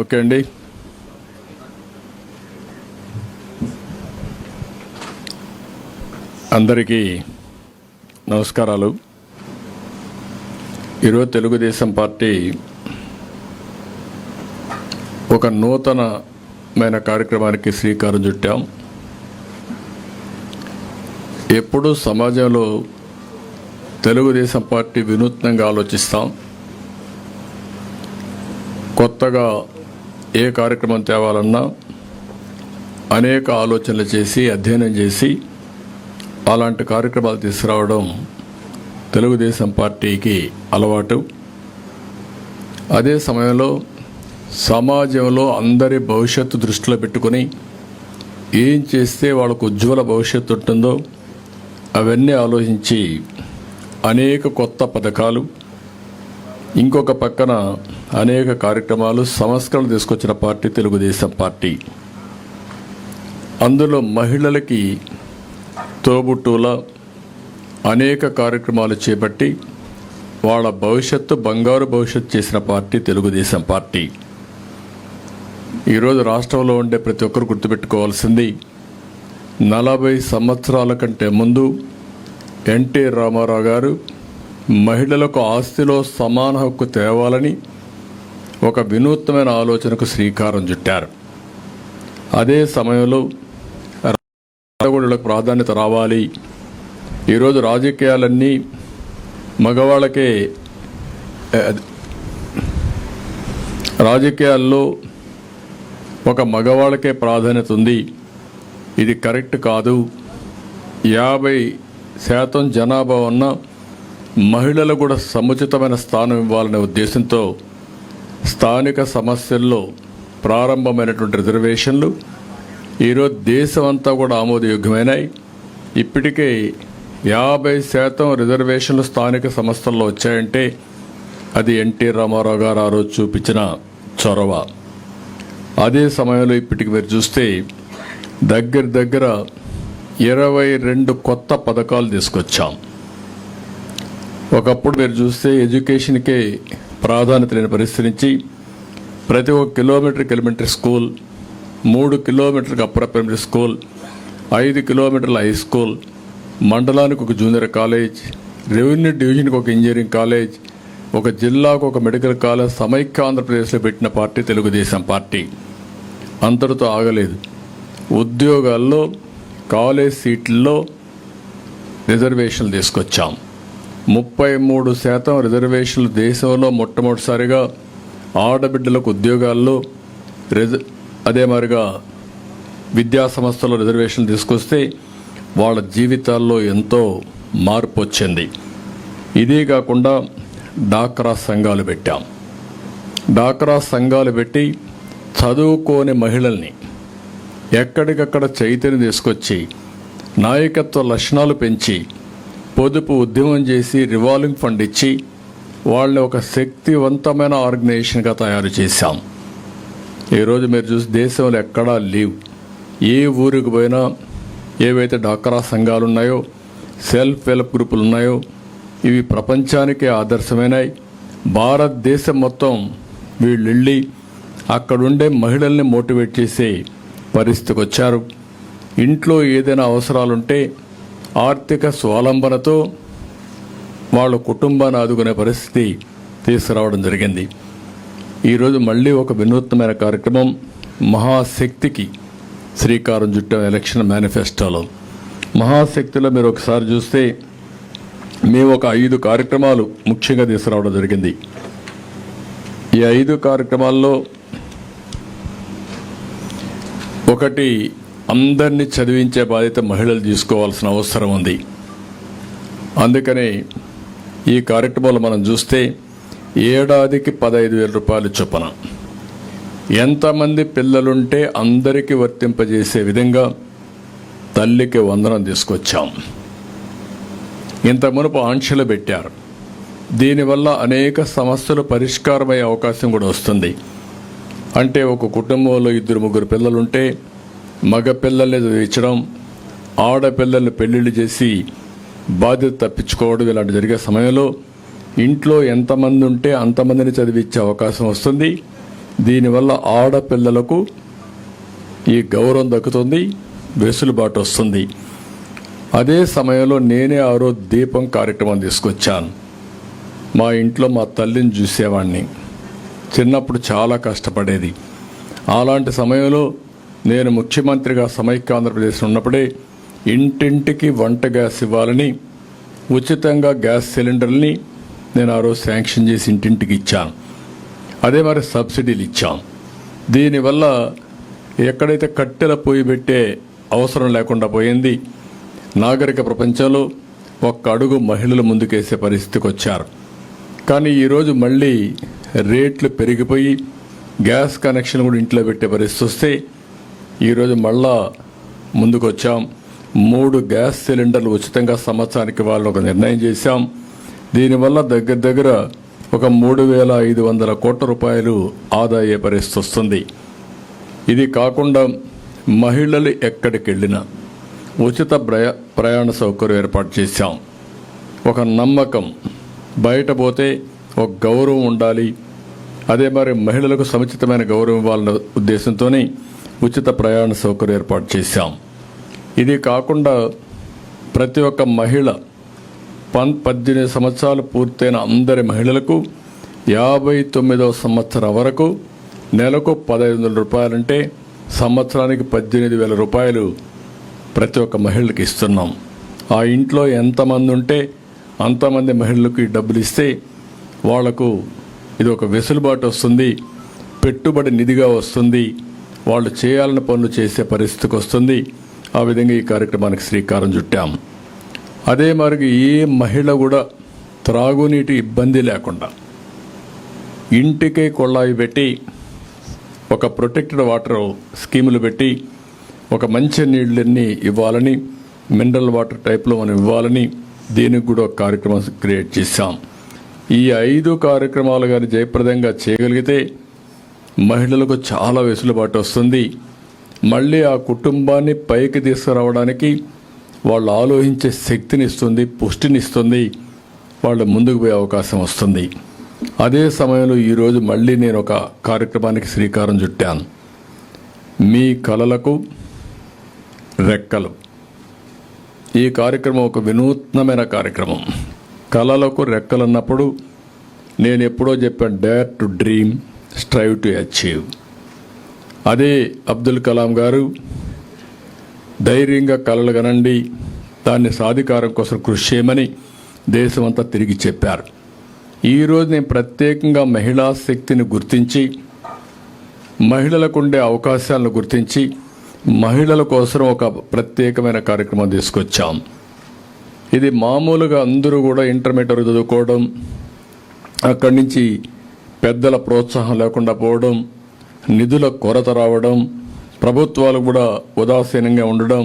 Okay అండి. అందరికీ నమస్కారాలు. ఈరోజు తెలుగుదేశం పార్టీ ఒక నూతనమైన కార్యక్రమానికి శ్రీకారం చుట్టాం. ఎప్పుడూ సమాజంలో తెలుగుదేశం పార్టీ వినూత్నంగా ఆలోచిస్తాం. కొత్తగా ఏ కార్యక్రమం తేవాలన్నా అనేక ఆలోచనలు చేసి అధ్యయనం చేసి అలాంటి కార్యక్రమాలు తీసుకురావడం తెలుగుదేశం పార్టీకి అలవాటు. అదే సమయంలో సమాజంలో అందరి భవిష్యత్తు దృష్టిలో పెట్టుకొని ఏం చేస్తే వాళ్ళకు ఉజ్వల భవిష్యత్తు ఉంటుందో అవన్నీ ఆలోచించి అనేక కొత్త పథకాలు, ఇంకొక పక్కన అనేక కార్యక్రమాలు, సంస్కరణలు తీసుకొచ్చిన పార్టీ తెలుగుదేశం పార్టీ. అందులో మహిళలకి తోబుట్టుల అనేక కార్యక్రమాలు చేపట్టి వాళ్ళ భవిష్యత్తు బంగారు భవిష్యత్తు చేసిన పార్టీ తెలుగుదేశం పార్టీ. ఈరోజు రాష్ట్రంలో ఉండే ప్రతి ఒక్కరు గుర్తుపెట్టుకోవాల్సింది, 40 సంవత్సరాల కంటే ముందు ఎన్టీ రామారావు గారు మహిళలకు ఆస్తిలో సమాన హక్కు తేవాలని ఒక వినూత్నమైన ఆలోచనకు శ్రీకారం చుట్టారు. అదే సమయంలో రాజకీయాలకు ప్రాధాన్యత రావాలి. ఈరోజు రాజకీయాలన్నీ మగవాళ్ళకే, రాజకీయాల్లో ఒక మగవాళ్ళకే ప్రాధాన్యత ఉంది, ఇది కరెక్ట్ కాదు. 50% జనాభా ఉన్న మహిళలు కూడా సముచితమైన స్థానం ఇవ్వాలనే ఉద్దేశంతో స్థానిక సమస్యల్లో ప్రారంభమైనటువంటి రిజర్వేషన్లు ఈరోజు దేశం అంతా కూడా ఆమోదయోగ్యమైనాయి. ఇప్పటికే 50% రిజర్వేషన్లు స్థానిక సంస్థల్లో వచ్చాయంటే అది ఎన్టీ రామారావు గారు ఆ రోజు చూపించిన చొరవ. అదే సమయంలో ఇప్పటికి మీరు చూస్తే దగ్గర 22 కొత్త పథకాలు తీసుకొచ్చాం. ఒకప్పుడు మీరు చూస్తే ఎడ్యుకేషన్కే ప్రాధాన్యత లేని పరిస్థితి నుంచి ప్రతి 1 కిలోమీటర్కి ఎలిమెంటరీ స్కూల్, 3 కిలోమీటర్కి అప్పర్ ప్రైమరీ స్కూల్, 5 కిలోమీటర్ల హై స్కూల్, మండలానికి ఒక జూనియర్ కాలేజ్, రెవెన్యూ డివిజన్కి ఒక ఇంజనీరింగ్ కాలేజ్, ఒక జిల్లాకు ఒక మెడికల్ కాలేజ్ సమైక్య ఆంధ్రప్రదేశ్లో పెట్టిన పార్టీ తెలుగుదేశం పార్టీ. అంతటితో ఆగలేదు. ఉద్యోగాల్లో, కాలేజ్ సీట్లలో రిజర్వేషన్లు తీసుకొచ్చాం. 33% రిజర్వేషన్లు దేశంలో మొట్టమొదటిసారిగా ఆడబిడ్డలకు ఉద్యోగాల్లో, అదే మాదిరిగా విద్యా సంస్థల్లో రిజర్వేషన్లు తీసుకొస్తే వాళ్ళ జీవితాల్లో ఎంతో మార్పు వచ్చింది. ఇదే కాకుండా డాక్రా సంఘాలు పెట్టాం. డాక్రా సంఘాలు పెట్టి చదువుకోని మహిళల్ని ఎక్కడికక్కడ చైతన్యం తీసుకొచ్చి నాయకత్వ లక్షణాలు పెంచి పొదుపు ఉద్యమం చేసి రివాల్వింగ్ ఫండ్ ఇచ్చి వాళ్ళని ఒక శక్తివంతమైన ఆర్గనైజేషన్గా తయారు చేశాం. ఈరోజు మీరు చూసి దేశంలో ఎక్కడా లేవు. ఏ ఊరికి పోయినా ఏవైతే డాక్రా సంఘాలు ఉన్నాయో, సెల్ఫ్ హెల్ప్ గ్రూపులు ఉన్నాయో ఇవి ప్రపంచానికే ఆదర్శమైనాయి. భారతదేశం మొత్తం వీళ్ళు వెళ్ళి అక్కడుండే మహిళల్ని మోటివేట్ చేసే పరిస్థితికి వచ్చారు. ఇంట్లో ఏదైనా అవసరాలుంటే ఆర్థిక స్వావలంబనతో వాళ్ళ కుటుంబాన్ని ఆదుకునే పరిస్థితి తీసుకురావడం జరిగింది. ఈరోజు మళ్ళీ ఒక వినూత్నమైన కార్యక్రమం మహాశక్తికి శ్రీకారం చుట్టాం. ఎలక్షన్ మేనిఫెస్టోలో మహాశక్తిలో మీరు ఒకసారి చూస్తే మేము ఒక 5 కార్యక్రమాలు ముఖ్యంగా తీసుకురావడం జరిగింది. ఈ 5 కార్యక్రమాల్లో ఒకటి, అందరినీ చదివించే బాధ్యత మహిళలు తీసుకోవాల్సిన అవసరం ఉంది. అందుకనే ఈ కార్యక్రమాలు మనం చూస్తే ఏడాదికి 15,000 రూపాయలు చొప్పున ఎంతమంది పిల్లలుంటే అందరికీ వర్తింపజేసే విధంగా తల్లికి వందనం తీసుకొచ్చాం. ఇంత మునుపు ఆంక్షలు పెట్టారు. దీనివల్ల అనేక సమస్యలు పరిష్కారమయ్యే అవకాశం కూడా వస్తుంది. అంటే ఒక కుటుంబంలో 2-3 పిల్లలుంటే మగ పిల్లల్ని చదివించడం, ఆడపిల్లల్ని పెళ్లిళ్ళు చేసి బాధ్యత తప్పించుకోవడం ఇలాంటి జరిగే సమయంలో ఇంట్లో ఎంతమంది ఉంటే అంతమందిని చదివించే అవకాశం వస్తుంది. దీనివల్ల ఆడపిల్లలకు ఈ గౌరవం దక్కుతుంది, వెసులుబాటు వస్తుంది. అదే సమయంలో నేనే ఆ రోజు దీపం కార్యక్రమం తీసుకొచ్చాను. మా ఇంట్లో మా తల్లిని చూసేవాడిని. చిన్నప్పుడు చాలా కష్టపడేది. అలాంటి సమయంలో నేను ముఖ్యమంత్రిగా సమైక్య ఆంధ్రప్రదేశ్ ఉన్నప్పుడే ఇంటింటికి వంట గ్యాస్ ఇవ్వాలని ఉచితంగా గ్యాస్ సిలిండర్ని నేను ఆ రోజు శాంక్షన్ చేసి ఇంటింటికి ఇచ్చాను. అదే మరి సబ్సిడీలు ఇచ్చాం. దీనివల్ల ఎక్కడైతే కట్టెల పొయ్యి పెట్టే అవసరం లేకుండా పోయింది. నాగరిక ప్రపంచంలో ఒక్క అడుగు మహిళలు ముందుకేసే పరిస్థితికి వచ్చారు. కానీ ఈరోజు మళ్ళీ రేట్లు పెరిగిపోయి గ్యాస్ కనెక్షన్ కూడా ఇంట్లో పెట్టే పరిస్థితి వస్తే ఈరోజు మళ్ళా ముందుకు వచ్చాం. 3 గ్యాస్ సిలిండర్లు ఉచితంగా సంవత్సరానికి వాళ్ళు ఒక నిర్ణయం చేశాం. దీనివల్ల దగ్గర దగ్గర ఒక 3,500 కోట్ల రూపాయలు ఆదా అయ్యే పరిస్థితి వస్తుంది. ఇది కాకుండా మహిళలు ఎక్కడికి వెళ్ళినా ఉచిత ప్రయాణ సౌకర్యం ఏర్పాటు చేశాం. ఒక నమ్మకం, బయట పోతే ఒక గౌరవం ఉండాలి. అదే మరి మహిళలకు సముచితమైన గౌరవం ఇవ్వాలన్న ఉద్దేశంతోనే ఉచిత ప్రయాణ సౌకర్యం ఏర్పాటు చేశాం. ఇది కాకుండా ప్రతి ఒక్క మహిళ 18 సంవత్సరాలు పూర్తయిన అందరి మహిళలకు 59వ సంవత్సరం వరకు నెలకు 1,500 రూపాయలంటే సంవత్సరానికి 18,000 రూపాయలు ప్రతి ఒక్క మహిళకి ఇస్తున్నాం. ఆ ఇంట్లో ఎంతమంది ఉంటే అంతమంది మహిళలకు ఈ డబ్బులు ఇస్తే వాళ్లకు ఇది ఒక వెసులుబాటు వస్తుంది, పెట్టుబడి నిధిగా వస్తుంది, వాళ్ళు చేయాలని పనులు చేసే పరిస్థితికి వస్తుంది. ఆ విధంగా ఈ కార్యక్రమానికి శ్రీకారం చుట్టాం. అదే మరి ఏ మహిళ కూడా త్రాగునీటి ఇబ్బంది లేకుండా ఇంటికే కొళాయి పెట్టి ఒక ప్రొటెక్టెడ్ వాటర్ స్కీములు పెట్టి ఒక మంచి నీళ్ళని ఇవ్వాలని, మినరల్ వాటర్ టైప్లో మనం ఇవ్వాలని దీనికి కూడా ఒక కార్యక్రమం క్రియేట్ చేశాం. ఈ 5 కార్యక్రమాలు కానీ జయప్రదంగా చేయగలిగితే మహిళలకు చాలా వెసులుబాటు వస్తుంది. మళ్ళీ ఆ కుటుంబాన్ని పైకి తీసుకురావడానికి వాళ్ళు ఆలోచించే శక్తిని ఇస్తుంది, పుష్టిని ఇస్తుంది, వాళ్ళు ముందుకు పోయే అవకాశం వస్తుంది. అదే సమయంలో ఈరోజు మళ్ళీ నేను ఒక కార్యక్రమానికి శ్రీకారం చుట్టాను. మీ కలలకు రెక్కలు. ఈ కార్యక్రమం ఒక వినూత్నమైన కార్యక్రమం. కలలకు రెక్కలు అన్నప్పుడు నేను ఎప్పుడో చెప్పాను, dare to dream, strive to achieve. అదే అబ్దుల్ కలాం గారు ధైర్యంగా కలలు కనండి, దాన్ని సాధికారం కోసం కృషి చేయమని దేశమంతా తిరిగి చెప్పారు. ఈరోజు నేను ప్రత్యేకంగా మహిళా శక్తిని గుర్తించి, మహిళలకు ఉండే అవకాశాలను గుర్తించి మహిళల కోసం ఒక ప్రత్యేకమైన కార్యక్రమం తీసుకొచ్చాం. ఇది మామూలుగా అందరూ కూడా ఇంటర్మీడియట్ చదువుకోవడం, అక్కడి నుంచి పెద్దల ప్రోత్సాహం లేకుండా పోవడం, నిధుల కొరత రావడం, ప్రభుత్వాలు కూడా ఉదాసీనంగా ఉండడం,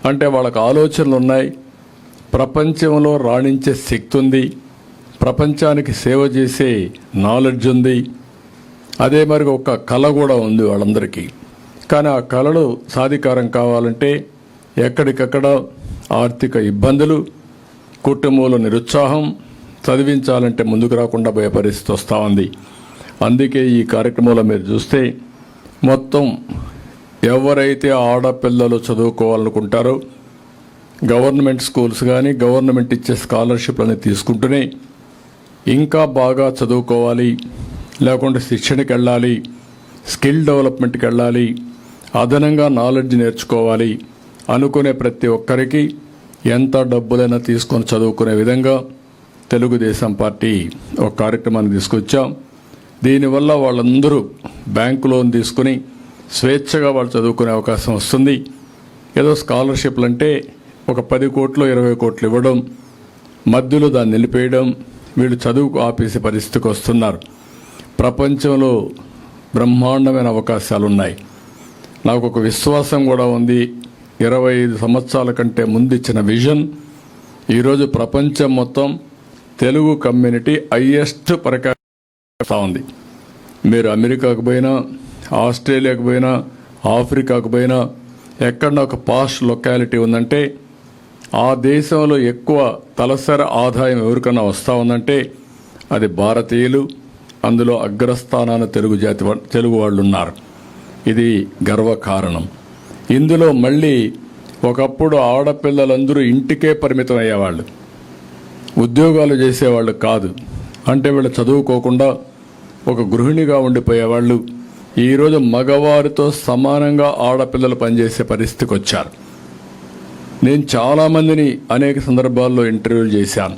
అంటే వాళ్ళకు ఆలోచనలు ఉన్నాయి, ప్రపంచంలో రాణించే శక్తి ఉంది, ప్రపంచానికి సేవ చేసే నాలెడ్జ్ ఉంది, అదే మరి ఒక కళ కూడా ఉంది వాళ్ళందరికీ. కానీ ఆ కళలు సాధికారం కావాలంటే ఎక్కడికక్కడ ఆర్థిక ఇబ్బందులు, కుటుంబంలో నిరుత్సాహం, చదివించాలంటే ముందుకు రాకుండా పోయే పరిస్థితి వస్తూ ఉంది. అందుకే ఈ కార్యక్రమంలో మీరు చూస్తే మొత్తం ఎవరైతే ఆడపిల్లలు చదువుకోవాలనుకుంటారో గవర్నమెంట్ స్కూల్స్ కానీ గవర్నమెంట్ ఇచ్చే స్కాలర్షిప్లని తీసుకుంటూనే ఇంకా బాగా చదువుకోవాలి, లేకుంటే శిక్షణకి వెళ్ళాలి, స్కిల్ డెవలప్మెంట్కి వెళ్ళాలి, అదనంగా నాలెడ్జ్ నేర్చుకోవాలి అనుకునే ప్రతి ఒక్కరికి ఎంత డబ్బులైనా తీసుకొని చదువుకునే విధంగా తెలుగుదేశం పార్టీ ఒక కార్యక్రమాన్ని తీసుకొచ్చాం. దీనివల్ల వాళ్ళందరూ బ్యాంకు లోన్ తీసుకుని స్వేచ్ఛగా వాళ్ళు చదువుకునే అవకాశం వస్తుంది. ఏదో స్కాలర్షిప్లు అంటే ఒక 10 కోట్లు 20 కోట్లు ఇవ్వడం, మధ్యలో దాన్ని నిలిపేయడం, వీళ్ళు చదువుకు ఆపేసే పరిస్థితికి వస్తున్నారు. ప్రపంచంలో బ్రహ్మాండమైన అవకాశాలు ఉన్నాయి. నాకు ఒక విశ్వాసం కూడా ఉంది. 25 సంవత్సరాల కంటే ముందు ఇచ్చిన విజన్ ఈరోజు ప్రపంచం మొత్తం తెలుగు కమ్యూనిటీ హైయెస్ట్ పరికారం ఉంది. మీరు అమెరికాకు పోయినా, ఆస్ట్రేలియాకు పోయినా, ఆఫ్రికాకు పోయినా, ఎక్కడన్నా ఒక పాస్ట్ లొకాలిటీ ఉందంటే ఆ దేశంలో ఎక్కువ తలసరి ఆదాయం ఎవరికన్నా వస్తూ ఉందంటే అది భారతీయులు, అందులో అగ్రస్థానాన తెలుగు వాళ్ళు ఉన్నారు. ఇది గర్వకారణం. ఇందులో మళ్ళీ ఒకప్పుడు ఆడపిల్లలందరూ ఇంటికే పరిమితం అయ్యేవాళ్ళు, ఉద్యోగాలు చేసేవాళ్ళు కాదు. అంటే వీళ్ళు చదువుకోకుండా ఒక గృహిణిగా ఉండిపోయేవాళ్ళు. ఈరోజు మగవారితో సమానంగా ఆడపిల్లలు పనిచేసే పరిస్థితికి వచ్చారు. నేను చాలామందిని అనేక సందర్భాల్లో ఇంటర్వ్యూలు చేశాను,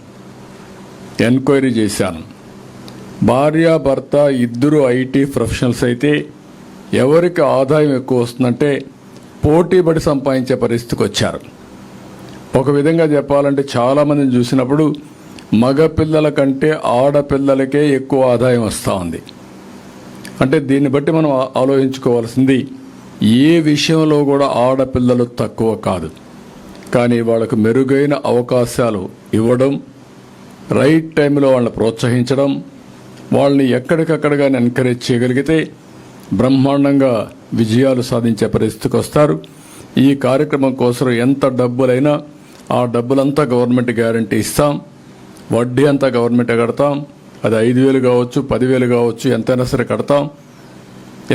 ఎంక్వైరీ చేశాను. భార్యాభర్త ఇద్దరు ఐటీ ప్రొఫెషనల్స్ అయితే ఎవరికి ఆదాయం ఎక్కువ వస్తుందంటే పోటీపడి సంపాదించే పరిస్థితికి వచ్చారు. ఒక విధంగా చెప్పాలంటే చాలామందిని చూసినప్పుడు మగపిల్లల కంటే ఆడపిల్లలకే ఎక్కువ ఆదాయం వస్తూ ఉంది. అంటే దీన్ని బట్టి మనం ఆలోచించుకోవాల్సింది, ఏ విషయంలో కూడా ఆడపిల్లలు తక్కువ కాదు. కానీ వాళ్ళకు మెరుగైన అవకాశాలు ఇవ్వడం, రైట్ టైంలో వాళ్ళని ప్రోత్సహించడం, వాళ్ళని ఎక్కడికక్కడగానే ఎంకరేజ్ చేయగలిగితే బ్రహ్మాండంగా విజయాలు సాధించే పరిస్థితికి వస్తారు. ఈ కార్యక్రమం కోసం ఎంత డబ్బులైనా ఆ డబ్బులంతా గవర్నమెంట్ గ్యారంటీ ఇస్తాం, వడ్డీ అంతా గవర్నమెంటే కడతాం. అది 5,000 కావచ్చు, 10,000 కావచ్చు, ఎంతైనా సరే కడతాం.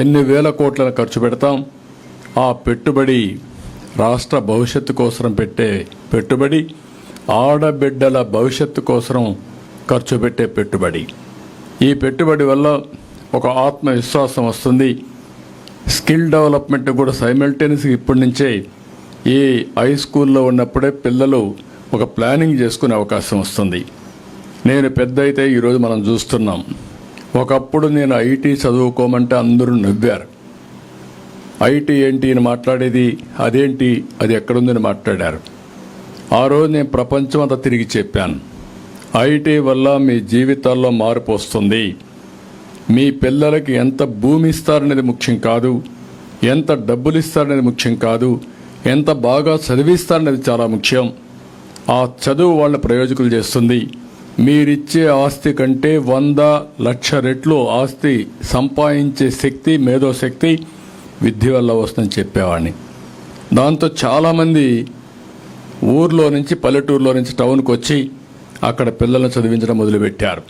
ఎన్ని వేల కోట్లను ఖర్చు పెడతాం. ఆ పెట్టుబడి రాష్ట్ర భవిష్యత్తు కోసం పెట్టే పెట్టుబడి, ఆడబిడ్డల భవిష్యత్తు కోసం ఖర్చు పెట్టే పెట్టుబడి. ఈ పెట్టుబడి వల్ల ఒక ఆత్మవిశ్వాసం వస్తుంది. స్కిల్ డెవలప్మెంట్ కూడా సైమల్టేనియస్గా ఇప్పటి నుంచే ఈ హై స్కూల్లో ఉన్నప్పుడే పిల్లలు ఒక ప్లానింగ్ చేసుకునే అవకాశం వస్తుంది. నేను పెద్ద అయితే ఈరోజు మనం చూస్తున్నాం. ఒకప్పుడు నేను ఐటీ చదువుకోమంటే అందరూ నవ్వారు. ఐటీ ఏంటి అని మాట్లాడేది, అదేంటి, అది ఎక్కడుందని మాట్లాడారు. ఆ రోజు నేను ప్రపంచం అంతా తిరిగి చెప్పాను, ఐటీ వల్ల మీ జీవితాల్లో మార్పు వస్తుంది. మీ పిల్లలకి ఎంత భూమి ఇస్తారనేది ముఖ్యం కాదు, ఎంత డబ్బులు ఇస్తారనేది ముఖ్యం కాదు, ఎంత బాగా చదివిస్తారనేది చాలా ముఖ్యం. ఆ చదువు వాళ్ళని ప్రయోజకులు చేస్తుంది. మీరిచ్చే ఆస్తి కంటే 100,00,000 రెట్లు ఆస్తి సంపాదించే శక్తి, మేధోశక్తి విద్య వల్ల వస్తుందని చెప్పేవాడిని. దాంతో చాలామంది ఊర్లో నుంచి, పల్లెటూరులో నుంచి టౌన్కి వచ్చి అక్కడ పిల్లలను చదివించడం మొదలుపెట్టారు.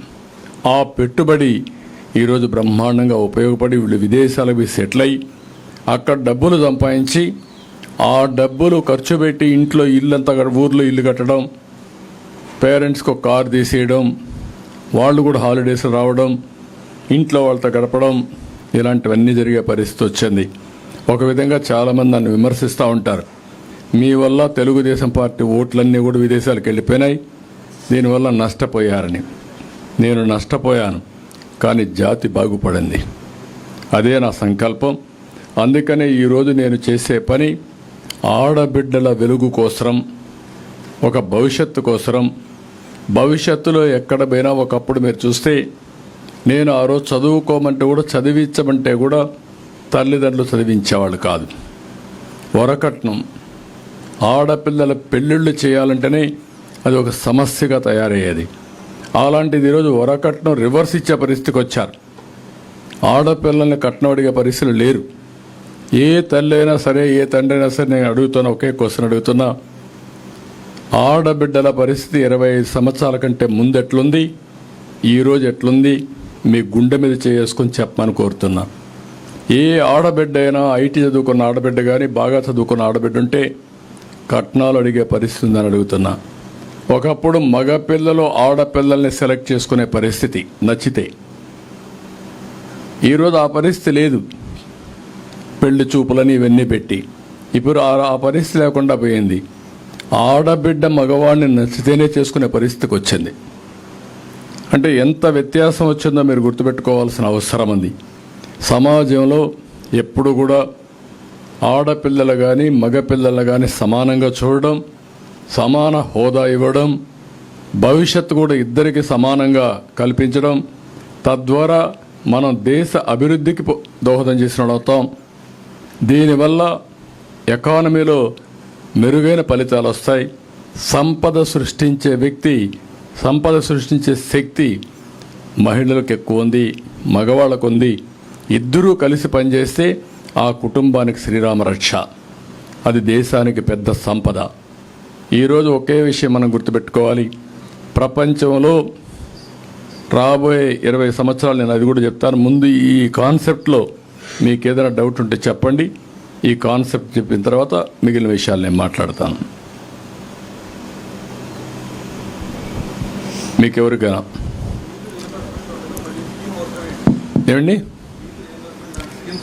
ఆ పెట్టుబడి ఈరోజు బ్రహ్మాండంగా ఉపయోగపడి వీళ్ళు విదేశాలకు సెటిల్ అయ్యి అక్కడ డబ్బులు సంపాదించి ఆ డబ్బులు ఖర్చు పెట్టి ఇంట్లో ఇల్లంతా, ఊర్లో ఇల్లు కట్టడం, పేరెంట్స్కి ఒక కారు తీసేయడం, వాళ్ళు కూడా హాలిడేస్ రావడం, ఇంట్లో వాళ్ళతో గడపడం, ఇలాంటివన్నీ జరిగే పరిస్థితి వచ్చింది. ఒక విధంగా చాలామంది నన్ను విమర్శిస్తూ ఉంటారు, మీ వల్ల తెలుగుదేశం పార్టీ ఓట్లన్నీ కూడా విదేశాలకు వెళ్ళిపోయినాయి, దీనివల్ల నష్టపోయారని. నేను నష్టపోయాను, కానీ జాతి బాగుపడింది. అదే నా సంకల్పం. అందుకనే ఈరోజు నేను చేసే పని ఆడబిడ్డల వెలుగు కోసరం, ఒక భవిష్యత్తు కోసరం. భవిష్యత్తులో ఎక్కడ పోయినా ఒకప్పుడు మీరు చూస్తే నేను ఆ రోజు చదువుకోమంటే కూడా, చదివించమంటే కూడా తల్లిదండ్రులు చదివించేవాళ్ళు కాదు. వరకట్నం, ఆడపిల్లల పెళ్ళిళ్ళు చేయాలంటేనే అది ఒక సమస్యగా తయారయ్యేది. అలాంటిది ఈరోజు వరకట్నం రివర్స్ ఇచ్చే పరిస్థితికి వచ్చారు. ఆడపిల్లల్ని కట్నం అడిగే పరిస్థితులు లేరు. ఏ తల్లి అయినా సరే, ఏ తండ్రి అయినా సరే, నేను అడుగుతున్నా, ఒకే క్వశ్చన్ అడుగుతున్నా, ఆడబిడ్డల పరిస్థితి 25 సంవత్సరాల కంటే ముందు ఎట్లుంది, ఈరోజు ఎట్లుంది, మీ గుండె మీద చేసుకొని చెప్పమని కోరుతున్నా. ఏ ఆడబిడ్డ అయినా, ఐటీ చదువుకున్న ఆడబిడ్డ కానీ, బాగా చదువుకున్న ఆడబిడ్డ ఉంటే కట్నాలు అడిగే పరిస్థితి ఉందని అడుగుతున్నా. ఒకప్పుడు మగపిల్లలు ఆడపిల్లల్ని సెలెక్ట్ చేసుకునే పరిస్థితి నచ్చితే, ఈరోజు ఆ పరిస్థితి లేదు. పెళ్లి చూపులని ఇవన్నీ పెట్టి ఇప్పుడు ఆ పరిస్థితి లేకుండా పోయింది. ఆడబిడ్డ మగవాడిని నచ్చితేనే చేసుకునే పరిస్థితికి వచ్చింది. అంటే ఎంత వ్యత్యాసం వచ్చిందో మీరు గుర్తుపెట్టుకోవాల్సిన అవసరం ఉంది. సమాజంలో ఎప్పుడు కూడా ఆడపిల్లలు కానీ మగపిల్లలు కానీ సమానంగా చూడడం, సమాన హోదా ఇవ్వడం, భవిష్యత్తు కూడా ఇద్దరికి సమానంగా కల్పించడం, తద్వారా మనం దేశ అభివృద్ధికి దోహదం చేసిన అవుతాం. దీనివల్ల ఎకానమీలో మెరుగైన ఫలితాలు వస్తాయి. సంపద సృష్టించే వ్యక్తి, సంపద సృష్టించే శక్తి మహిళలకు ఎక్కువ ఉంది, మగవాళ్ళకు ఉంది. ఇద్దరూ కలిసి పనిచేస్తే ఆ కుటుంబానికి శ్రీరామ రక్ష, అది దేశానికి పెద్ద సంపద. ఈరోజు ఒకే విషయం మనం గుర్తుపెట్టుకోవాలి, ప్రపంచంలో రాబోయే 20 సంవత్సరాలు నేను అది కూడా చెప్తాను. ముందు ఈ కాన్సెప్ట్లో మీకు ఏదైనా డౌట్ ఉంటే చెప్పండి. ఈ కాన్సెప్ట్ చెప్పిన తర్వాత మిగిలిన విషయాలు నేను మాట్లాడతాను. మీకు ఎవరికైనా ఏమండి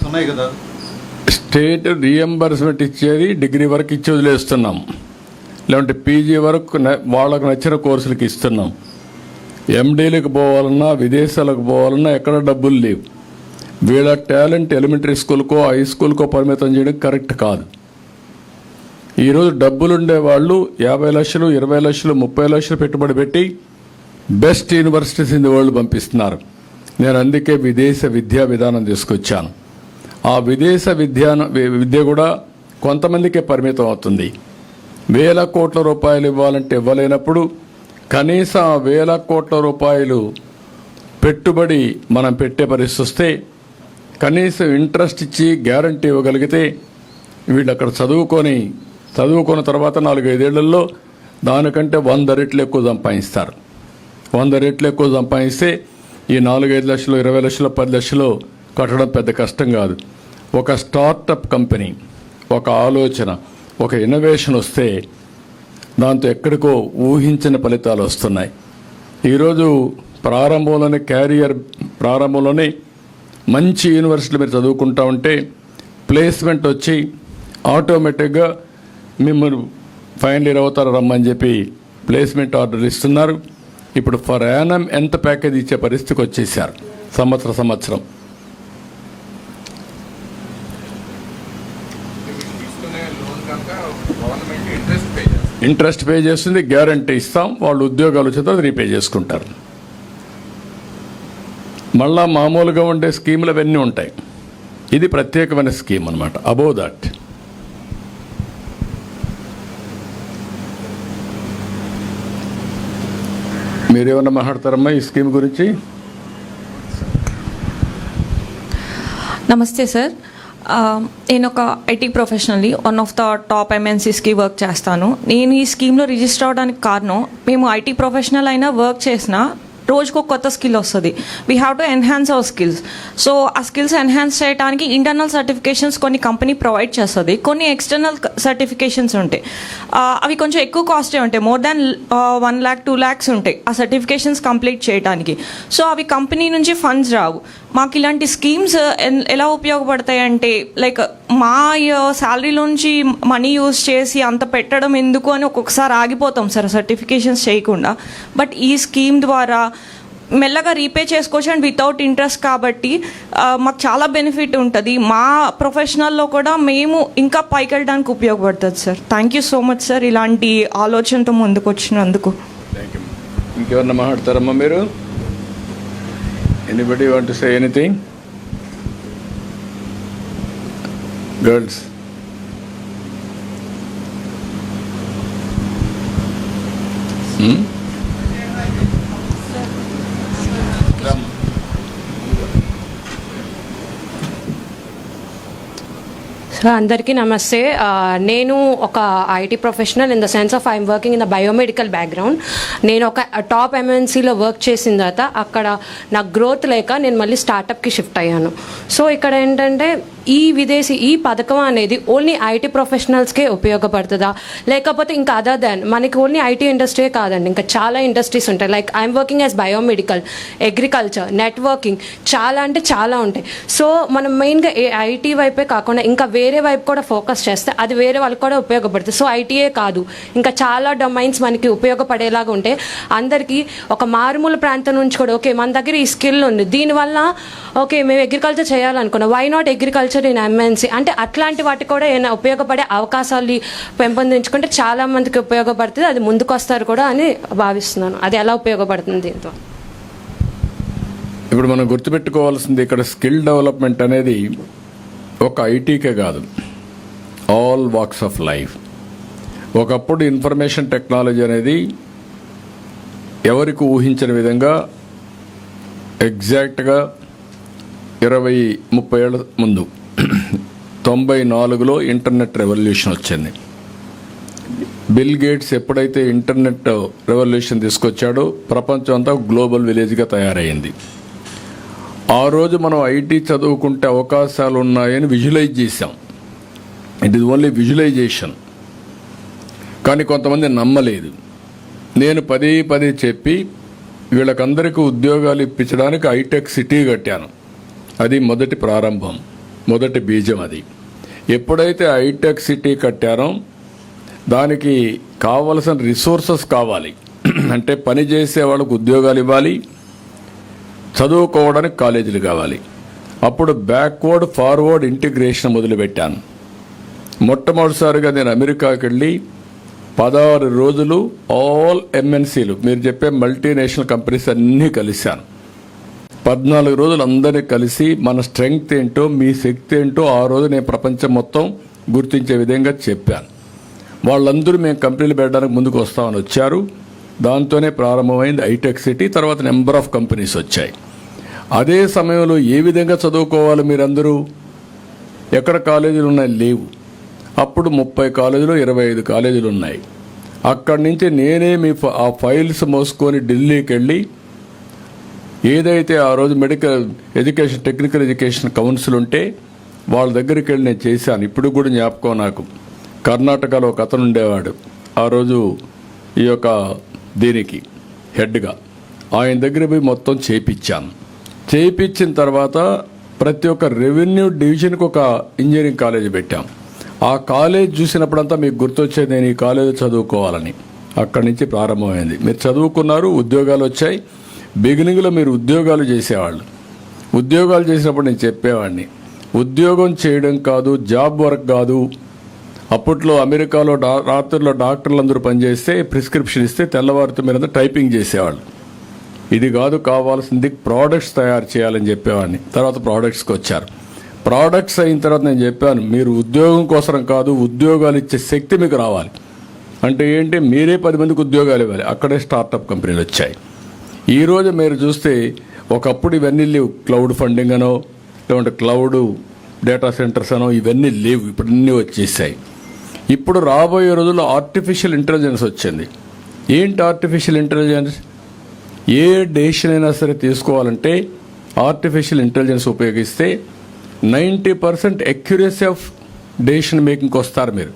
ఉన్నాయి కదా, స్టేట్ రీఎంబర్స్మెంట్ ఇచ్చేది డిగ్రీ వరకు ఇచ్చి వదిలేస్తున్నాం, లేదంటే పీజీ వరకు వాళ్ళకు నచ్చిన కోర్సులకి ఇస్తున్నాం. ఎండీలకు పోవాలన్నా విదేశాలకు పోవాలన్నా ఎక్కడ డబ్బులు లేవు. వీళ్ళ టాలెంట్ ఎలిమెంటరీ స్కూల్కో హై స్కూల్కో పరిమితం చేయడం కరెక్ట్ కాదు. ఈరోజు డబ్బులుండే వాళ్ళు 50 లక్షలు 20 లక్షలు 30 లక్షలు పెట్టుబడి పెట్టి best universities in the world పంపిస్తున్నారు. నేను అందుకే విదేశ విద్యా విధానం తీసుకొచ్చాను. ఆ విదేశ విద్య కూడా కొంతమందికే పరిమితం అవుతుంది. 1,000 కోట్ల రూపాయలు ఇవ్వాలంటే ఇవ్వలేనప్పుడు కనీసం 1,000 కోట్ల రూపాయలు పెట్టుబడి మనం పెట్టే పరిస్థితి వస్తే కనీసం ఇంట్రెస్ట్ ఇచ్చి గ్యారంటీ ఇవ్వగలిగితే వీళ్ళు అక్కడ చదువుకున్న తర్వాత 4-5 ఏళ్లలో దానికంటే 100 రెట్లు ఎక్కువ సంపాదిస్తారు. 100 రెట్లు ఎక్కువ సంపాదిస్తే ఈ 4-5 లక్షలు 20 లక్షలు 10 లక్షలు కట్టడం పెద్ద కష్టం కాదు. ఒక స్టార్టప్ కంపెనీ, ఒక ఆలోచన, ఒక ఇన్నోవేషన్ వస్తే దాంతో ఎక్కడికో ఊహించిన ఫలితాలు వస్తున్నాయి. ఈరోజు ప్రారంభంలోనే మంచి యూనివర్సిటీలు మీరు చదువుకుంటా ఉంటే ప్లేస్మెంట్ వచ్చి ఆటోమేటిక్గా మిమ్మల్ని ఫైనల్ ఇయర్ అవుతారు రమ్మని చెప్పి ప్లేస్మెంట్ ఆర్డర్ ఇస్తున్నారు. ఇప్పుడు ఫర్ యానం ఎంత ప్యాకేజ్ ఇచ్చే పరిస్థితికి వచ్చేసారు. సంవత్సరం ఇంట్రెస్ట్ పే చేస్తుంది, గ్యారంటీ ఇస్తాం, వాళ్ళు ఉద్యోగాలు వచ్చిన తర్వాత రీపే చేసుకుంటారు. మళ్ళా మామూలుగా ఉండే స్కీములు అవన్నీ ఉంటాయి. ఇది ప్రత్యేకమైన స్కీమ్ అనమాట. అబోవ్ దట్ మీరేమన్నా మాట్లాడతారమ్మా ఈ స్కీమ్ గురించి? నమస్తే సార్, నేను ఒక IT professionally one of the top ఎంఎన్సీస్కి వర్క్ చేస్తాను. నేను ఈ స్కీమ్లో రిజిస్టర్ అవడానికి కారణం, మేము ఐటీ ప్రొఫెషనల్ అయినా వర్క్ చేసినా రోజుకు ఒక కొత్త స్కిల్ వస్తుంది. We have to enhance our skills. So ఆ స్కిల్స్ ఎన్హాన్స్ చేయడానికి ఇంటర్నల్ సర్టిఫికేషన్స్ కొన్ని కంపెనీ ప్రొవైడ్ చేస్తుంది, కొన్ని ఎక్స్టర్నల్ సర్టిఫికేషన్స్ ఉంటాయి. అవి కొంచెం ఎక్కువ కాస్టే ఉంటాయి, మోర్ దాన్ 1 lakh 2 lakhs ఉంటాయి ఆ సర్టిఫికేషన్స్ కంప్లీట్ చేయడానికి. సో అవి కంపెనీ నుంచి ఫండ్స్ రావు. మాకు ఇలాంటి స్కీమ్స్ ఎలా ఉపయోగపడతాయి అంటే, లైక్ మా శాలరీలోంచి మనీ యూజ్ చేసి అంత పెట్టడం ఎందుకు అని ఒక్కొక్కసారి ఆగిపోతాం సార్ సర్టిఫికేషన్స్ చేయకుండా. బట్ ఈ స్కీమ్ ద్వారా మెల్లగా రీపే చేసుకోవచ్చు అండ్ వితౌట్ ఇంట్రెస్ట్ కాబట్టి మాకు చాలా బెనిఫిట్ ఉంటుంది. మా ప్రొఫెషనల్లో కూడా మేము ఇంకా పైకి వెళ్ళడానికి ఉపయోగపడుతుంది sir. Thank you so much sir ఇలాంటి ఆలోచనతో ముందుకు వచ్చినందుకు. ఇంకెవరన్నా మాట్లాడతారమ్మా మీరు? Anybody want to say anything? Girls. So అందరికీ నమస్తే. నేను ఒక IT professional in the sense of I'm working in the biomedical background. నేను ఒక టాప్ ఎంఎన్సీలో వర్క్ చేసిన తర్వాత అక్కడ నాకు గ్రోత్ లేక నేను మళ్ళీ స్టార్టప్కి షిఫ్ట్ అయ్యాను. సో ఇక్కడ ఏంటంటే ఈ పథకం అనేది ఓన్లీ ఐటీ ప్రొఫెషనల్స్కే ఉపయోగపడుతుందా, లేకపోతే ఇంకా అదర్ దాన్ మనకి ఓన్లీ ఐటీ ఇండస్ట్రీ కాదండి, ఇంకా చాలా ఇండస్ట్రీస్ ఉంటాయి. Like I'm working as biomedical, agriculture, networking, చాలా అంటే చాలా ఉంటాయి. సో మనం మెయిన్గా ఐటీ వైపే కాకుండా ఇంకా వేరే వైపు కూడా ఫోకస్ చేస్తే అది వేరే వాళ్ళకి కూడా ఉపయోగపడుతుంది. సో ఐటీఏ కాదు, ఇంకా చాలా డొమైన్స్ మనకి ఉపయోగపడేలాగా ఉంటే అందరికీ ఒక మారుమూల ప్రాంతం నుంచి కూడా ఓకే మన దగ్గర ఈ స్కిల్ ఉంది, దీనివల్ల ఓకే మేము అగ్రికల్చర్ చేయాలనుకున్నాం, why not agriculture in MNC అంటే అట్లాంటి వాటికి కూడా ఏమైనా ఉపయోగపడే అవకాశాలు పెంపొందించుకుంటే చాలా మందికి ఉపయోగపడుతుంది, అది ముందుకు వస్తారు కూడా అని భావిస్తున్నాను. అది ఎలా ఉపయోగపడుతుంది దీంతో? ఇప్పుడు మనం గుర్తుపెట్టుకోవాల్సింది ఇక్కడ స్కిల్ డెవలప్మెంట్ అనేది ఒక ఐటీకే కాదు, ఆల్ వాక్స్ ఆఫ్ లైఫ్. ఒకప్పుడు ఇన్ఫర్మేషన్ టెక్నాలజీ అనేది ఎవరికి ఊహించిన విధంగా ఎగ్జాక్ట్గా 20-30 ఏళ్ళ ముందు 94లో ఇంటర్నెట్ రెవల్యూషన్ వచ్చింది. బిల్ గేట్స్ ఎప్పుడైతే ఇంటర్నెట్ రెవల్యూషన్ తీసుకొచ్చాడో ప్రపంచం అంతా గ్లోబల్ విలేజ్గా తయారైంది. ఆ రోజు మనం ఐటీ చదువుకుంటే అవకాశాలు ఉన్నాయని విజువలైజ్ చేశాం. It is only visualisation. కానీ కొంతమంది నమ్మలేదు. నేను పదే చెప్పి వీళ్ళకందరికీ ఉద్యోగాలు ఇప్పించడానికి హైటెక్ సిటీ కట్టాను. అది మొదటి ప్రారంభం, మొదటి బీజం. అది ఎప్పుడైతే హైటెక్ సిటీ కట్టారో దానికి కావలసిన రిసోర్సెస్ కావాలి. అంటే పని చేసే వాళ్ళకు ఉద్యోగాలు ఇవ్వాలి, చదువుకోవడానికి కాలేజీలు కావాలి. అప్పుడు బ్యాక్వర్డ్ ఫార్వర్డ్ ఇంటిగ్రేషన్ మొదలుపెట్టాను. మొట్టమొదటిసారిగా నేను అమెరికాకి వెళ్ళి 16 రోజులు ఆల్ ఎంఎన్సీలు, మీరు చెప్పే మల్టీనేషనల్ కంపెనీస్ అన్నీ కలిశాను. 14 రోజులు అందరినీ కలిసి మన స్ట్రెంగ్త్ ఏంటో, మీ శక్తి ఏంటో ఆ రోజు నేను ప్రపంచం మొత్తం గుర్తించే విధంగా చెప్పాను. వాళ్ళందరూ మేము కంపెనీలు పెట్టడానికి ముందుకు వస్తామని వచ్చారు. దాంతోనే ప్రారంభమైంది హైటెక్ సిటీ. తర్వాత నెంబర్ ఆఫ్ కంపెనీస్ వచ్చాయి. అదే సమయంలో ఏ విధంగా చదువుకోవాలి మీరందరూ? ఎక్కడ కాలేజీలు ఉన్నాయి? లేవు. అప్పుడు 30 కాలేజీలు 25 కాలేజీలు ఉన్నాయి. అక్కడి నుంచి నేనే ఆ ఫైల్స్ మోసుకొని ఢిల్లీకి వెళ్ళి ఏదైతే ఆ రోజు medical education technical education council ఉంటే వాళ్ళ దగ్గరికి వెళ్ళి నేను చేశాను. ఇప్పుడు కూడా జ్ఞాపకం నాకు. కర్ణాటకలో ఒక అతను ఉండేవాడు ఆ రోజు ఈ యొక్క దీనికి హెడ్గా. ఆయన దగ్గర పోయి మొత్తం చేయించాను. చేయించిన తర్వాత ప్రతి ఒక్క రెవెన్యూ డివిజన్కి ఒక ఇంజనీరింగ్ కాలేజీ పెట్టాం. ఆ కాలేజ్ చూసినప్పుడంతా మీకు గుర్తొచ్చేది నేను ఈ కాలేజీ చదువుకోవాలని. అక్కడి నుంచి ప్రారంభమైంది. మీరు చదువుకున్నారు, ఉద్యోగాలు వచ్చాయి. బిగినింగ్లో మీరు ఉద్యోగాలు చేసేవాళ్ళు. ఉద్యోగాలు చేసినప్పుడు నేను చెప్పేవాడిని, ఉద్యోగం చేయడం కాదు, జాబ్ వర్క్ కాదు. అప్పట్లో అమెరికాలో రాత్రుల్లో డాక్టర్లు అందరూ పనిచేస్తే ప్రిస్క్రిప్షన్ ఇస్తే తెల్లవారితో మీరంతా టైపింగ్ చేసేవాళ్ళు. ఇది కాదు కావాల్సింది, ప్రోడక్ట్స్ తయారు చేయాలని చెప్పేవాడిని. తర్వాత ప్రోడక్ట్స్కి వచ్చారు. ప్రోడక్ట్స్ అయిన తర్వాత నేను చెప్పాను, మీరు ఉద్యోగం కోసం కాదు, ఉద్యోగాలు ఇచ్చే శక్తి మీకు రావాలి. అంటే ఏంటి? మీరే 10 మందికి ఉద్యోగాలు ఇవ్వాలి. అక్కడే స్టార్టప్ కంపెనీలు వచ్చాయి. ఈరోజు మీరు చూస్తే ఒకప్పుడు ఇవన్నీ లేవు. క్లౌడ్ ఫండింగ్ అనో లేదంటే క్లౌడ్ డేటా సెంటర్స్ అనో ఇవన్నీ లేవు. ఇప్పుడు అన్నీ వచ్చేసాయి. ఇప్పుడు రాబోయే రోజుల్లో ఆర్టిఫిషియల్ ఇంటెలిజెన్స్ వచ్చింది. ఏంటి ఆర్టిఫిషియల్ ఇంటెలిజెన్స్? ఏ డెసిషన్ అయినా సరే తీసుకోవాలంటే ఆర్టిఫిషియల్ ఇంటెలిజెన్స్ ఉపయోగిస్తే 90% అక్యురసీ ఆఫ్ డెసిషన్ మేకింగ్కి వస్తారు మీరు.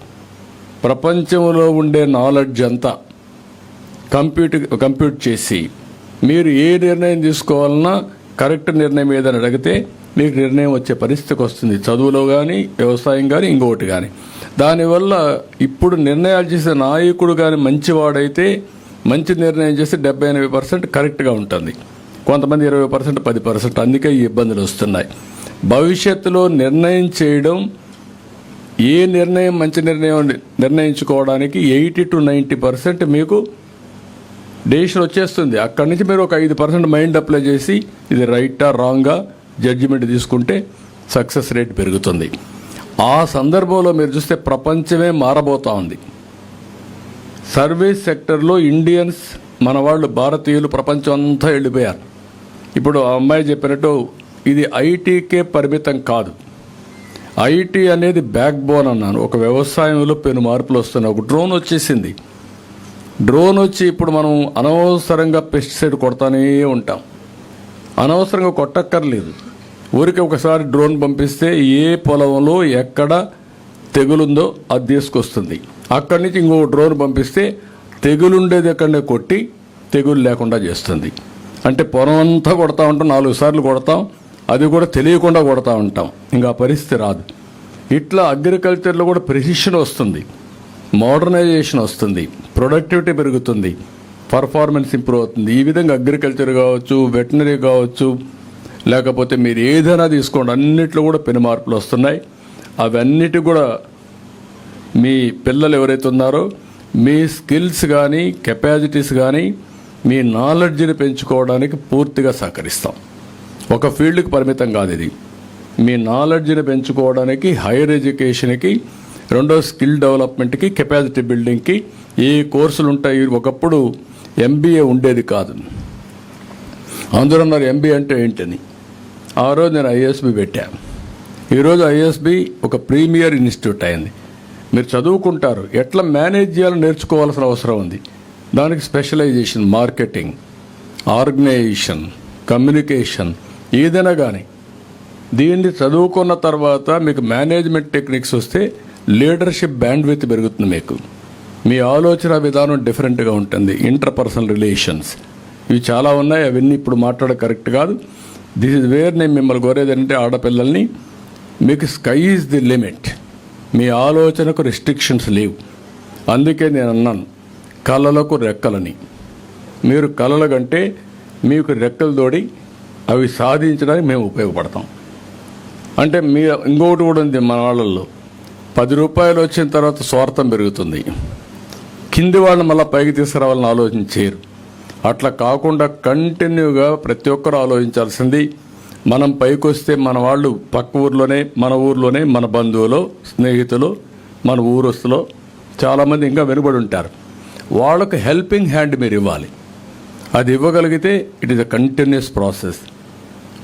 ప్రపంచంలో ఉండే నాలెడ్జ్ అంతా కంప్యూట్ చేసి మీరు ఏ నిర్ణయం తీసుకోవాలన్నా కరెక్ట్ నిర్ణయం ఏదని అడిగితే మీకు నిర్ణయం వచ్చే పరిస్థితికి వస్తుంది. చదువులో కానీ, వ్యవసాయం కానీ, ఇంకొకటి కానీ. దానివల్ల ఇప్పుడు నిర్ణయాలు చేసే నాయకుడు కానీ మంచివాడైతే మంచి నిర్ణయం చేస్తే 70-80% కరెక్ట్గా ఉంటుంది. కొంతమంది 20%, 10%. అందుకే ఈ ఇబ్బందులు వస్తున్నాయి. భవిష్యత్తులో నిర్ణయం చేయడం, ఏ నిర్ణయం మంచి నిర్ణయం నిర్ణయించుకోవడానికి 80-90% మీకు డెసిషన్ వచ్చేస్తుంది. అక్కడి నుంచి మీరు ఒక 5% మైండ్ అప్లై చేసి ఇది రైటా రాంగా జడ్జిమెంట్ తీసుకుంటే సక్సెస్ రేట్ పెరుగుతుంది. ఆ సందర్భంలో మీరు చూస్తే ప్రపంచమే మారబోతా ఉంది. సర్వీస్ సెక్టర్లో ఇండియన్స్, మన వాళ్ళు భారతీయులు ప్రపంచం అంతా వెళ్ళిపోయారు. ఇప్పుడు ఆ అమ్మాయి చెప్పినట్టు ఇది ఐటీకే పరిమితం కాదు. ఐటీ అనేది బ్యాక్ బోన్ అన్నాను. ఒక వ్యవసాయంలో పెను మార్పులు వస్తున్నాయి. ఒక డ్రోన్ వచ్చేసింది. డ్రోన్ వచ్చి ఇప్పుడు మనం అనవసరంగా పెస్టిసైడ్ కొడతానే ఉంటాం. అనవసరంగా కొట్టక్కర్లేదు. ఊరికి ఒకసారి డ్రోన్ పంపిస్తే ఏ పొలంలో ఎక్కడ తెగులుందో అది తీసుకొస్తుంది. అక్కడి నుంచి ఇంకో డ్రోన్ పంపిస్తే తెగులుండేది ఎక్కడనే కొట్టి తెగులు లేకుండా చేస్తుంది. అంటే పొలం అంతా కొడతా ఉంటాం, 4 సార్లు కొడతాం, అది కూడా తెలియకుండా కొడతా ఉంటాం. ఇంకా పరిస్థితి రాదు. ఇట్లా అగ్రికల్చర్లో కూడా ప్రెసిషన్ వస్తుంది, మోడర్నైజేషన్ వస్తుంది, ప్రొడక్టివిటీ పెరుగుతుంది, పర్ఫార్మెన్స్ ఇంప్రూవ్ అవుతుంది. ఈ విధంగా అగ్రికల్చర్ కావచ్చు, వెటనరీ కావచ్చు, లేకపోతే మీరు ఏదైనా తీసుకోండి, అన్నిట్లో కూడా పెను మార్పులు వస్తున్నాయి. అవన్నిటి కూడా మీ పిల్లలు ఎవరైతే ఉన్నారో మీ స్కిల్స్ కానీ కెపాసిటీస్ కానీ మీ నాలెడ్జ్ని పెంచుకోవడానికి పూర్తిగా సహకరిస్తాం. ఒక ఫీల్డ్కి పరిమితం కాదు ఇది. మీ నాలెడ్జ్ని పెంచుకోవడానికి, హైయర్ ఎడ్యుకేషన్కి, రెండో స్కిల్ డెవలప్మెంట్కి, కెపాసిటీ బిల్డింగ్కి ఏ కోర్సులు ఉంటాయి. ఒకప్పుడు ఎంబీఏ ఉండేది కాదు. అందరూ ఉన్నారు ఎంబీఏ అంటే ఏంటని. ఆ రోజు నేను ఐఎస్బి పెట్టాను. ఈరోజు ఐఎస్బి ఒక ప్రీమియర్ ఇన్స్టిట్యూట్ అయింది. మీరు చదువుకుంటారు, ఎట్లా మేనేజ్ చేయాలో నేర్చుకోవాల్సిన అవసరం ఉంది. దానికి స్పెషలైజేషన్, మార్కెటింగ్, ఆర్గనైజేషన్, కమ్యూనికేషన్, ఏదైనా కానీ దీన్ని చదువుకున్న తర్వాత మీకు మేనేజ్మెంట్ టెక్నిక్స్ వస్తే లీడర్షిప్ బ్యాండ్విడ్త్ పెరుగుతుంది. మీకు మీ ఆలోచన విధానం డిఫరెంట్గా ఉంటుంది. ఇంటర్పర్సనల్ రిలేషన్స్ ఇవి చాలా ఉన్నాయి, అవన్నీ ఇప్పుడు మాట్లాడ కరెక్ట్ కాదు. దిస్ ఇస్ వేర్ నేను మిమ్మల్ని కోరేది అంటే ఆడపిల్లల్ని మీకు స్కై ఈజ్ ది లిమిట్, మీ ఆలోచనకు రెస్ట్రిక్షన్స్ లేవు. అందుకే నేను అన్నాను కళలకు రెక్కలని. మీరు కళల కంటే మీకు రెక్కలు తోడి అవి సాధించడానికి మేము ఉపయోగపడతాం. అంటే మీ ఇంకొకటి కూడా ఉంది మన వాళ్ళల్లో, 10 రూపాయలు వచ్చిన తర్వాత స్వార్థం పెరుగుతుంది, కింది వాళ్ళని మళ్ళీ పైకి తీసుకురావాలని ఆలోచించారు. అట్లా కాకుండా కంటిన్యూగా ప్రతి ఒక్కరు ఆలోచించాల్సింది, మనం పైకి వస్తే మన వాళ్ళు పక్క ఊర్లోనే, మన ఊర్లోనే, మన బంధువులు, స్నేహితులు, మన ఊరస్తులో చాలామంది ఇంకా వెనుబడి ఉంటారు. వాళ్ళకు హెల్పింగ్ హ్యాండ్ మీరు ఇవ్వాలి. అది ఇవ్వగలిగితే it is a continuous process.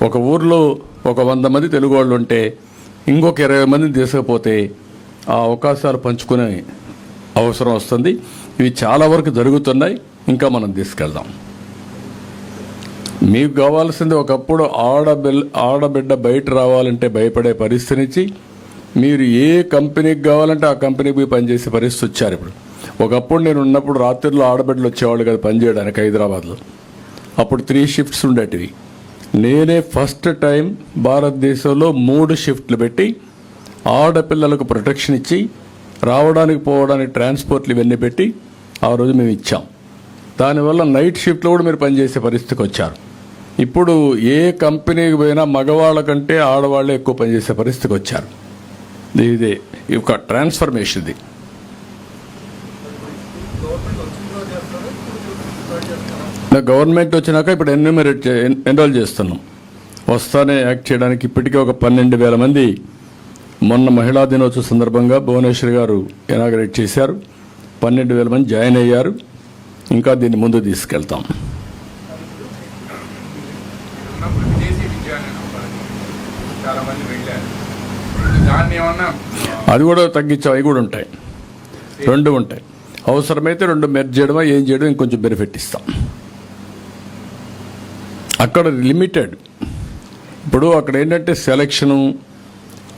ఒక ఊర్లో ఒక 100 మంది తెలుగు వాళ్ళు ఉంటే ఇంకొక 20 మందిని తీసుకపోతే ఆ అవకాశాలు పంచుకునే అవసరం వస్తుంది. ఇవి చాలా వరకు జరుగుతున్నాయి, ఇంకా మనం తీసుకెళ్దాం. మీకు కావాల్సింది ఒకప్పుడు ఆడబిడ్డ బయట రావాలంటే భయపడే పరిస్థితి నుంచి మీరు ఏ కంపెనీకి కావాలంటే ఆ కంపెనీకి పనిచేసే పరిస్థితి వచ్చారు. ఇప్పుడు ఒకప్పుడు నేను ఉన్నప్పుడు రాత్రిలో ఆడబిడ్డలు వచ్చేవాళ్ళు కదా పనిచేయడానికి హైదరాబాద్లో. అప్పుడు 3 షిఫ్ట్స్ ఉండేటివి. నేనే ఫస్ట్ టైం భారతదేశంలో 3 షిఫ్ట్లు పెట్టి ఆడపిల్లలకు ప్రొటెక్షన్ ఇచ్చి రావడానికి పోవడానికి ట్రాన్స్పోర్ట్లు ఇవన్నీ పెట్టి ఆ రోజు మేము ఇచ్చాం. దానివల్ల నైట్ షిఫ్ట్లో కూడా మీరు పనిచేసే పరిస్థితికి వచ్చారు. ఇప్పుడు ఏ కంపెనీకి పోయినా మగవాళ్ళ కంటే ఆడవాళ్ళే ఎక్కువ పనిచేసే పరిస్థితికి వచ్చారు. ఇదే ఒక ట్రాన్స్ఫర్మేషన్. ఇది గవర్నమెంట్ వచ్చినాక ఇప్పుడు ఎన్రోల్ చేస్తున్నాం. వస్తానే యాక్ట్ చేయడానికి ఇప్పటికే ఒక 12,000 మంది మొన్న మహిళా దినోత్సవ సందర్భంగా భువనేశ్వర్ గారు ఇనాగరేట్ చేశారు. 12,000 మంది జాయిన్ అయ్యారు. ఇంకా దీన్ని ముందు తీసుకెళ్తాం. అది కూడా తగ్గించాం. అవి కూడా ఉంటాయి, 2 ఉంటాయి. అవసరమైతే 2 మెర్జ్ చేయడమా ఏం చేయడం ఇంకొంచెం బెనిఫిట్ ఇస్తాం. అక్కడ లిమిటెడ్. ఇప్పుడు అక్కడ ఏంటంటే సెలక్షను,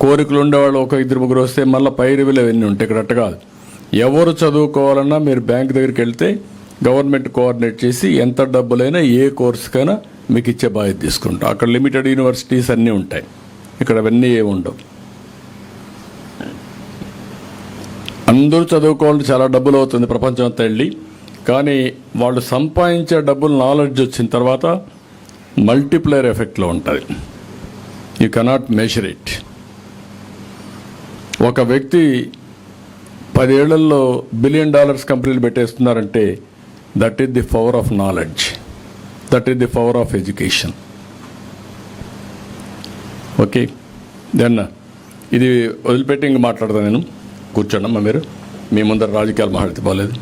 కోరికలు ఉండేవాళ్ళు ఒక 2-3 వస్తే మళ్ళీ పై రివ్యూలు అవన్నీ ఉంటాయి. ఇక్కడ అట్ట కాదు. ఎవరు చదువుకోవాలన్నా మీరు బ్యాంక్ దగ్గరికి వెళ్తే గవర్నమెంట్ కోఆర్డినేట్ చేసి ఎంత డబ్బులైనా ఏ కోర్సుకైనా మీకు ఇచ్చే బాధ్యత తీసుకుంటాం. అక్కడ లిమిటెడ్ యూనివర్సిటీస్ అన్నీ ఉంటాయి, ఇక్కడ అవన్నీ ఏమి ఉండవు. అందరూ చదువుకోవాలంటే చాలా డబ్బులు అవుతుంది ప్రపంచం అంతా వెళ్ళి. కానీ వాళ్ళు సంపాదించే డబ్బులు నాలెడ్జ్ వచ్చిన తర్వాత మల్టిప్లైర్ ఎఫెక్ట్లో ఉంటుంది. You cannot measure it. ఒక వ్యక్తి 10 ఏళ్లలో $1 బిలియన్ కంపెనీలు పెట్టేస్తున్నారంటే that is the power of knowledge, that is the power of education. Okay, then ఇది వదిలిపెట్టి ఇంక మాట్లాడతాను నేను. కూర్చోండమ్మా, మీరు మీ ముందర రాజకీయాలు మాట్లాడితే బాగలేదు.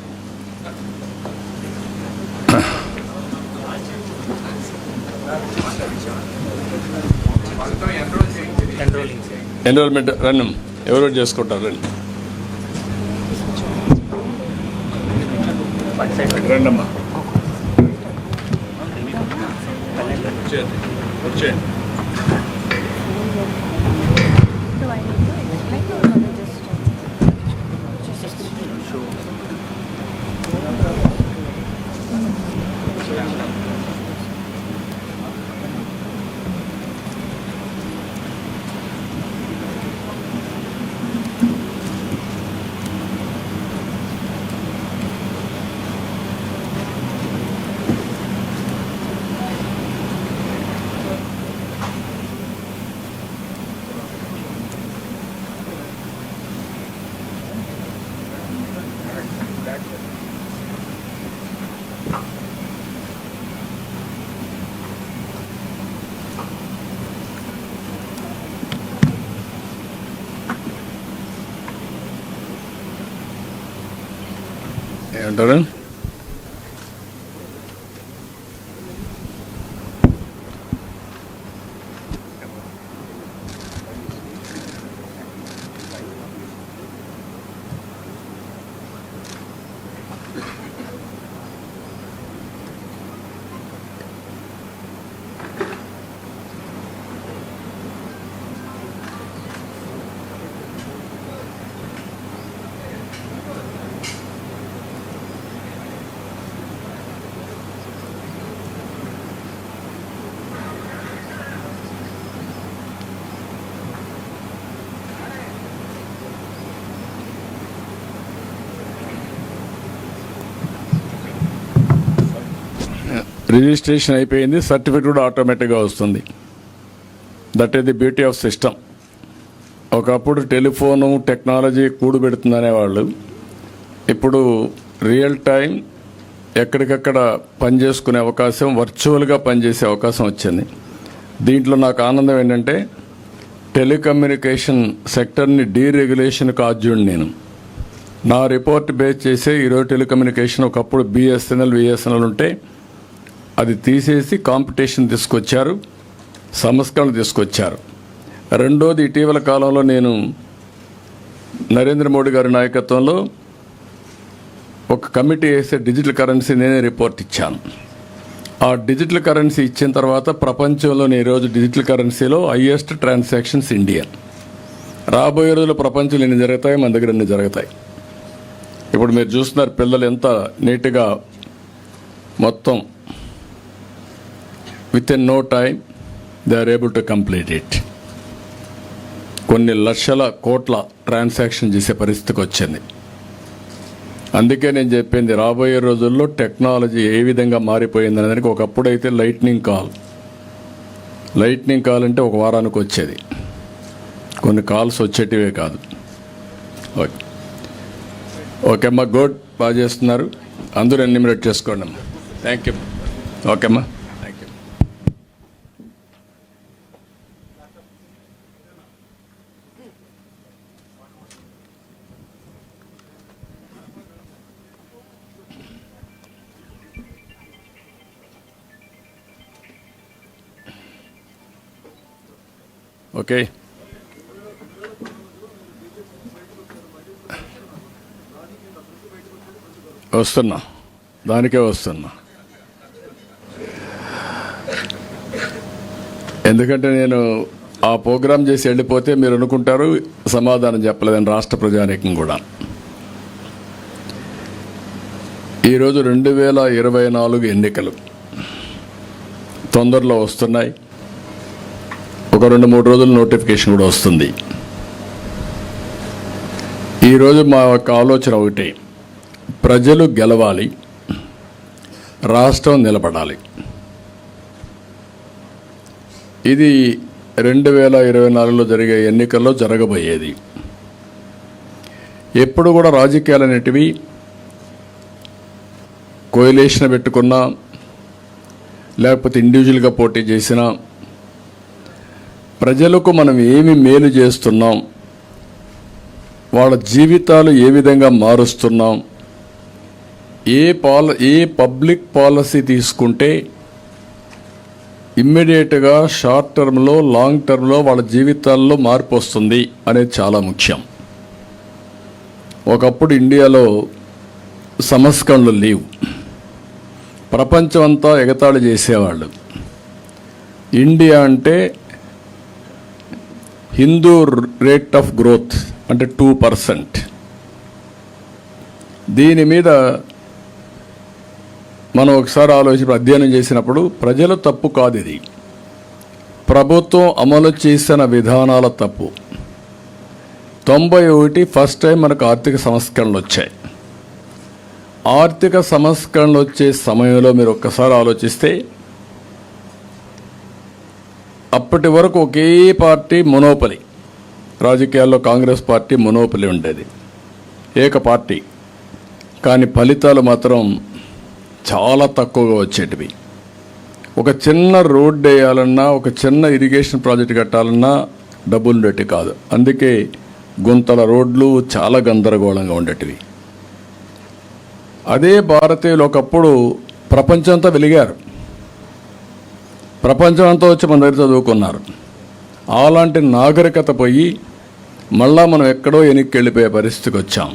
ఎన్రోల్మెంట్ రండి, ఎవరు చేసుకుంటారు రండి. రండమ్మా, వచ్చేయండి. ఏమంటారు? రిజిస్ట్రేషన్ అయిపోయింది, సర్టిఫికేట్ కూడా ఆటోమేటిక్గా వస్తుంది. That is the beauty of system. ఒకప్పుడు టెలిఫోను టెక్నాలజీ కూడుబెడుతుందనేవాళ్ళు, ఇప్పుడు రియల్ టైం ఎక్కడికక్కడ పనిచేసుకునే అవకాశం, వర్చువల్గా పనిచేసే అవకాశం వచ్చింది. దీంట్లో నాకు ఆనందం ఏంటంటే టెలికమ్యూనికేషన్ సెక్టర్ని డీరెగ్యులేషన్కి ఆద్యుడు నేను. నా రిపోర్ట్ బేస్ చేసే ఈరోజు టెలికమ్యూనికేషన్, ఒకప్పుడు బిఎస్ఎన్ఎల్ విఎస్ఎన్ఎల్ ఉంటే అది తీసేసి కాంపిటీషన్ తీసుకొచ్చారు, సంస్కరణ తీసుకొచ్చారు. రెండోది, ఇటీవల కాలంలో నేను నరేంద్ర మోడీ గారి నాయకత్వంలో ఒక కమిటీ వేసే డిజిటల్ కరెన్సీ నేనే రిపోర్ట్ ఇచ్చాను. ఆ డిజిటల్ కరెన్సీ ఇచ్చిన తర్వాత ప్రపంచంలోని ఈరోజు డిజిటల్ కరెన్సీలో హైయెస్ట్ ట్రాన్సాక్షన్స్ ఇండియా. రాబోయే రోజుల్లో ప్రపంచంలో ఎన్ని జరుగుతాయి, మన దగ్గర ఎన్ని జరుగుతాయి. ఇప్పుడు మీరు చూస్తున్నారు పిల్లలు ఎంత నీట్గా మొత్తం within no time they are able to complete it. కొన్ని లక్షల కోట్ల ట్రాన్సాక్షన్ చేసే పరిస్థితికి వచ్చింది. అందుకే నేను చెప్పింది, రాబోయే రోజుల్లో టెక్నాలజీ ఏ విధంగా మారిపోయింది అనేదానికి. ఒకప్పుడైతే లైట్నింగ్ కాల్ అంటే ఒక వారానికి వచ్చేది, కొన్ని కాల్స్ వచ్చేటివే కాదు. ఓకే అమ్మా, గుడ్, బాగా చేస్తున్నారు. అందరూ ఎన్యూమరేట్ చేసుకోండి అమ్మా. Thank you. ఓకే అమ్మా, థ్యాంక్ యూ. ఓకే, వస్తున్నా, దానికే వస్తున్నా. ఎందుకంటే నేను ఆ ప్రోగ్రాం చేసి వెళ్ళిపోతే మీరు అనుకుంటారు సమాధానం చెప్పలేదని, రాష్ట్ర ప్రజానీకం కూడా. ఈరోజు 2024 ఎన్నికలు తొందరలో వస్తున్నాయి. ఒక 2-3 రోజులు నోటిఫికేషన్ కూడా వస్తుంది. ఈరోజు మా యొక్క ఆలోచన ఒకటే, ప్రజలు గెలవాలి, రాష్ట్రం నిలబడాలి. ఇది 2024లో జరిగే ఎన్నికల్లో జరగబోయేది. ఎప్పుడు కూడా రాజకీయాలు అనేటివి కోయలేషన్ పెట్టుకున్నా, లేకపోతే ఇండివిజువల్గా పోటీ చేసినా, ప్రజలకు మనం ఏమి మేలు చేస్తున్నాం, వాళ్ళ జీవితాలు ఏ విధంగా మారుస్తున్నాం, ఏ పబ్లిక్ పాలసీ తీసుకుంటే ఇమ్మీడియట్గా షార్ట్ టర్మ్లో, లాంగ్ టర్మ్లో వాళ్ళ జీవితాల్లో మార్పు వస్తుంది అనేది చాలా ముఖ్యం. ఒకప్పుడు ఇండియాలో సంస్కరణలు లేవు, ప్రపంచం అంతా ఎగతాళి చేసేవాళ్ళు. ఇండియా అంటే హిందూ రేట్ ఆఫ్ గ్రోత్ అంటే 2%. దీని మీద మనం ఒకసారి అధ్యయనం చేసినప్పుడు ప్రజల తప్పు కాదు, ఇది ప్రభుత్వం అమలు చేసిన విధానాల తప్పు. 91 ఫస్ట్ టైం మనకు ఆర్థిక సంస్కరణలు వచ్చాయి. ఆర్థిక సంస్కరణలు వచ్చే సమయంలో మీరు ఒక్కసారి ఆలోచిస్తే, అప్పటి వరకు ఒకే పార్టీ మొనోపలి, రాజకీయాల్లో కాంగ్రెస్ పార్టీ మొనోపలి ఉండేది, ఏక పార్టీ. కానీ ఫలితాలు మాత్రం చాలా తక్కువగా వచ్చేటివి. ఒక చిన్న రోడ్డు వేయాలన్నా, ఒక చిన్న ఇరిగేషన్ ప్రాజెక్ట్ కట్టాలన్నా డబ్బులు ఉండేవి కాదు. అందుకే గుంతల రోడ్లు చాలా గందరగోళంగా ఉండేటివి. అదే భారతీయులు ఒకప్పుడు ప్రపంచంతో వెలిగారు, ప్రపంచం అంతా వచ్చి మన దగ్గర చదువుకున్నారు. అలాంటి నాగరికత పోయి మళ్ళా మనం ఎక్కడో వెనక్కి వెళ్ళిపోయే పరిస్థితికి వచ్చాం.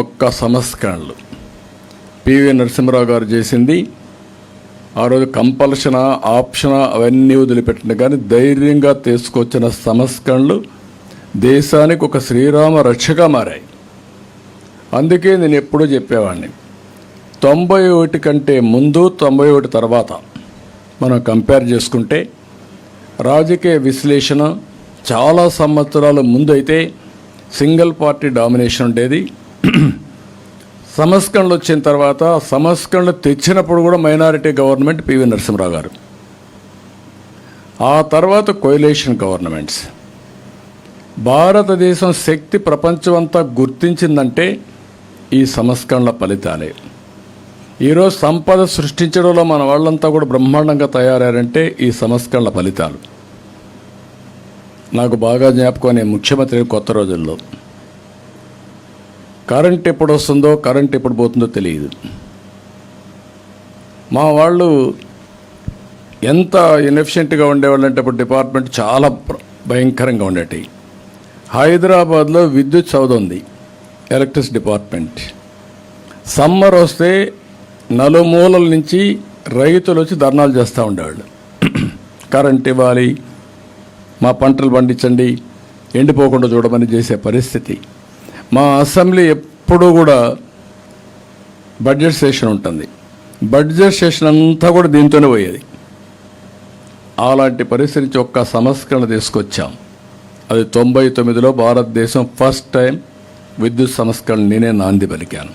ఒక్క సంస్కరణలు పివి నరసింహరావు గారు చేసింది. ఆ రోజు కంపల్షనా ఆప్షనా అవన్నీ వదిలిపెట్టిన కానీ ధైర్యంగా తీసుకొచ్చిన సంస్కరణలు దేశానికి ఒక శ్రీరామ రక్షగా మారాయి. అందుకే నేను ఎప్పుడూ చెప్పేవాడిని, 91 కంటే ముందు 91 తర్వాత మనం కంపేర్ చేసుకుంటే రాజకీయ విశ్లేషణ చాలా సంవత్సరాల ముందు అయితే సింగిల్ పార్టీ డామినేషన్ ఉండేది. సంస్కరణలు వచ్చిన తర్వాత సంస్కరణలు తెచ్చినప్పుడు కూడా మైనారిటీ గవర్నమెంట్ పివి నరసింహరావు గారు, ఆ తర్వాత కోయలేషన్ గవర్నమెంట్స్. భారతదేశం శక్తి ప్రపంచం అంతా గుర్తించిందంటే ఈ సంస్కరణల ఫలితాలే. ఈరోజు సంపద సృష్టించడంలో మన వాళ్ళంతా కూడా బ్రహ్మాండంగా తయారారంటే ఈ సంస్కరణల ఫలితాలు. నాకు బాగా జ్ఞాపకం, నేను ముఖ్యమంత్రి కొత్త రోజుల్లో కరెంట్ ఎప్పుడు వస్తుందో కరెంట్ ఎప్పుడు పోతుందో తెలియదు. మా వాళ్ళు ఎంత ఇన్ఎఫిషియెంట్గా ఉండేవాళ్ళు అంటే అప్పుడు డిపార్ట్మెంట్ చాలా భయంకరంగా ఉండేటి. హైదరాబాద్లో విద్యుత్ సౌధ ఉంది, ఎలక్ట్రిసిటీ డిపార్ట్మెంట్. సమ్మర్ వస్తే నలుమూలల నుంచి రైతులు వచ్చి ధర్నాలు చేస్తూ ఉండేవాళ్ళు. కరెంట్ ఇవ్వాలి, మా పంటలు పండించండి, ఎండిపోకుండా చూడమని చేసే పరిస్థితి. మా అసెంబ్లీ ఎప్పుడూ కూడా బడ్జెట్ సెషన్ ఉంటుంది, బడ్జెట్ సెషన్ అంతా కూడా దీంతోనే పోయేది. అలాంటి పరిస్థితి నుంచి ఒక్క సంస్కరణ తీసుకొచ్చాం. అది 99లో భారతదేశం ఫస్ట్ టైం విద్యుత్ సంస్కరణ నేనే నాంది పలికాను.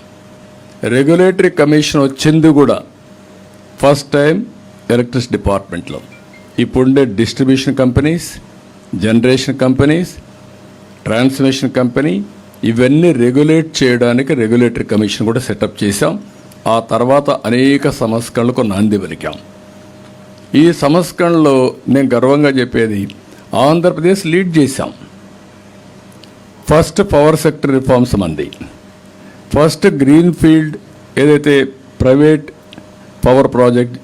రెగ్యులేటరీ కమిషన్ వచ్చింది కూడా ఫస్ట్ టైం ఎలక్ట్రిసిటీ డిపార్ట్మెంట్లో. ఇప్పుడుండే distribution companies, generation companies, transmission company, ఇవన్నీ రెగ్యులేట్ చేయడానికి రెగ్యులేటరీ కమిషన్ కూడా సెటప్ చేశాం. ఆ తర్వాత అనేక సంస్కరణలకు నాంది పలికాం. ఈ సంస్కరణలో నేను గర్వంగా చెప్పేది, ఆంధ్రప్రదేశ్ లీడ్ చేశాం. ఫస్ట్ పవర్ సెక్టర్ రిఫార్మ్స్ మంది, ఫస్ట్ గ్రీన్ ఫీల్డ్ ఏదైతే private power project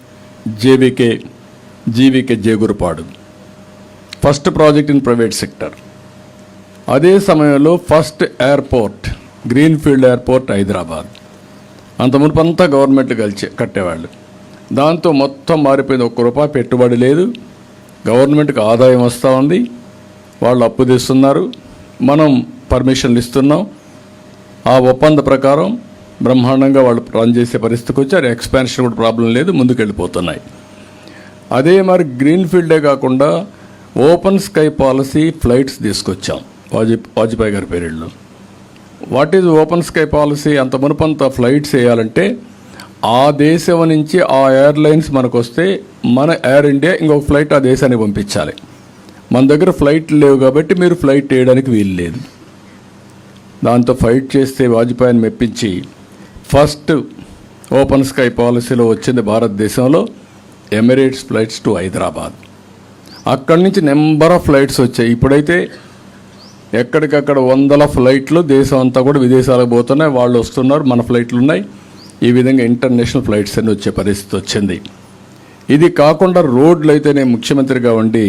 GVK Jegurupadu, first project in private sector. అదే సమయంలో first airport, green field airport Hyderabad. అంత మునుపంతా గవర్నమెంట్లు కట్టేవాళ్ళు. దాంతో మొత్తం మారిపోయింది. ₹1 పెట్టుబడి లేదు, గవర్నమెంట్కి ఆదాయం వస్తూ ఉంది, వాళ్ళు అప్పు తీస్తున్నారు, మనం పర్మిషన్లు ఇస్తున్నాం. ఆ ఒప్పంద ప్రకారం బ్రహ్మాండంగా వాళ్ళు రన్ చేసే పరిస్థితికి వచ్చారు. ఎక్స్పాన్షన్ కూడా ప్రాబ్లం లేదు, ముందుకు వెళ్ళిపోతున్నాయి. అదే మరి గ్రీన్ ఫీల్డే కాకుండా ఓపెన్ స్కై పాలసీ ఫ్లైట్స్ తీసుకొచ్చాం వాజ్పేయి గారి పీరియడ్లో. What is open sky policy? అంత మునుపంత ఫ్లైట్స్ వేయాలంటే ఆ దేశం నుంచి ఆ ఎయిర్లైన్స్ మనకు వస్తే మన ఎయిర్ ఇండియా ఇంకొక ఫ్లైట్ ఆ దేశానికి పంపించాలి. మన దగ్గర ఫ్లైట్లు లేవు కాబట్టి మీరు ఫ్లైట్ వేయడానికి వీలు లేదు. దాంతో ఫైట్ చేస్తే వాజ్పేయిని మెప్పించి ఫస్ట్ ఓపెన్ స్కై పాలసీలో వచ్చింది భారతదేశంలో ఎమిరేట్స్ ఫ్లైట్స్ టు హైదరాబాద్. అక్కడి నుంచి నెంబర్ ఆఫ్ ఫ్లైట్స్ వచ్చాయి. ఇప్పుడైతే ఎక్కడికక్కడ 100 ఫ్లైట్లు దేశం అంతా కూడా విదేశాలకు పోతున్నాయి, వాళ్ళు వస్తున్నారు, మన ఫ్లైట్లు ఉన్నాయి. ఈ విధంగా ఇంటర్నేషనల్ ఫ్లైట్స్ అన్ని వచ్చే పరిస్థితి వచ్చింది. ఇది కాకుండా రోడ్లు అయితే నేను ముఖ్యమంత్రిగా ఉండి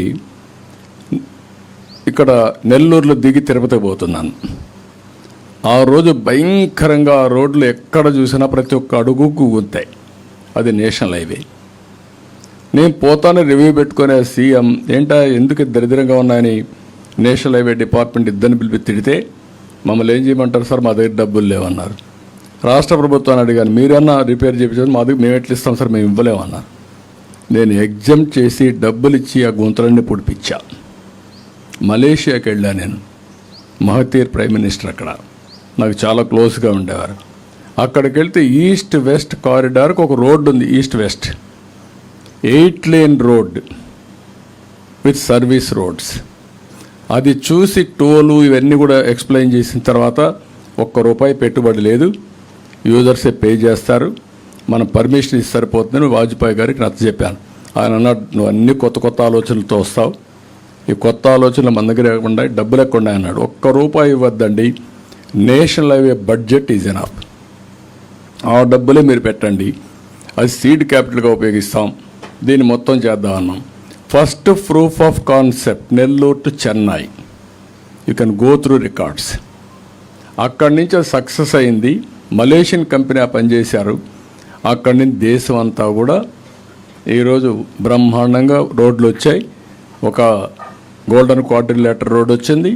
ఇక్కడ నెల్లూరులో దిగి తిరుపతికి పోతున్నాను. ఆ రోజు భయంకరంగా ఆ రోడ్లు ఎక్కడ చూసినా ప్రతి ఒక్క అడుగుకు గుంతాయి. అది నేషనల్ హైవే. నేను పోతానే రివ్యూ పెట్టుకునే సీఎం ఏంటా ఎందుకు దరిద్రంగా ఉన్నాయని నేషనల్ హైవే డిపార్ట్మెంట్ ఇద్దరిని పిలిపి తిడితే మమ్మల్ని ఏం చేయమంటారు సార్, మా దగ్గర డబ్బులు లేవన్నారు. రాష్ట్ర ప్రభుత్వాన్ని అడిగాను, మీరన్నా రిపేర్ చేయించారు, మా దగ్గర మేము ఎట్లా ఇస్తాం సార్, మేము ఇవ్వలేమన్నారు. నేను ఎగ్జామ్ చేసి డబ్బులు ఇచ్చి ఆ గుంతలన్నీ పొడిపించా. మలేషియాకి వెళ్ళా నేను, మహతీర్ ప్రైమ్ మినిస్టర్ అక్కడ నాకు చాలా క్లోజ్గా ఉండేవారు. అక్కడికి వెళ్తే ఈస్ట్ వెస్ట్ కారిడార్కి ఒక రోడ్డు ఉంది, east west 8 lane road with service roads. అది చూసి టోలు ఇవన్నీ కూడా ఎక్స్ప్లెయిన్ చేసిన తర్వాత ₹1 పెట్టుబడి లేదు, యూజర్సే పే చేస్తారు, మనం పర్మిషన్ ఇస్తే సరిపోతుందని వాజ్పేయి గారికి నచ్చ చెప్పాను. ఆయన అన్నాడు, నువ్వు అన్ని కొత్త కొత్త ఆలోచనలతో వస్తావు, ఈ కొత్త ఆలోచనలు మన దగ్గర లేకుండా డబ్బులు ఎక్కకుండా అన్నాడు. ₹1 ఇవ్వద్దండి, national highway budget is enough, ఆ డబ్బులే మీరు పెట్టండి, అది సీడ్ క్యాపిటల్గా ఉపయోగిస్తాం, దీన్ని మొత్తం చేద్దాం అన్నాం. First proof of concept Nellore to Chennai, you can go through records. అక్కడి నుంచి అది సక్సెస్ అయింది. మలేషియన్ కంపెనీ పనిచేశారు. అక్కడి నుంచి దేశం అంతా కూడా ఈరోజు బ్రహ్మాండంగా రోడ్లు వచ్చాయి. ఒక గోల్డెన్ క్వాడ్రిలేటర్ రోడ్ వచ్చింది,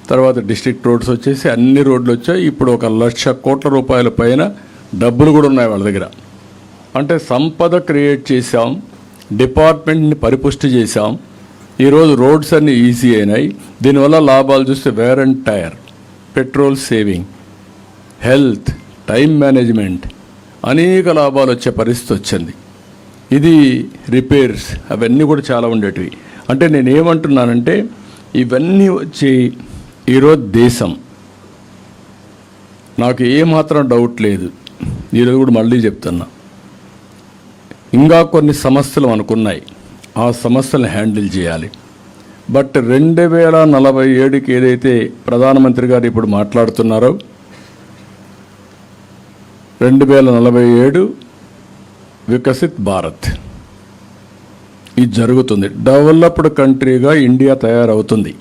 తర్వాత డిస్ట్రిక్ట్ రోడ్స్ వచ్చేసి అన్ని రోడ్లు వచ్చాయి. ఇప్పుడు 1,00,000 కోట్ల రూపాయల పైన డబ్బులు కూడా ఉన్నాయి వాళ్ళ దగ్గర. అంటే సంపద క్రియేట్ చేశాం, డిపార్ట్మెంట్ని పరిపుష్టి చేశాం. ఈరోజు రోడ్స్ అన్నీ ఈజీ అయినాయి. దీనివల్ల లాభాలు చూస్తే wear and tear, petrol saving, health, time management, అనేక లాభాలు వచ్చే పరిస్థితి వచ్చింది. ఇది రిపేర్స్ అవన్నీ కూడా చాలా ఉండేటివి. అంటే నేనేమంటున్నానంటే ఇవన్నీ వచ్చి ఈరోజు దేశం, నాకు ఏమాత్రం డౌట్ లేదు, ఈరోజు కూడా మళ్ళీ చెప్తున్నా, ఇంకా కొన్ని సమస్యలు మనకున్నాయి, ఆ సమస్యలను హ్యాండిల్ చేయాలి. బట్ 2047కి ఏదైతే ప్రధానమంత్రి గారు ఇప్పుడు మాట్లాడుతున్నారో 2047 వికసిత్ భారత్ ఇది జరుగుతుంది. డెవలప్డ్ కంట్రీగా ఇండియా తయారవుతుంది.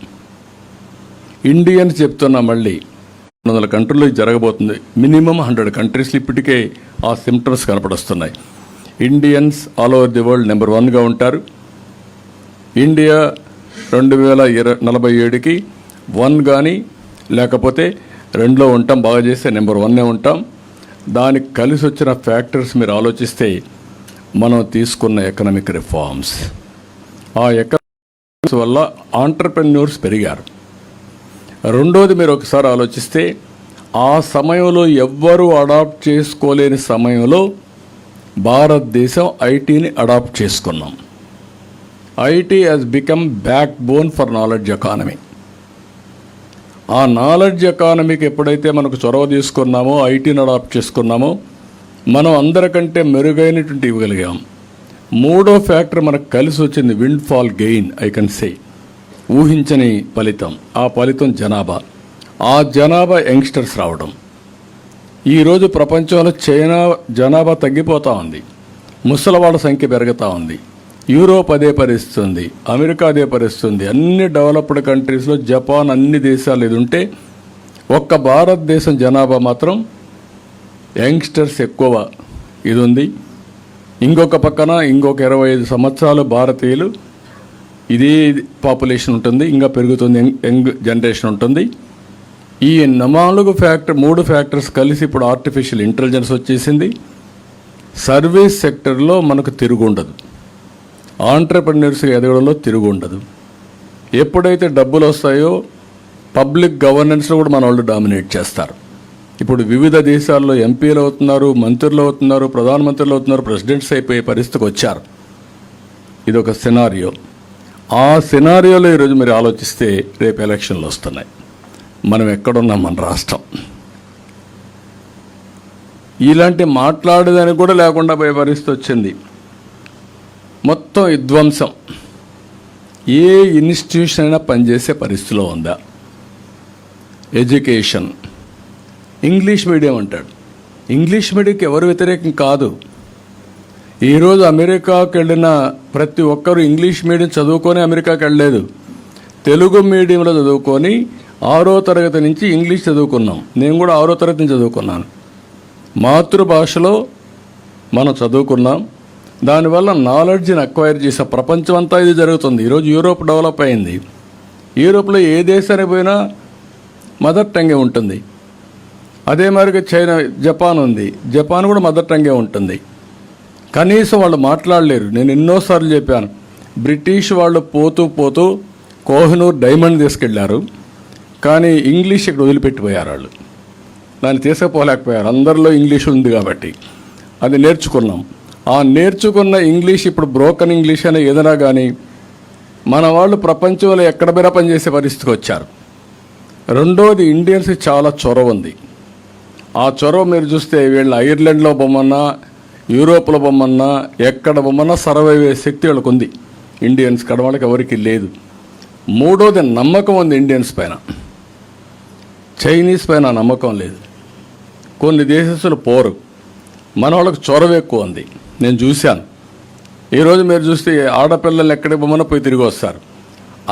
ఇండియన్స్ చెప్తున్నా మళ్ళీ 100 కంట్రీలో ఇది జరగబోతుంది. మినిమం 100 కంట్రీస్లో ఇప్పటికే ఆ సిమ్టమ్స్ కనపడొస్తున్నాయి. Indians all over the world number 1గా ఉంటారు. ఇండియా 2047కి 1 కానీ లేకపోతే 2లో ఉంటాం. బాగా చేస్తే నెంబర్ 1 ఉంటాం. దానికి కలిసి వచ్చిన ఫ్యాక్టర్స్ మీరు ఆలోచిస్తే మనం తీసుకున్న ఎకనామిక్ రిఫార్మ్స్, ఆ ఎకనామిక్స్ వల్ల ఆంటర్ప్రెన్యూర్స్ పెరిగారు. రెండోది మీరు ఒకసారి ఆలోచిస్తే ఆ సమయంలో ఎవ్వరూ అడాప్ట్ చేసుకోలేని సమయంలో భారతదేశం ఐటీని అడాప్ట్ చేసుకున్నాం. IT has become back bone for knowledge economy. ఆ నాలెడ్జ్ ఎకానమీకి ఎప్పుడైతే మనకు చొరవ తీసుకున్నామో, ఐటీని అడాప్ట్ చేసుకున్నామో, మనం అందరికంటే మెరుగైనటువంటి ఇవ్వగలిగాం. మూడో ఫ్యాక్టర్ మనకు కలిసి వచ్చింది wind fall gain. I can say ఊహించని ఫలితం. ఆ ఫలితం జనాభా. ఆ జనాభా యంగ్స్టర్స్ రావడం. ఈరోజు ప్రపంచంలో చైనా జనాభా తగ్గిపోతూ ఉంది, ముసలివాళ్ళ సంఖ్య పెరుగుతూ ఉంది. యూరోప్ అదే పరిస్థితి ఉంది, అమెరికా అదే పరిస్థితి ఉంది. అన్ని డెవలప్డ్ కంట్రీస్లో, జపాన్, అన్ని దేశాలు ఇది ఉంటే ఒక్క భారతదేశం జనాభా మాత్రం యంగ్స్టర్స్ ఎక్కువ ఇది ఉంది. ఇంకొక పక్కన ఇంకొక 25 సంవత్సరాలు భారతీయులు ఇదే పాపులేషన్ ఉంటుంది, ఇంకా పెరుగుతుంది, యంగ్ జనరేషన్ ఉంటుంది. ఈ 3 ఫ్యాక్టర్స్ కలిసి ఇప్పుడు ఆర్టిఫిషియల్ ఇంటెలిజెన్స్ వచ్చేసింది. సర్వీస్ సెక్టర్లో మనకు తిరుగు ఉండదు, ఆంటర్ప్రెన్యూర్స్ ఎదగడంలో తిరుగు ఉండదు. ఎప్పుడైతే డబ్బులు వస్తాయో పబ్లిక్ గవర్నెన్స్లో కూడా మన వాళ్ళు డామినేట్ చేస్తారు. ఇప్పుడు వివిధ దేశాల్లో ఎంపీలు అవుతున్నారు, మంత్రులు అవుతున్నారు, ప్రధానమంత్రులు అవుతున్నారు, ప్రెసిడెంట్స్ అయిపోయే పరిస్థితికి వచ్చారు. ఇది ఒక సినారియో. ఆ సినారియోలో ఈరోజు మీరు ఆలోచిస్తే రేపు ఎలక్షన్లు వస్తున్నాయి. మనం ఎక్కడున్నాం? మన రాష్ట్రం. ఇలాంటి మాట్లాడేదానికి కూడా లేకుండా పోయే పరిస్థితి వచ్చింది. మొత్తం విధ్వంసం. ఏ ఇన్స్టిట్యూషన్ అయినా పనిచేసే పరిస్థితిలో ఉందా? ఎడ్యుకేషన్, ఇంగ్లీష్ మీడియం అంటాడు. ఇంగ్లీష్ మీడియంకి ఎవరు వ్యతిరేకం కాదు. ఈరోజు అమెరికాకి వెళ్ళిన ప్రతి ఒక్కరూ ఇంగ్లీష్ మీడియం చదువుకొని అమెరికాకి వెళ్ళలేదు. తెలుగు మీడియంలో చదువుకొని 6వ తరగతి నుంచి ఇంగ్లీష్ చదువుకున్నాం. నేను కూడా 6వ తరగతి నుంచి చదువుకున్నాను. మాతృభాషలో మనం చదువుకున్నాం. దానివల్ల నాలెడ్జ్ని అక్వైర్ చేసే ప్రపంచం అంతా ఇది జరుగుతుంది. ఈరోజు యూరోప్ డెవలప్ అయింది. యూరోప్లో ఏ దేశానికి పోయినా మదర్ టంగే ఉంటుంది. అదే మరిగా చైనా, జపాన్ ఉంది. జపాన్ కూడా మదర్ టంగే ఉంటుంది. కనీసం వాళ్ళు మాట్లాడలేరు. నేను ఎన్నోసార్లు చెప్పాను, బ్రిటిష్ వాళ్ళు పోతూ పోతూ కోహినూర్ డైమండ్ తీసుకెళ్లారు, కానీ ఇంగ్లీష్ ఇక్కడ వదిలిపెట్టిపోయారు. వాళ్ళు దాన్ని తీసుకుపోలేకపోయారు. అందరిలో ఇంగ్లీష్ ఉంది కాబట్టి అది నేర్చుకున్నాం. ఆ నేర్చుకున్న ఇంగ్లీష్ ఇప్పుడు బ్రోకన్ ఇంగ్లీష్ అనే ఏదైనా కానీ మన వాళ్ళు ప్రపంచంలో ఎక్కడ బెర పనిచేసే పరిస్థితికి వచ్చారు. రెండోది, ఇండియన్స్కి చాలా చొరవ ఉంది. ఆ చొరవ మీరు చూస్తే వీళ్ళు ఐర్లాండ్లో బొమ్మన్నా, యూరోప్లో బొమ్మన్నా, ఎక్కడ బొమ్మన్నా సర్వైవ్ అయ్యే శక్తి వాళ్ళకు ఉంది. ఇండియన్స్ కడవాళ్ళకి ఎవరికి లేదు. మూడోది, నమ్మకం ఉంది ఇండియన్స్ పైన. చైనీస్ పైన నమ్మకం లేదు. కొన్ని దేశస్తులు పోరు, మన వాళ్ళకి చొరవ ఎక్కువ ఉంది. నేను చూశాను. ఈరోజు మీరు చూస్తే ఆడపిల్లలు ఎక్కడికి పోమన్నా పోయి తిరిగి వస్తారు.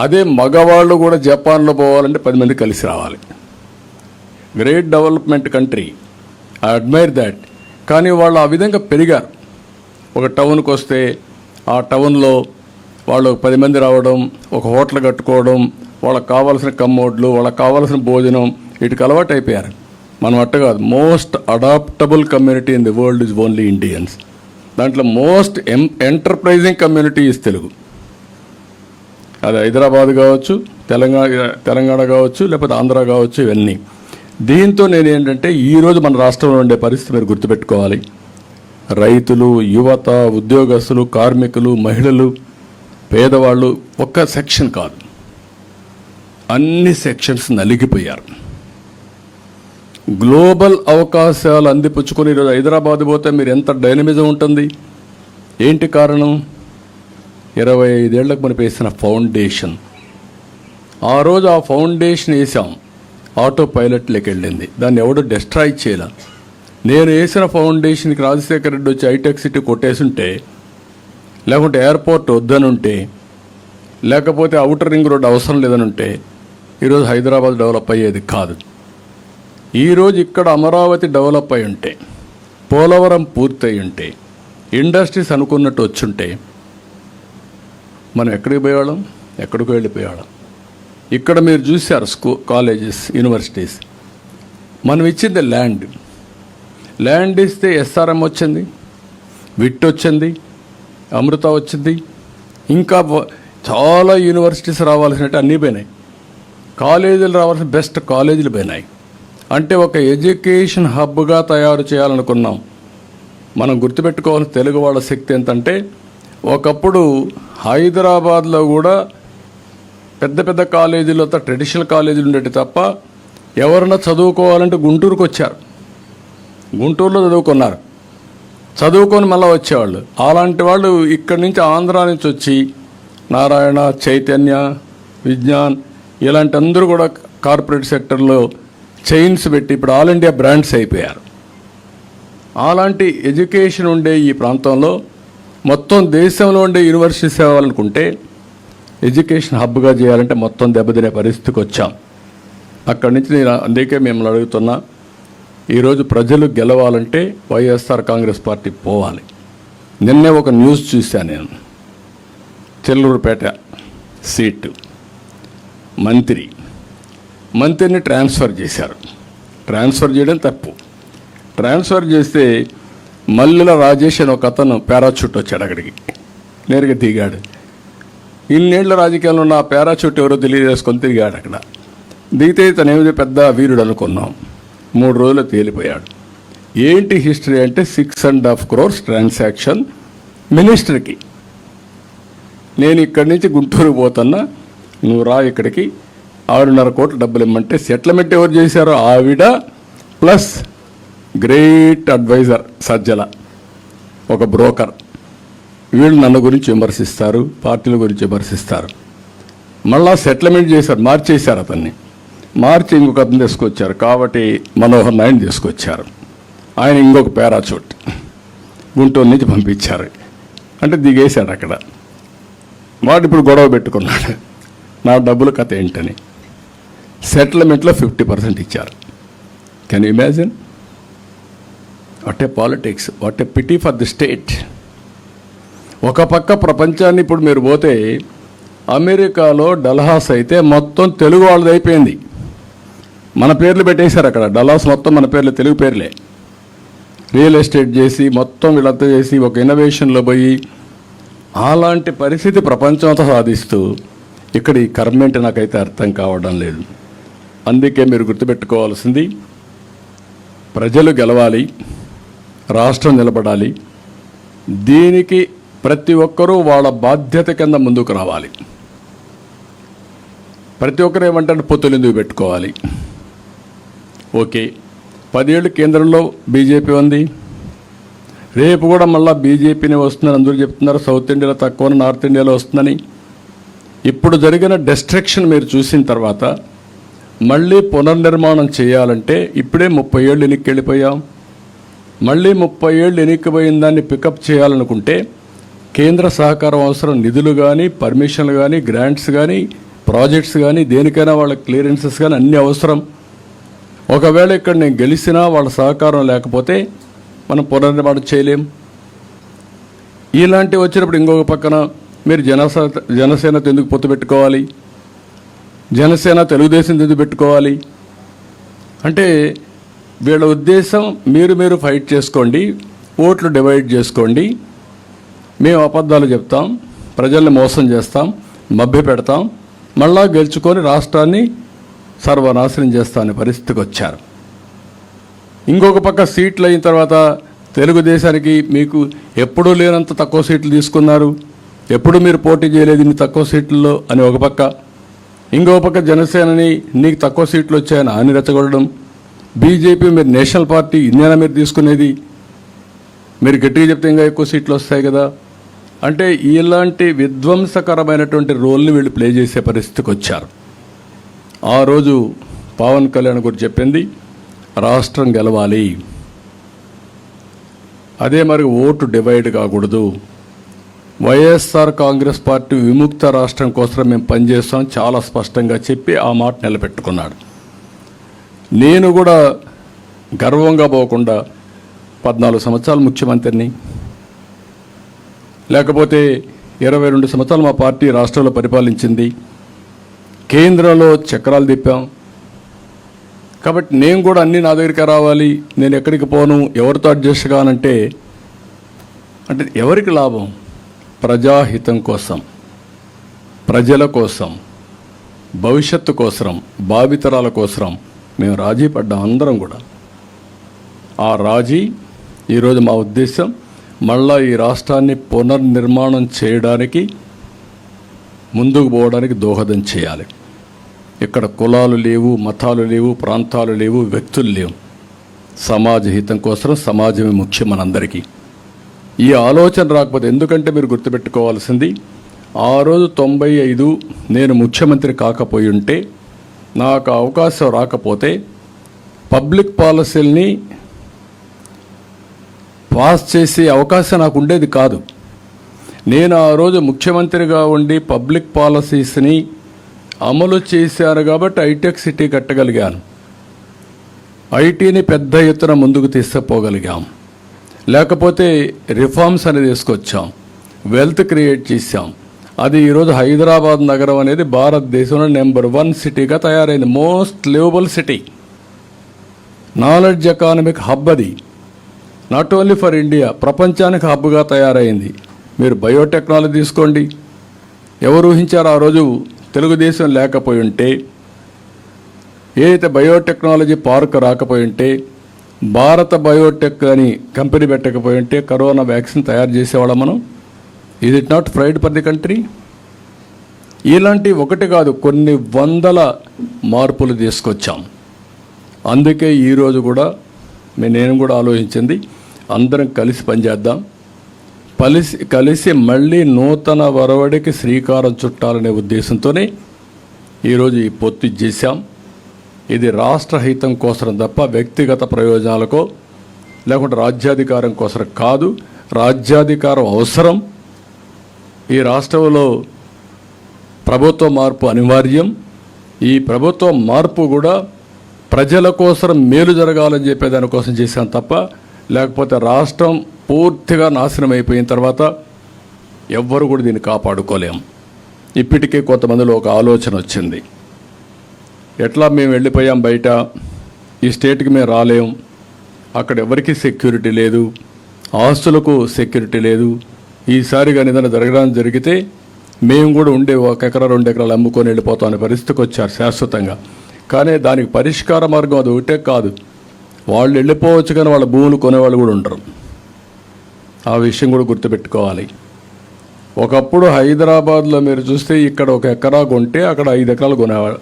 అదే మగవాళ్ళు కూడా జపాన్లో పోవాలంటే 10 మంది కలిసి రావాలి. Great development country, I admire that. కానీ వాళ్ళు ఆ విధంగా పెరిగారు. ఒక టౌన్కి వస్తే ఆ టౌన్లో వాళ్ళు 10 మంది రావడం, ఒక హోటల్ కట్టుకోవడం, వాళ్ళకి కావాల్సిన కమ్మోడ్లు, వాళ్ళకి కావాల్సిన భోజనం, వీటికి అలవాటు అయిపోయారు. మనం అట్ట కాదు. Most adaptable community in the world is only Indians. దాంట్లో most enterprising community is Telugu. అది హైదరాబాద్ కావచ్చు, తెలంగాణ కావచ్చు, లేకపోతే ఆంధ్ర కావచ్చు, ఇవన్నీ. దీంతో నేను ఏంటంటే ఈరోజు మన రాష్ట్రంలో ఉండే పరిస్థితి మీరు గుర్తుపెట్టుకోవాలి. రైతులు, యువత, ఉద్యోగస్తులు, కార్మికులు, మహిళలు, పేదవాళ్ళు ఒక్క సెక్షన్ కాదు, అన్ని సెక్షన్స్ నలిగిపోయారు. గ్లోబల్ అవకాశాలు అందిపుచ్చుకొని ఈరోజు హైదరాబాద్ పోతే మీరు ఎంత డైనమిజం ఉంటుంది. ఏంటి కారణం? 25 ఏళ్లకు మనం వేసిన ఫౌండేషన్. ఆ రోజు ఆ ఫౌండేషన్ వేసాం, ఆటో పైలట్లోకి వెళ్ళింది. దాన్ని ఎవడు డిస్ట్రాయ్ చేయాల. నేను వేసిన ఫౌండేషన్కి రాజశేఖర రెడ్డి వచ్చి హైటెక్ సిటీ కొట్టేసుంటే, లేకుంటే ఎయిర్పోర్ట్ వద్దనుంటే, లేకపోతే అవుటర్ రింగ్ రోడ్ అవసరం లేదనుంటే ఈరోజు హైదరాబాద్ డెవలప్ అయ్యేది కాదు. ఈరోజు ఇక్కడ అమరావతి డెవలప్ అయి ఉంటే, పోలవరం పూర్తయి ఉంటే, ఇండస్ట్రీస్ అనుకున్నట్టు వచ్చుంటే మనం ఎక్కడికి పోయేవాళ్ళం? ఎక్కడికి వెళ్ళిపోయేవాళ్ళం. ఇక్కడ మీరు చూశారు కాలేజెస్, యూనివర్సిటీస్. మనం ఇచ్చింది ల్యాండ్ ఇస్తే ఎస్ఆర్ఎం వచ్చింది, విట్ వచ్చింది, అమృత వచ్చింది, ఇంకా చాలా యూనివర్సిటీస్ రావాల్సినట్టు అన్నీ పోయినాయి. కాలేజీలు రావాల్సిన బెస్ట్ కాలేజీలు పోయినాయి. అంటే ఒక ఎడ్యుకేషన్ హబ్గా తయారు చేయాలనుకున్నాం. మనం గుర్తుపెట్టుకోవాల్సిన తెలుగు వాళ్ళ శక్తి ఎంతంటే, ఒకప్పుడు హైదరాబాద్లో కూడా పెద్ద పెద్ద కాలేజీలతో ట్రెడిషనల్ కాలేజీలు ఉండేవి తప్ప ఎవరన్నా చదువుకోవాలంటే గుంటూరుకు వచ్చారు, గుంటూరులో చదువుకున్నారు, చదువుకొని మళ్ళీ వచ్చేవాళ్ళు. అలాంటి వాళ్ళు ఇక్కడి నుంచి ఆంధ్ర నుంచి వచ్చి నారాయణ, చైతన్య, విజ్ఞాన్ ఇలాంటి అందరూ కూడా కార్పొరేట్ సెక్టర్లో చైన్స్ పెట్టి ఇప్పుడు ఆల్ ఇండియా బ్రాండ్స్ అయిపోయారు. అలాంటి ఎడ్యుకేషన్ ఉండే ఈ ప్రాంతంలో మొత్తం దేశంలో ఉండే యూనివర్సిటీస్ అవ్వాలనుకుంటే ఎడ్యుకేషన్ హబ్గా చేయాలంటే మొత్తం దెబ్బతినే పరిస్థితికి వచ్చాం. అక్కడి నుంచి నేను అందుకే మిమ్మల్ని అడుగుతున్నా, ఈరోజు ప్రజలు గెలవాలంటే వైఎస్ఆర్ కాంగ్రెస్ పార్టీ పోవాలి. నిన్నే ఒక న్యూస్ చూశాను నేను. చెల్లూరుపేట సీటు మంత్రిని ట్రాన్స్ఫర్ చేశారు. ట్రాన్స్ఫర్ చేయడం తప్పు. ట్రాన్స్ఫర్ చేస్తే మల్లెల రాజేష్ అని ఒక అతను పారాచూట్ వచ్చాడు, అక్కడికి నేరుగా దిగాడు. ఇన్నేళ్ల రాజకీయాల్లో ఉన్న ఆ పారాచూట్ ఎవరో తెలియజేసుకొని తిరిగాడు. అక్కడ దిగితే తనేమిది పెద్ద వీరుడు అనుకున్నాం. 3 రోజులు తేలిపోయాడు. ఏంటి హిస్టరీ అంటే 6.5 crores ట్రాన్సాక్షన్ మినిస్టర్కి. నేను ఇక్కడి నుంచి గుంటూరు పోతున్నా, నువ్వు రా ఇక్కడికి, 6.5 కోట్ల డబ్బులు ఇమ్మంటే సెటిల్మెంట్ ఎవరు చేశారో ఆవిడ ప్లస్ గ్రేట్ అడ్వైజర్ సజ్జల, ఒక బ్రోకర్. వీళ్ళు నన్ను గురించి విమర్శిస్తారు, పార్టీల గురించి విమర్శిస్తారు. మళ్ళా సెటిల్మెంట్ చేశారు, మార్చేశారు. అతన్ని మార్చి ఇంకొక అతను తీసుకొచ్చారు. కాబట్టి మనోహర్ నాయుడు తీసుకొచ్చారు. ఆయన ఇంకొక పారాచూట్ గుంటూరు నుంచి పంపించారు. అంటే దిగేశాడు అక్కడ. వాడు ఇప్పుడు గొడవ పెట్టుకున్నాడు, నా డబ్బుల కథ ఏంటని. సెటిల్మెంట్లో 50% ఇచ్చారు. Can you imagine? What a politics, what a pity for the state. ఒక పక్క ప్రపంచాన్ని ఇప్పుడు మీరు పోతే అమెరికాలో డల్హాస్ అయితే మొత్తం తెలుగు వాళ్ళది అయిపోయింది. మన పేర్లు పెట్టేశారు అక్కడ. డల్హాస్ మొత్తం మన పేర్లు, తెలుగు పేర్లే. రియల్ ఎస్టేట్ చేసి మొత్తం వీళ్ళంతా చేసి ఒక ఇన్నోవేషన్లో పోయి అలాంటి పరిస్థితి ప్రపంచం అంతా సాధిస్తూ ఇక్కడ ఈ కర్మేంటి నాకైతే అర్థం కావడం లేదు. అందుకే మీరు గుర్తుపెట్టుకోవాల్సింది, ప్రజలు గెలవాలి, రాష్ట్రం నిలబడాలి. దీనికి ప్రతి ఒక్కరూ వాళ్ళ బాధ్యత కింద ముందుకు రావాలి. ప్రతి ఒక్కరు ఏమంటారు, పొత్తులు ఎందుకు పెట్టుకోవాలి? ఓకే, 10 ఏళ్ళు కేంద్రంలో బీజేపీ ఉంది, రేపు కూడా మళ్ళీ బీజేపీని వస్తుందని అందరూ చెప్తున్నారు. సౌత్ ఇండియాలో తక్కువ, నార్త్ ఇండియాలో వస్తుందని. ఇప్పుడు జరిగిన డిస్ట్రక్షన్ మీరు చూసిన తర్వాత మళ్ళీ పునర్నిర్మాణం చేయాలంటే ఇప్పుడే 30 ఏళ్ళు వెనక్కి వెళ్ళిపోయాం. మళ్ళీ 30 ఏళ్ళు వెనక్కిపోయిన దాన్ని పికప్ చేయాలనుకుంటే కేంద్ర సహకారం అవసరం. నిధులు కానీ, పర్మిషన్లు కానీ, గ్రాంట్స్ కానీ, ప్రాజెక్ట్స్ కానీ, దేనికైనా వాళ్ళ క్లియరెన్సెస్ కానీ అన్నీ అవసరం. ఒకవేళ ఇక్కడ నేను గెలిచినా వాళ్ళ సహకారం లేకపోతే మనం పునర్నిర్మాణం చేయలేం. ఇలాంటివి వచ్చినప్పుడు ఇంకొక పక్కన మీరు జనసేనతో ఎందుకు పొత్తు పెట్టుకోవాలి, జనసేన తెలుగుదేశం ఎందుకు పెట్టుకోవాలి అంటే వీళ్ళ ఉద్దేశం మీరు ఫైట్ చేసుకోండి, ఓట్లు డివైడ్ చేసుకోండి, మేము అబద్ధాలు చెప్తాం, ప్రజల్ని మోసం చేస్తాం, మభ్య పెడతాం, మళ్ళా గెలుచుకొని రాష్ట్రాన్ని సర్వనాశనం చేస్తామనే పరిస్థితికి వచ్చారు. ఇంకొక పక్క సీట్లు అయిన తర్వాత తెలుగుదేశానికి మీకు ఎప్పుడూ లేనంత తక్కువ సీట్లు తీసుకున్నారు, ఎప్పుడు మీరు పోటీ చేయలేదు ఇన్ని తక్కువ సీట్లలో అని ఒక పక్క, ఇంకొక పక్క జనసేనని నీకు తక్కువ సీట్లు వచ్చాయని అని రెచ్చగొట్టడం, బీజేపీ మీరు నేషనల్ పార్టీ ఇన్నేనా మీరు తీసుకునేది, మీరు గట్టిగా చెప్తే ఇంకా ఎక్కువ సీట్లు వస్తాయి కదా అంటే ఇలాంటి విధ్వంసకరమైనటువంటి రోల్ని వీళ్ళు ప్లే చేసే పరిస్థితికి వచ్చారు. ఆ రోజు పవన్ కళ్యాణ్ గురించి చెప్పింది రాష్ట్రం గెలవాలి, అదే మరి ఓటు డివైడ్ కాకూడదు, వైఎస్ఆర్ కాంగ్రెస్ పార్టీ విముక్త రాష్ట్రం కోసం మేము పనిచేస్తాం చాలా స్పష్టంగా చెప్పి ఆ మాట నిలబెట్టుకున్నాడు. నేను కూడా గర్వంగా పోకుండా 14 సంవత్సరాలు ముఖ్యమంత్రిని, లేకపోతే 22 సంవత్సరాలు మా పార్టీ రాష్ట్రంలో పరిపాలించింది, కేంద్రంలో చక్రాలు తిప్పాం. కాబట్టి నేను కూడా అన్నీ నా దగ్గరికి రావాలి, నేను ఎక్కడికి పోను, ఎవరితో అడ్జస్ట్ కానంటే అంటే ఎవరికి లాభం? ప్రజాహితం కోసం, ప్రజల కోసం, భవిష్యత్తు కోసం, భావితరాల కోసం మేము రాజీ పడ్డాం అందరం కూడా. ఆ రాజీ ఈరోజు మా ఉద్దేశం మళ్ళా ఈ రాష్ట్రాన్ని పునర్నిర్మాణం చేయడానికి, ముందుకు పోవడానికి దోహదం చేయాలి. ఇక్కడ కులాలు లేవు, మతాలు లేవు, ప్రాంతాలు లేవు, వ్యక్తులు లేవు. సమాజ హితం కోసం సమాజమే ముఖ్యం మనందరికీ. ఈ ఆలోచన రాకపోతే, ఎందుకంటే మీరు గుర్తుపెట్టుకోవాల్సింది ఆ రోజు 95 నేను ముఖ్యమంత్రి కాకపోయి ఉంటే, నాకు అవకాశం రాకపోతే పబ్లిక్ పాలసీల్ని పాస్ చేసే అవకాశం నాకు ఉండేది కాదు. నేను ఆ రోజు ముఖ్యమంత్రిగా ఉండి పబ్లిక్ పాలసీస్ని అమలు చేశాను కాబట్టి హైటెక్ సిటీ కట్టగలిగాను, ఐటీని పెద్ద ఎత్తున ముందుకు తీసుకుపోగలిగాం, లేకపోతే రిఫార్మ్స్ అనేది తీసుకొచ్చాం, వెల్త్ క్రియేట్ చేశాం. అది ఈరోజు హైదరాబాద్ నగరం అనేది భారతదేశంలో నెంబర్ 1 సిటీగా తయారైంది, most liveable city, knowledge economic hub. అది నాట్ ఓన్లీ ఫర్ ఇండియా, ప్రపంచానికి హబ్గా తయారైంది. మీరు బయోటెక్నాలజీ తీసుకోండి, ఎవరు ఊహించారు ఆ రోజు తెలుగుదేశం లేకపోయి ఉంటే, ఏదైతే బయోటెక్నాలజీ పార్క్ రాకపోయి ఉంటే, భారత బయోటెక్ అని కంపెనీ పెట్టకపోయి ఉంటే కరోనా వ్యాక్సిన్ తయారు చేసేవాళ్ళం మనం. Is it not pride for the country? ఇలాంటి ఒకటి కాదు, కొన్ని వందల మార్పులు తీసుకొచ్చాం. అందుకే ఈరోజు కూడా నేను కూడా ఆలోచించింది, అందరం కలిసి పనిచేద్దాం, కలిసి మళ్ళీ నూతన వరవడికి శ్రీకారం చుట్టాలనే ఉద్దేశంతోనే ఈరోజు ఈ పొత్తు చేశాం. ఇది రాష్ట్ర హితం కోసం తప్ప వ్యక్తిగత ప్రయోజనాలకో లేకుంటే రాజ్యాధికారం కోసం కాదు. రాజ్యాధికారం అవసరం, ఈ రాష్ట్రంలో ప్రభుత్వ మార్పు అనివార్యం. ఈ ప్రభుత్వ మార్పు కూడా ప్రజల కోసం మేలు జరగాలని చెప్పే దానికోసం చేశాం తప్ప, లేకపోతే రాష్ట్రం పూర్తిగా నాశనం అయిపోయిన తర్వాత ఎవ్వరు కూడా దీన్ని కాపాడుకోలేం. ఇప్పటికే కొంతమందిలో ఒక ఆలోచన వచ్చింది, ఎట్లా మేము వెళ్ళిపోయాం బయట, ఈ స్టేట్కి మేము రాలేం, అక్కడ ఎవరికి సెక్యూరిటీ లేదు, ఆస్తులకు సెక్యూరిటీ లేదు, ఈసారి కానీ ఏదైనా జరగడానికి జరిగితే మేము కూడా ఉండే 1 ఎకరా 2 ఎకరాలు అమ్ముకొని వెళ్ళిపోతాం అనే పరిస్థితికి వచ్చారు శాశ్వతంగా. కానీ దానికి పరిష్కార మార్గం అది ఒకటే కాదు, వాళ్ళు వెళ్ళిపోవచ్చు కానీ వాళ్ళ భూములు కొనేవాళ్ళు కూడా ఉంటారు. ఆ విషయం కూడా గుర్తుపెట్టుకోవాలి. ఒకప్పుడు హైదరాబాద్లో మీరు చూస్తే ఇక్కడ 1 ఎకరా కొంటే అక్కడ 5 ఎకరాలు కొనేవాళ్ళు,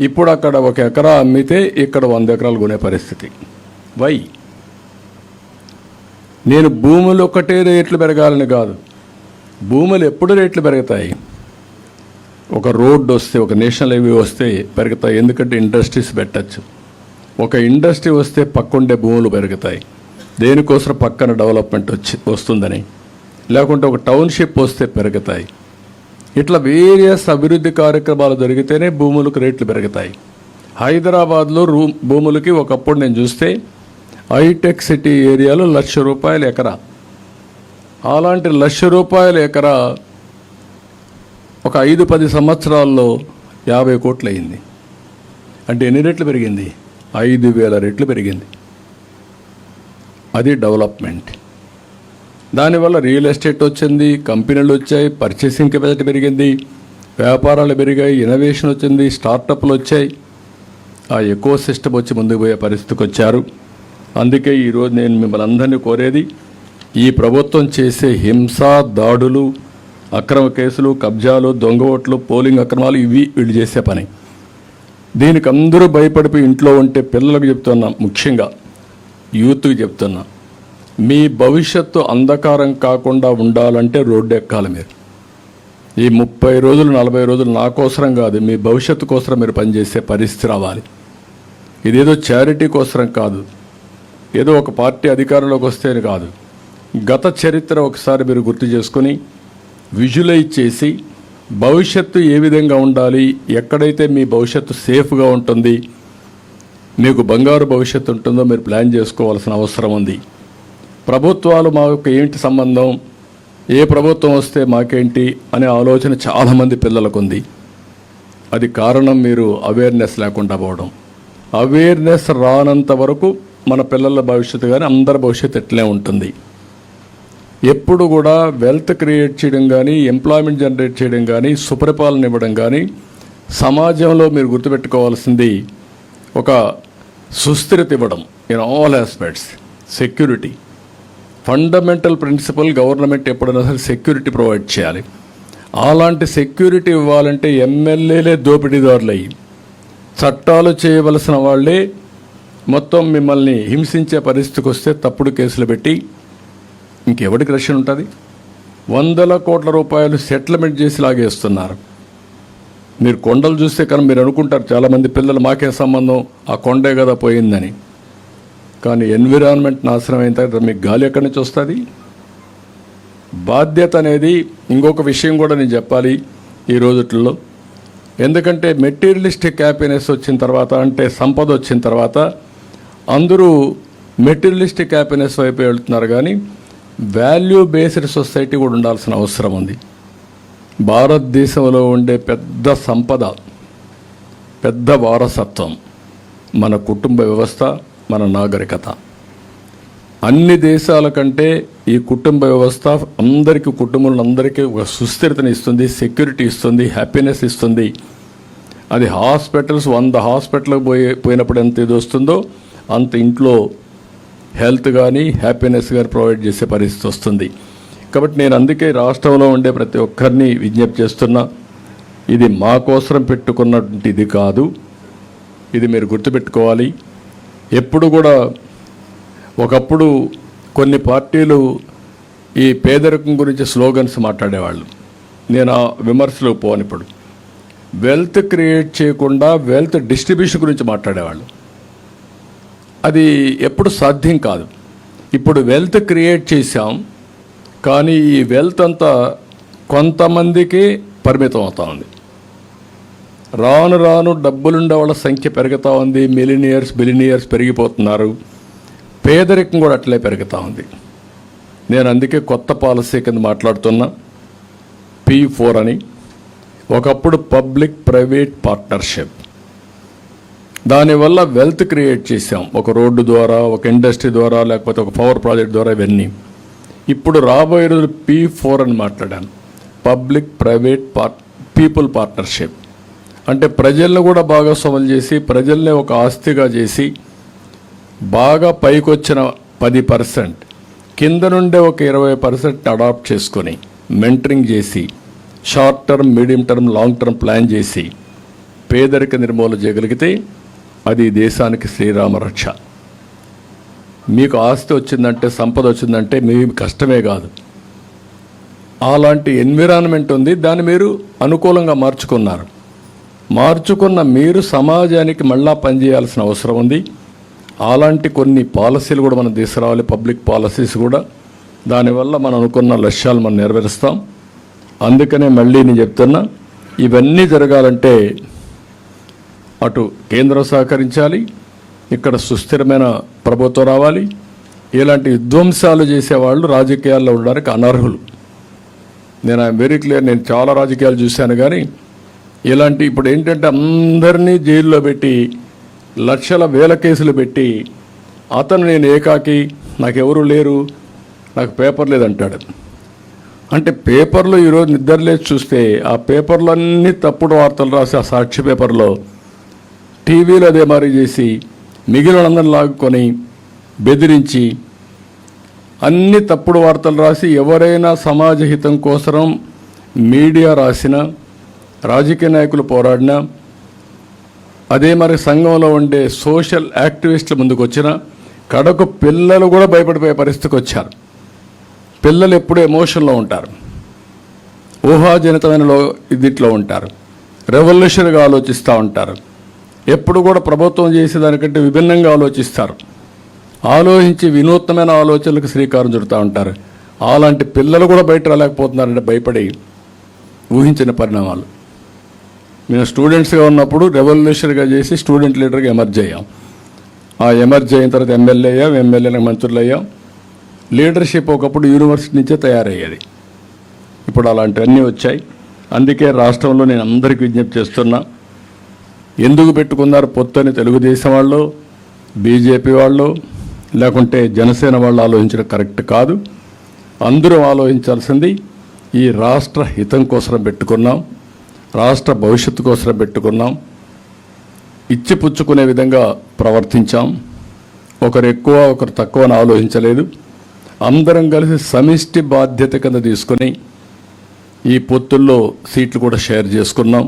ఇప్పుడు అక్కడ 1 ఎకరా అమ్మితే ఇక్కడ 100 ఎకరాలు కొనే పరిస్థితి. వై? నేను భూములు ఒకటే రేట్లు పెరగాలని కాదు, భూములు ఎప్పుడు రేట్లు పెరుగుతాయి, ఒక రోడ్డు వస్తే, ఒక నేషనల్ హైవే వస్తే పెరుగుతాయి. ఎందుకంటే ఇండస్ట్రీస్ పెట్టచ్చు. ఒక ఇండస్ట్రీ వస్తే పక్కుండే భూములు పెరుగుతాయి, దేనికోసం పక్కన డెవలప్మెంట్ వస్తుందని, లేకుంటే ఒక టౌన్షిప్ వస్తే పెరుగుతాయి. ఇట్లా వేరియస్ అభివృద్ధి కార్యక్రమాలు జరిగితేనే భూములకు రేట్లు పెరుగుతాయి. హైదరాబాద్లో భూములకి ఒకప్పుడు నేను చూస్తే హైటెక్ సిటీ ఏరియాలో ₹1,00,000 ఎకరా. అలాంటి ₹1,00,000 ఎకరా ఒక 5-10 సంవత్సరాల్లో 50 కోట్లు అయింది. అంటే ఎన్ని రెట్లు పెరిగింది? 5,000 రెట్లు పెరిగింది. అది డెవలప్మెంట్. దానివల్ల రియల్ ఎస్టేట్ వచ్చింది, కంపెనీలు వచ్చాయి, పర్చేసింగ్ కెపాసిటీ పెరిగింది, వ్యాపారాలు పెరిగాయి, ఇన్నోవేషన్ వచ్చింది, స్టార్టప్లు వచ్చాయి. ఆ ఎకో సిస్టమ్ వచ్చి ముందుకు పోయే పరిస్థితికి వచ్చారు. అందుకే ఈరోజు నేను మిమ్మల్ని అందరినీ కోరేది, ఈ ప్రభుత్వం చేసే హింస, దాడులు, అక్రమ కేసులు, కబ్జాలు, దొంగ ఓట్లు, పోలింగ్ అక్రమాలు ఇవి వీళ్ళు చేసే పని. దీనికి అందరూ భయపడిపోయి ఇంట్లో ఉంటే పిల్లలకు చెప్తున్నా, ముఖ్యంగా యూత్కి చెప్తున్నా, మీ భవిష్యత్తు అంధకారం కాకుండా ఉండాలంటే రోడ్డు ఎక్కాలి. మీరు ఈ 30 రోజులు 40 రోజులు నా కోసరం కాదు, మీ భవిష్యత్తు కోసం మీరు పనిచేసే పరిస్థితి రావాలి. ఇదేదో చారిటీ కోసరం కాదు, ఏదో ఒక పార్టీ అధికారంలోకి వస్తేనే కాదు. గత చరిత్ర ఒకసారి మీరు గుర్తు చేసుకొని విజువలైజ్ చేసి భవిష్యత్తు ఏ విధంగా ఉండాలి, ఎక్కడైతే మీ భవిష్యత్తు సేఫ్గా ఉంటుంది, మీకు బంగారు భవిష్యత్తు ఉంటుందో మీరు ప్లాన్ చేసుకోవాల్సిన అవసరం ఉంది. ప్రభుత్వాలు మాకు ఏంటి సంబంధం, ఏ ప్రభుత్వం వస్తే మాకేంటి అనే ఆలోచన చాలామంది పిల్లలకు ఉంది. అది కారణం మీరు అవేర్నెస్ లేకుండా పోవడం. అవేర్నెస్ రానంత వరకు మన పిల్లల భవిష్యత్తు కానీ అందరి భవిష్యత్తు ఎట్లే ఉంటుంది. ఎప్పుడు కూడా వెల్త్ క్రియేట్ చేయడం కానీ, ఎంప్లాయ్మెంట్ జనరేట్ చేయడం కానీ, సుపరిపాలన ఇవ్వడం కానీ, సమాజంలో మీరు గుర్తుపెట్టుకోవాల్సింది ఒక సుస్థిరత ఇవ్వడం in all aspects. Security fundamental principal. Government ఎప్పుడైనా సరే సెక్యూరిటీ ప్రొవైడ్ చేయాలి. అలాంటి సెక్యూరిటీ ఇవ్వాలంటే ఎమ్మెల్యేలే దోపిడీదారులు అయ్యి చట్టాలు చేయవలసిన వాళ్ళే మొత్తం మిమ్మల్ని హింసించే పరిస్థితికి వస్తే తప్పుడు కేసులు పెట్టి ఇంకెవరికి రక్షణ ఉంటుంది? ₹100 కోట్ల సెటిల్మెంట్ చేసి లాగేస్తున్నారు. మీరు కొండలు చూస్తే కానీ మీరు అనుకుంటారు చాలామంది పిల్లలు, మాకే సంబంధం, ఆ కొండే కదా పోయిందని. కానీ ఎన్విరాన్మెంట్ నాశనం అయిన తర్వాత మీకు గాలి ఎక్కడి నుంచి వస్తుంది? బాధ్యత అనేది ఇంకొక విషయం కూడా నేను చెప్పాలి ఈ రోజుల్లో. ఎందుకంటే మెటీరియలిస్టిక్ హ్యాపీనెస్ వచ్చిన తర్వాత, అంటే సంపద వచ్చిన తర్వాత అందరూ మెటీరియలిస్టిక్ హ్యాపీనెస్ వైపు వెళ్తున్నారు. కానీ వాల్యూ బేస్డ్ సొసైటీ కూడా ఉండాల్సిన అవసరం ఉంది. భారతదేశంలో ఉండే పెద్ద సంపద, పెద్ద వారసత్వం మన కుటుంబ వ్యవస్థ, మన నాగరికత. అన్ని దేశాల కంటే ఈ కుటుంబ వ్యవస్థ అందరికీ, కుటుంబంలో ఒక సుస్థిరతని ఇస్తుంది, సెక్యూరిటీ ఇస్తుంది, హ్యాపీనెస్ ఇస్తుంది. అది హాస్పిటల్స్ 100 హాస్పిటల్కి పోయినప్పుడు ఎంత ఇది వస్తుందో అంత ఇంట్లో హెల్త్ కానీ హ్యాపీనెస్ కానీ ప్రొవైడ్ చేసే పరిస్థితి వస్తుంది. కాబట్టి నేను అందుకే రాష్ట్రంలో ఉండే ప్రతి ఒక్కరిని విజ్ఞప్తి చేస్తున్నా, ఇది మా కోసం పెట్టుకున్నటువంటి ఇది కాదు. ఇది మీరు గుర్తుపెట్టుకోవాలి. ఎప్పుడు కూడా ఒకప్పుడు కొన్ని పార్టీలు ఈ పేదరికం గురించి స్లోగన్స్ మాట్లాడేవాళ్ళు. నేను ఆ విమర్శలకు పోను. ఇప్పుడు వెల్త్ క్రియేట్ చేయకుండా వెల్త్ డిస్ట్రిబ్యూషన్ గురించి మాట్లాడేవాళ్ళు. అది ఎప్పుడు సాధ్యం కాదు. ఇప్పుడు వెల్త్ క్రియేట్ చేశాం, కానీ ఈ వెల్త్ అంతా కొంతమందికి పరిమితం అవుతా ఉంది. రాను రాను డబ్బులుండే వాళ్ళ సంఖ్య పెరుగుతూ ఉంది. మిలినియర్స్, బిలినియర్స్ పెరిగిపోతున్నారు. పేదరికం కూడా అట్లే పెరుగుతూ ఉంది. నేను అందుకే కొత్త పాలసీ కింద మాట్లాడుతున్నా, P4 అని. ఒకప్పుడు పబ్లిక్ ప్రైవేట్ పార్ట్నర్షిప్, దానివల్ల వెల్త్ క్రియేట్ చేశాం. ఒక రోడ్డు ద్వారా, ఒక ఇండస్ట్రీ ద్వారా, లేకపోతే ఒక పవర్ ప్రాజెక్ట్ ద్వారా, ఇవన్నీ. ఇప్పుడు రాబోయే రోజు P4 అని మాట్లాడాను, పబ్లిక్ ప్రైవేట్ పీపుల్ పార్ట్నర్షిప్. అంటే ప్రజలను కూడా భాగస్వాములు చేసి, ప్రజల్ని ఒక ఆస్తిగా చేసి, బాగా పైకొచ్చిన 10%, కింద నుండే ఒక 20% అడాప్ట్ చేసుకొని, మెంటరింగ్ చేసి, short term, medium term, long term plan చేసి పేదరిక నిర్మూలన చేయగలిగితే అది దేశానికి శ్రీరామ రక్ష. మీకు ఆస్తి వచ్చిందంటే, సంపద వచ్చిందంటే మీ కష్టమే కాదు, అలాంటి ఎన్విరాన్మెంట్ ఉంది. దాన్ని మీరు అనుకూలంగా మార్చుకున్నారు. మార్చుకున్న మీరు సమాజానికి మళ్ళా పనిచేయాల్సిన అవసరం ఉంది. అలాంటి కొన్ని పాలసీలు కూడా మనం తీసుకురావాలి, పబ్లిక్ పాలసీస్ కూడా. దానివల్ల మనం అనుకున్న లక్ష్యాలు మనం నెరవేరుస్తాం. అందుకనే మళ్ళీ నేను చెప్తున్నా, ఇవన్నీ జరగాలంటే అటు కేంద్రం సహకరించాలి, ఇక్కడ సుస్థిరమైన ప్రభుత్వం రావాలి. ఇలాంటి విధ్వంసాలు చేసేవాళ్ళు రాజకీయాల్లో ఉండడానికి అనర్హులు. నేను ఐఎమ్ వెరీ క్లియర్. నేను చాలా రాజకీయాలు చూశాను, కానీ ఇలాంటి ఇప్పుడు ఏంటంటే అందరినీ జైల్లో పెట్టి లక్షల వేల కేసులు పెట్టి అతను నేను ఏకాకి, నాకెవరూ లేరు, నాకు పేపర్ లేదంటాడు. అంటే పేపర్లో ఈరోజు నిద్రలేసి చూస్తే ఆ పేపర్లో అన్ని తప్పుడు వార్తలు రాసి ఆ సాక్షి పేపర్లో టీవీలో అదే మారి చేసి మిగిలిన అందరిని లాగుకొని బెదిరించి అన్ని తప్పుడు వార్తలు రాసి ఎవరైనా సమాజ హితం కోసం మీడియా రాసినా, రాజకీయ నాయకులు పోరాడినా, అదే మరి సంఘంలో ఉండే సోషల్ యాక్టివిస్టుల ముందుకు వచ్చిన కడకు పిల్లలు కూడా భయపడిపోయే పరిస్థితికి వచ్చారు. పిల్లలు ఎప్పుడూ ఎమోషన్లో ఉంటారు, ఊహాజనితమైన దీంట్లో ఉంటారు, రెవల్యూషన్గా ఆలోచిస్తూ ఉంటారు, ఎప్పుడు కూడా ప్రభుత్వం చేసేదానికంటే విభిన్నంగా ఆలోచిస్తారు, ఆలోచించి వినూత్నమైన ఆలోచనలకు శ్రీకారం చుడుతూ ఉంటారు. అలాంటి పిల్లలు కూడా బయట రాలేకపోతున్నారంటే భయపడి ఊహించిన పరిణామాలు. మేము స్టూడెంట్స్గా ఉన్నప్పుడు రెవల్యూషన్గా చేసి స్టూడెంట్ లీడర్గా ఎమర్జ్ అయ్యాం. ఆ ఎమర్జ్ అయిన తర్వాత ఎమ్మెల్యే అయ్యాం, ఎమ్మెల్యేలకు మంత్రులు అయ్యాం. లీడర్షిప్ ఒకప్పుడు యూనివర్సిటీ నుంచే తయారయ్యేది. ఇప్పుడు అలాంటివన్నీ వచ్చాయి. అందుకే రాష్ట్రంలో నేను అందరికీ విజ్ఞప్తి చేస్తున్నా, ఎందుకు పెట్టుకున్నారు పొత్తని తెలుగుదేశం వాళ్ళు, బీజేపీ వాళ్ళు, లేకుంటే జనసేన వాళ్ళు ఆలోచించడం కరెక్ట్ కాదు. అందరూ ఆలోచించాల్సింది ఈ రాష్ట్ర హితం కోసం పెట్టుకున్నాం, రాష్ట్ర భవిష్యత్తు కోసం పెట్టుకున్నాం. ఇచ్చిపుచ్చుకునే విధంగా ప్రవర్తించాం. ఒకరు ఎక్కువ ఒకరు తక్కువ అని ఆలోచించలేదు. అందరం కలిసి సమిష్టి బాధ్యత కింద తీసుకొని ఈ పొత్తుల్లో సీట్లు కూడా షేర్ చేసుకున్నాం.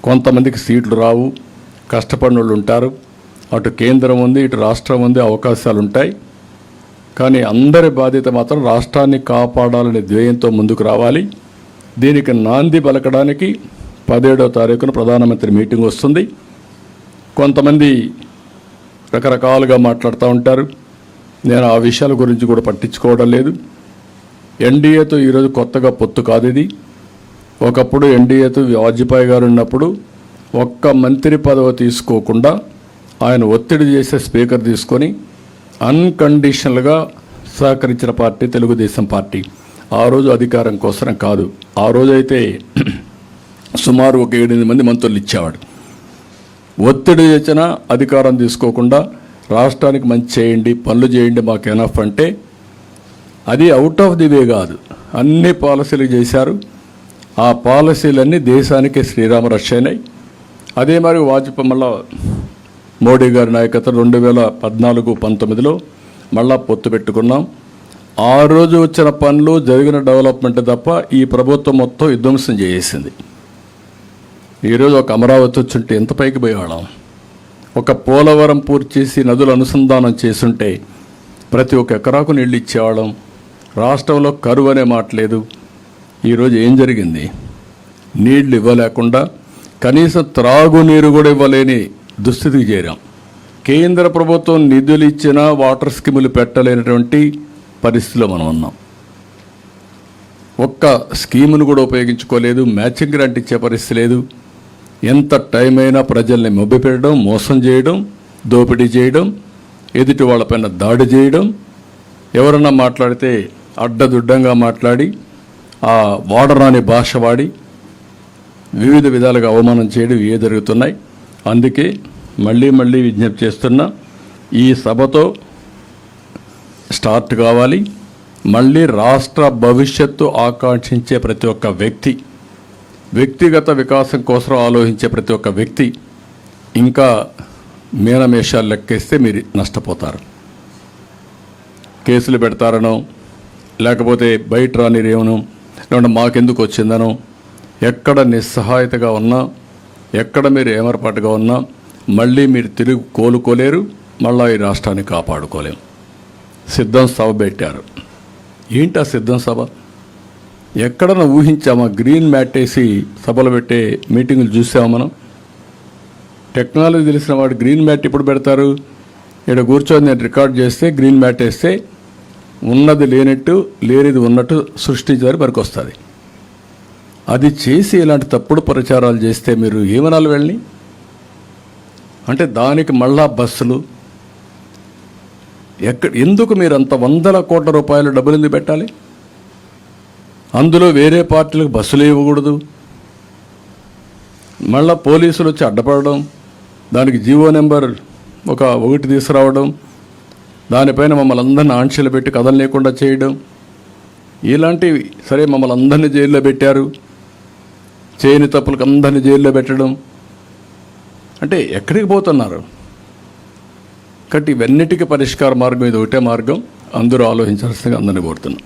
కొంతమందికి సీట్లు రావు, కష్టపడిన వాళ్ళు ఉంటారు. అటు కేంద్రం ఉంది, ఇటు రాష్ట్రం ఉంది, అవకాశాలు ఉంటాయి. కానీ అందరి బాధ్యత మాత్రం రాష్ట్రాన్ని కాపాడాలనే ధ్యేయంతో ముందుకు రావాలి. దీనికి నాంది పలకడానికి 17వ తారీఖున ప్రధానమంత్రి మీటింగ్ వస్తుంది. కొంతమంది రకరకాలుగా మాట్లాడుతూ ఉంటారు. నేను ఆ విషయాల గురించి కూడా పట్టించుకోవడం లేదు. ఎన్డీఏతో ఈరోజు కొత్తగా పొత్తు కాదు ఇది. ఒకప్పుడు ఎన్డీఏతో వాజ్పేయి గారు ఉన్నప్పుడు ఒక్క మంత్రి పదవి తీసుకోకుండా ఆయన ఒత్తిడి చేసే స్పీకర్ తీసుకొని అన్కండిషనల్గా సహకరించిన పార్టీ తెలుగుదేశం పార్టీ. ఆ రోజు అధికారం కోసం కాదు. ఆ రోజైతే సుమారు ఒక 7-8 మంది మంత్రులు ఇచ్చేవాడు. ఒత్తిడి చేసిన అధికారం తీసుకోకుండా రాష్ట్రానికి మంచి చేయండి, పనులు చేయండి, మాకు ఎనఫ్ అంటే అది అవుట్ ఆఫ్ ది వే కాదు. అన్ని పాలసీలు చేశారు. ఆ పాలసీలన్నీ దేశానికి శ్రీరామ రక్ష అయినాయి. అదే మరి వాజ్పేయి మళ్ళా మోడీ గారి నాయకత్వం 2014-19లో మళ్ళా పొత్తు పెట్టుకున్నాం. ఆ రోజు వచ్చిన పనులు, జరిగిన డెవలప్మెంట్ తప్ప ఈ ప్రభుత్వం మొత్తం విధ్వంసం చేసేసింది. ఈరోజు ఒక అమరావతి వచ్చుంటే ఎంత పైకి పోయేవాళ్ళం. ఒక పోలవరం పూర్తి చేసి నదుల అనుసంధానం చేసుంటే ప్రతి ఒక్క ఎకరాకు నీళ్ళు ఇచ్చేవాళ్ళం. రాష్ట్రంలో కరువు అనే మాట లేదు. ఈరోజు ఏం జరిగింది? నీళ్లు ఇవ్వలేకుండా కనీసం త్రాగునీరు కూడా ఇవ్వలేని దుస్థితికి చేరాం. కేంద్ర ప్రభుత్వం నిధులు ఇచ్చినా వాటర్ స్కీములు పెట్టలేనటువంటి పరిస్థితిలో మనం ఉన్నాం. ఒక్క స్కీమును కూడా ఉపయోగించుకోలేదు. మ్యాచింగ్ గ్రాంట్ ఇచ్చే పరిస్థితి లేదు. ఎంత టైం అయినా ప్రజల్ని మభ్యపెట్టడం, మోసం చేయడం, దోపిడీ చేయడం, ఎదుటి వాళ్ళపైన దాడి చేయడం, ఎవరన్నా మాట్లాడితే అడ్డదుడ్డంగా మాట్లాడి ఆ వాడరాని భాష వాడి వివిధ విధాలుగా అవమానం చేయడం ఇవే జరుగుతున్నాయి. అందుకే మళ్ళీ మళ్ళీ విజ్ఞప్తి చేస్తున్నా, ఈ సభతో స్టార్ట్ కావాలి. మళ్ళీ రాష్ట్ర భవిష్యత్తు ఆకాంక్షించే ప్రతి ఒక్క వ్యక్తి, వ్యక్తిగత వికాసం కోసం ఆలోచించే ప్రతి ఒక్క వ్యక్తి ఇంకా మీనమేషాలు లెక్కేస్తే మీరు నష్టపోతారు. కేసులు పెడతారనో, లేకపోతే బయట రానిరేమనో, లేకుంటే మాకెందుకు వచ్చిందనో, ఎక్కడ నిస్సహాయతగా ఉన్నా, ఎక్కడ మీరు ఏమరపాటుగా ఉన్నా మళ్ళీ మీరు తిరిగి కోలుకోలేరు. మళ్ళీ ఈ రాష్ట్రాన్ని కాపాడుకోలేము. సిద్ధం సభ పెట్టారు. ఏంటి ఆ సిద్ధం సభ? ఎక్కడన్నా ఊహించామా? గ్రీన్ మ్యాట్ వేసి సభలు పెట్టే మీటింగులు చూసామా మనం? టెక్నాలజీ తెలిసిన వాడు గ్రీన్ మ్యాట్ ఇప్పుడు పెడతారు. ఇక్కడ కూర్చొని నేను రికార్డ్ చేస్తే గ్రీన్ మ్యాట్ వేస్తే ఉన్నది లేనట్టు, లేనిది ఉన్నట్టు సృష్టించారు వరకు వస్తుంది. అది చేసి ఇలాంటి తప్పుడు ప్రచారాలు చేస్తే మీరు ఏమనాలి వెళ్ళి? అంటే దానికి మళ్ళా బస్సులు, ఎందుకు మీరు అంత వందల కోట్ల రూపాయలు డబ్బులు ఎందుకు పెట్టాలి? అందులో వేరే పార్టీలకు బస్సులు ఇవ్వకూడదు, మళ్ళా పోలీసులు వచ్చి అడ్డపడడం, దానికి జీవో నెంబర్ ఒకటి తీసుకురావడం, దానిపైన మమ్మల్ని అందరినీ ఆంక్షలు పెట్టి కదలలేకుండా చేయడం, ఇలాంటివి. సరే, మమ్మల్ని అందరినీ జైల్లో పెట్టారు, చేయని తప్పులకు అందరినీ జైల్లో పెట్టడం అంటే ఎక్కడికి పోతున్నారు? కాబట్టి ఇవన్నిటికీ పరిష్కార మార్గం ఇది ఒకటే మార్గం. అందరూ ఆలోచించాల్సిందిగా అందరినీ కోరుతున్నాం.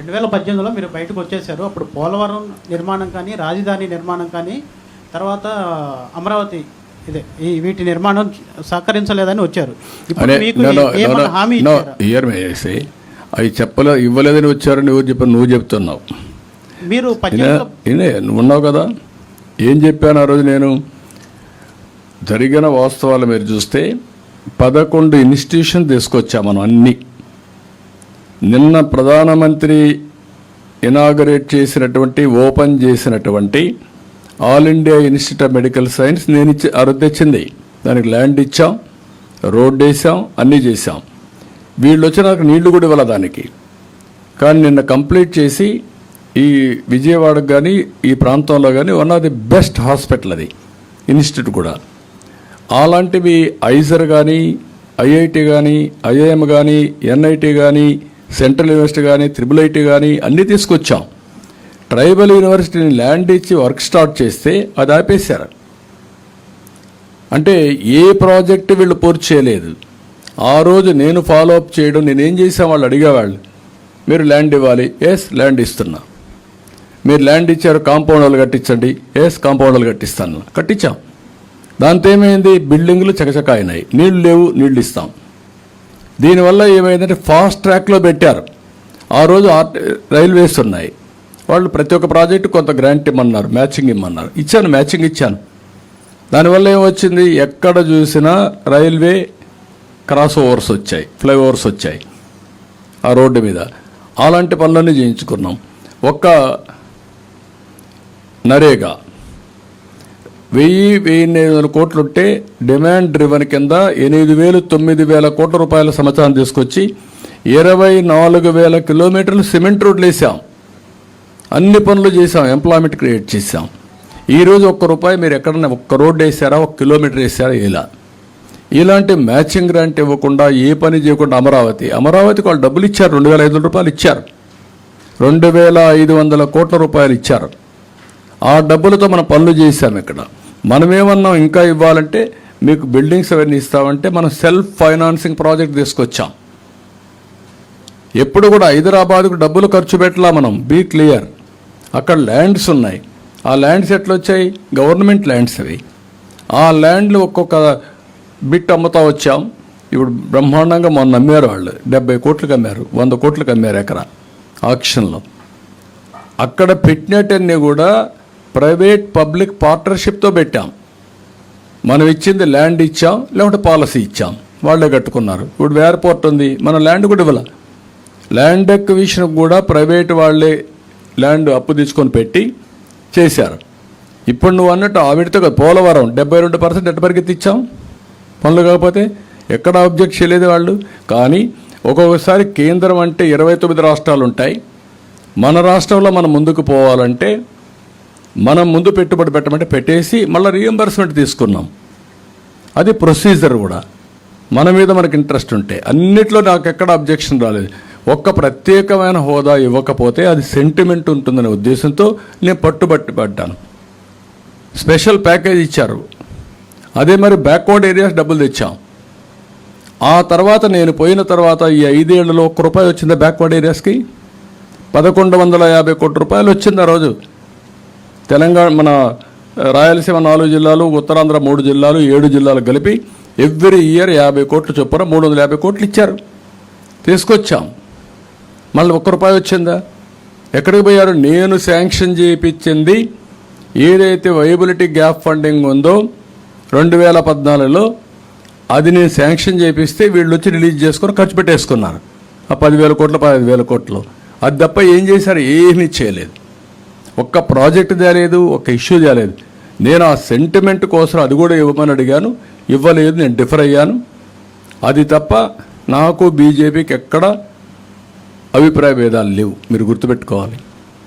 2018లో మీరు బయటకు వచ్చేసారు. అప్పుడు పోలవరం నిర్మాణం కానీ, రాజధాని నిర్మాణం కానీ, తర్వాత అమరావతి వీటి నిర్మాణం సహకరించలేదని వచ్చారు. ఇప్పుడు మీకు ఏమన్నా హామీ ఇచ్చారా? అవి ఇవ్వలేదని వచ్చారని ఎవరు చెప్పారు? నువ్వు చెప్తున్నావు. మీరు నువ్వు ఉన్నావు కదా. ఏం చెప్పాను ఆ రోజు? నేను జరిగిన వాస్తవాలు మీరు చూస్తే 11 ఇన్స్టిట్యూషన్ తీసుకొచ్చా మనం అన్నీ. నిన్న ప్రధానమంత్రి ఇనాగరేట్ చేసినటువంటి, ఓపెన్ చేసినటువంటి all India institute of medical science నేను తెచ్చింది. దానికి ల్యాండ్ ఇచ్చాం, రోడ్ వేసాం, అన్నీ చేశాం. వీళ్ళు వచ్చి నాకు నీళ్లు కూడా ఇవ్వాలి దానికి. కానీ నిన్న కంప్లీట్ చేసి ఈ విజయవాడకు కానీ ఈ ప్రాంతంలో కానీ one of the best hospital అది ఇన్స్టిట్యూట్ కూడా. అలాంటివి ఐజర్ కానీ, ఐఐటి కానీ, ఐఐఎం కానీ, ఎన్ఐటి కానీ, సెంట్రల్ యూనివర్సిటీ కానీ, IIIT కానీ అన్నీ తీసుకొచ్చాం. ట్రైబల్ యూనివర్సిటీని ల్యాండ్ ఇచ్చి వర్క్ స్టార్ట్ చేస్తే అది ఆపేశారు. అంటే ఏ ప్రాజెక్టు వీళ్ళు పూర్తి చేయలేదు. ఆ రోజు నేను ఫాలో అప్ చేయడం, నేనేం చేశాను, వాళ్ళు అడిగేవాళ్ళు, మీరు ల్యాండ్ ఇవ్వాలి. ఎస్, ల్యాండ్ ఇస్తున్నా. మీరు ల్యాండ్ ఇచ్చారు, కాంపౌండ్ వాళ్ళు కట్టించండి. ఎస్, కాంపౌండ్ వాళ్ళు కట్టిస్తాను. కట్టించాం. దాంతో ఏమైంది? బిల్డింగ్లు చకచక అయినాయి. నీళ్లు లేవు, నీళ్లు ఇస్తాం. దీనివల్ల ఏమైందంటే ఫాస్ట్ ట్రాక్లో పెట్టారు. ఆ రోజు రైల్వేస్ ఉన్నాయి, వాళ్ళు ప్రతి ఒక్క ప్రాజెక్టు కొంత గ్రాంట్ ఇమ్మన్నారు, మ్యాచింగ్ ఇమ్మన్నారు. ఇచ్చాను, మ్యాచింగ్ ఇచ్చాను. దానివల్ల ఏమొచ్చింది? ఎక్కడ చూసినా రైల్వే క్రాస్ ఓవర్స్ వచ్చాయి, ఫ్లైఓవర్స్ వచ్చాయి ఆ రోడ్డు మీద. అలాంటి పనులన్నీ చేయించుకున్నాం. ఒక్క నరేగా 1000-1500 కోట్లు ఉంటే డిమాండ్ డ్రివన్ కింద 8,000-9,000 కోట్ల రూపాయల సమాచారం తీసుకొచ్చి 24,000 కిలోమీటర్లు సిమెంట్ రోడ్లు వేసాం. అన్ని పనులు చేసాం, ఎంప్లాయ్మెంట్ క్రియేట్ చేసాం. ఈరోజు ₹1 మీరు ఎక్కడన్నా ఒక్క రోడ్డు వేసారా, 1 కిలోమీటర్ వేసారా? ఇలాంటి మ్యాచింగ్ గ్రాంట్ ఇవ్వకుండా, ఏ పని చేయకుండా అమరావతికి వాళ్ళు డబ్బులు ఇచ్చారు. ₹2,500 ఇచ్చారు, 2,500 కోట్ల రూపాయలు ఇచ్చారు. ఆ డబ్బులతో మనం పనులు చేశాం. ఇక్కడ మనమేమన్నాం, ఇంకా ఇవ్వాలంటే మీకు బిల్డింగ్స్ అవన్నీ ఇస్తామంటే మనం సెల్ఫ్ ఫైనాన్సింగ్ ప్రాజెక్ట్ తీసుకొచ్చాం. ఎప్పుడు కూడా హైదరాబాద్కు డబ్బులు ఖర్చు పెట్టలా మనం. Be clear. అక్కడ ల్యాండ్స్ ఉన్నాయి. ఆ ల్యాండ్స్ ఎట్లా వచ్చాయి? గవర్నమెంట్ ల్యాండ్స్ అవి. ఆ ల్యాండ్లు ఒక్కొక్క బిట్ అమ్ముతా వచ్చాం. ఇప్పుడు బ్రహ్మాండంగా మొన్న అమ్మారు వాళ్ళు, 70 కోట్లకు అమ్మారు, 100 కోట్లకు అమ్మారు ఎకరా ఆక్షన్లో. అక్కడ పెట్టినట్టన్నీ కూడా ప్రైవేట్ పబ్లిక్ పార్ట్నర్షిప్తో పెట్టాం. మనం ఇచ్చింది ల్యాండ్ ఇచ్చాం, లేకుంటే పాలసీ ఇచ్చాం, వాళ్ళే కట్టుకున్నారు. ఇప్పుడు ఎయిర్పోర్ట్ ఉంది, మనం ల్యాండ్ కూడా ఇవ్వాలి. ల్యాండ్ ఎక్విజిషన్ కూడా ప్రైవేట్ వాళ్ళే ల్యాండ్ అప్పు తీసుకొని పెట్టి చేశారు. ఇప్పుడు నువ్వు అన్నట్టు ఆవిడతో పోలవరం 72% ఎట్ట పరిగెత్తి ఇచ్చాం పనులు. కాకపోతే ఎక్కడ ఆబ్జెక్ట్ చేయలేదు వాళ్ళు. కానీ ఒక్కొక్కసారి కేంద్రం అంటే 29 రాష్ట్రాలు ఉంటాయి. మన రాష్ట్రంలో మనం ముందుకు పోవాలంటే మనం ముందు పెట్టుబడి పెట్టమంటే పెట్టేసి మళ్ళీ రీఎంబర్స్మెంట్ తీసుకున్నాం. అది ప్రొసీజర్ కూడా. మన మీద మనకు ఇంట్రెస్ట్ ఉంటే అన్నిట్లో నాకు ఎక్కడ అబ్జెక్షన్ రాలేదు. ఒక్క ప్రత్యేకమైన హోదా ఇవ్వకపోతే అది సెంటిమెంట్ ఉంటుందనే ఉద్దేశంతో నేను పడ్డాను. స్పెషల్ ప్యాకేజ్ ఇచ్చారు. అదే మరి బ్యాక్వర్డ్ ఏరియాస్ డబ్బులు తెచ్చాం. ఆ తర్వాత నేను పోయిన తర్వాత ఈ 5 ఏళ్లలో ₹1 వచ్చిందా బ్యాక్వర్డ్ ఏరియాస్కి? 1,150 కోట్ల రూపాయలు వచ్చింది ఆ రోజు. తెలంగాణ, మన రాయలసీమ 4 జిల్లాలు, ఉత్తరాంధ్ర 3 జిల్లాలు, 7 జిల్లాలు కలిపి ఎవ్రీ ఇయర్ 50 కోట్ల చొప్పున 350 కోట్లు ఇచ్చారు. తీసుకొచ్చాం. మళ్ళీ ₹1 వచ్చిందా? ఎక్కడికి పోయారు? నేను శాంక్షన్ చేయించింది ఏదైతే వైబిలిటీ గ్యాప్ ఫండింగ్ ఉందో 2014లో, అది నేను శాంక్షన్ చేపిస్తే వీళ్ళు వచ్చి రిలీజ్ చేసుకొని ఖర్చు పెట్టేసుకున్నారు. ఆ 10,000 కోట్లు, 15,000 కోట్లు. అది తప్ప ఏం చేశారు? ఏమీ చేయలేదు. ఒక్క ప్రాజెక్ట్ తేలేదు, ఒక్క ఇష్యూ తేలేదు. నేను ఆ సెంటిమెంట్ కోసం అది కూడా ఇవ్వమని అడిగాను, ఇవ్వలేదు, నేను డిఫర్ అయ్యాను. అది తప్ప నాకు బీజేపీకి ఎక్కడ అభిప్రాయ భేదాలు లేవు, మీరు గుర్తుపెట్టుకోవాలి.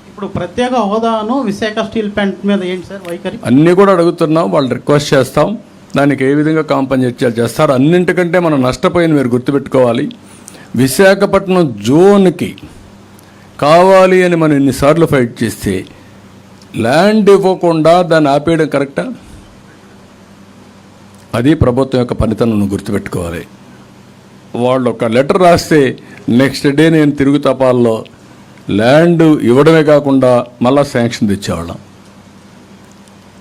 ఇప్పుడు ప్రత్యేక హోదాను విశాఖ స్టీల్ ప్లాంట్ మీద ఏంటి సార్ వైఖరి? అన్నీ కూడా అడుగుతున్నాం, వాళ్ళు రిక్వెస్ట్ చేస్తాం, దానికి ఏ విధంగా కాంపన్సేట్ చేస్తారు. అన్నింటికంటే మనం నష్టపోయింది మీరు గుర్తుపెట్టుకోవాలి, విశాఖపట్నం జోన్కి కావాలి అని మనం ఎన్నిసార్లు ఫైట్ చేస్తే ల్యాండ్ ఇవ్వకుండా దాన్ని ఆపేయడం కరెక్టా? అది ప్రభుత్వం యొక్క పనితనం గుర్తుపెట్టుకోవాలి. వాళ్ళు ఒక లెటర్ రాస్తే నెక్స్ట్ డే నేను తిరుగు తపాల్లో ల్యాండ్ ఇవ్వడమే కాకుండా మళ్ళా శాంక్షన్ తెచ్చేవాళ్ళం.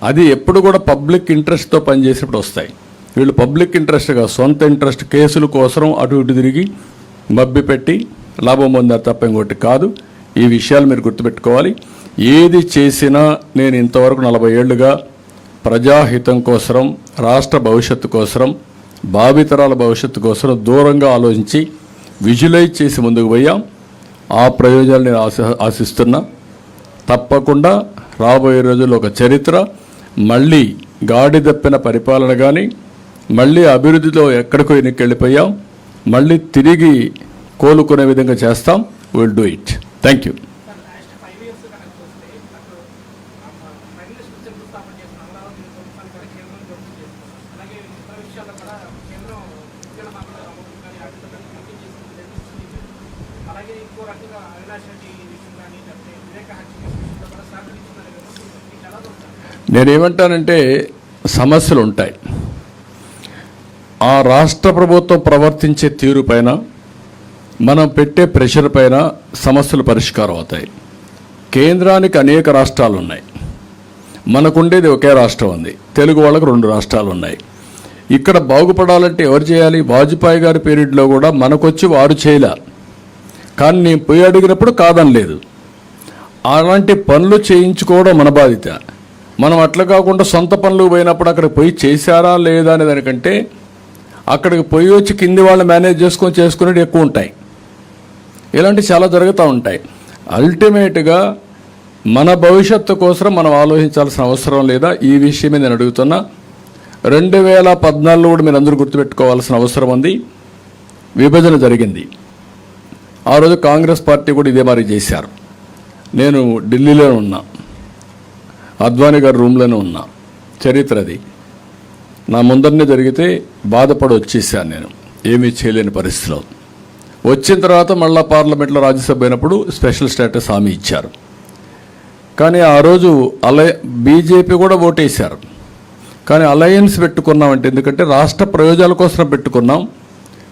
అది ఎప్పుడు కూడా పబ్లిక్ ఇంట్రెస్ట్తో పనిచేసినప్పుడు వస్తాయి. వీళ్ళు పబ్లిక్ ఇంట్రెస్ట్గా సొంత ఇంట్రెస్ట్ కేసుల కోసం అటు ఇటు తిరిగి మబ్బి పెట్టి లాభం పొందారు తప్ప ఇంకోటి కాదు. ఈ విషయాలు మీరు గుర్తుపెట్టుకోవాలి. ఏది చేసినా నేను ఇంతవరకు 40 ఏళ్లుగా ప్రజాహితం కోసం, రాష్ట్ర భవిష్యత్తు కోసం, భావితరాల భవిష్యత్తు కోసం దూరంగా ఆలోచించి విజువలైజ్ చేసి ముందుకు పోయాం. ఆ ప్రయోజనాలు నేను ఆశిస్తున్నా. తప్పకుండా రాబోయే రోజుల్లో ఒక చరిత్ర, మళ్ళీ గాడి తప్పిన పరిపాలన కానీ, మళ్ళీ అభివృద్ధిలో ఎక్కడికో వెళ్ళిపోయాం, మళ్ళీ తిరిగి కోలుకునే విధంగా చేస్తాం. Will do it. Thank you. నేనేమంటానంటే సమస్యలు ఉంటాయి. ఆ రాష్ట్ర ప్రభుత్వం ప్రవర్తించే తీరు పైన, మనం పెట్టే ప్రెషర్ పైన సమస్యలు పరిష్కారం అవుతాయి. కేంద్రానికి అనేక రాష్ట్రాలు ఉన్నాయి, మనకుండేది ఒకే రాష్ట్రం ఉంది. తెలుగు వాళ్ళకు 2 రాష్ట్రాలు ఉన్నాయి. ఇక్కడ బాగుపడాలంటే ఎవరు చేయాలి? వాజ్పేయి గారి పీరియడ్లో కూడా మనకొచ్చి వారు చేయలే, కానీ నేను పోయి అడిగినప్పుడు కాదనలేదు. అలాంటి పనులు చేయించుకోవడం మన బాధ్యత. మనం అట్లా కాకుండా సొంత పనులు పోయినప్పుడు అక్కడికి పోయి చేశారా లేదా అనే దానికంటే అక్కడికి పోయి వచ్చి కింది వాళ్ళు మేనేజ్ చేసుకునేవి ఎక్కువ ఉంటాయి. ఇలాంటివి చాలా జరుగుతూ ఉంటాయి. అల్టిమేట్గా మన భవిష్యత్తు కోసం మనం ఆలోచించాల్సిన అవసరం లేదా? ఈ విషయమే నేను అడుగుతున్నా. 2014 కూడా మీరు అందరూ గుర్తుపెట్టుకోవాల్సిన అవసరం ఉంది. విభజన జరిగింది. ఆ రోజు కాంగ్రెస్ పార్టీ కూడా ఇదే మరి చేశారు. నేను ఢిల్లీలో ఉన్నా, అద్వానీ గారి రూమ్లోనే ఉన్నా. చరిత్ర అది. నా ముందరనే జరిగితే బాధపడి వచ్చేసాను. నేను ఏమీ చేయలేని పరిస్థితిలో వచ్చిన తర్వాత మళ్ళీ పార్లమెంట్లో రాజ్యసభ అయినప్పుడు స్పెషల్ స్టేటస్ హామీ ఇచ్చారు. కానీ ఆ రోజు బీజేపీ కూడా ఓటేశారు. కానీ అలయన్స్ పెట్టుకున్నామంటే, ఎందుకంటే రాష్ట్ర ప్రయోజనాల కోసం పెట్టుకున్నాం.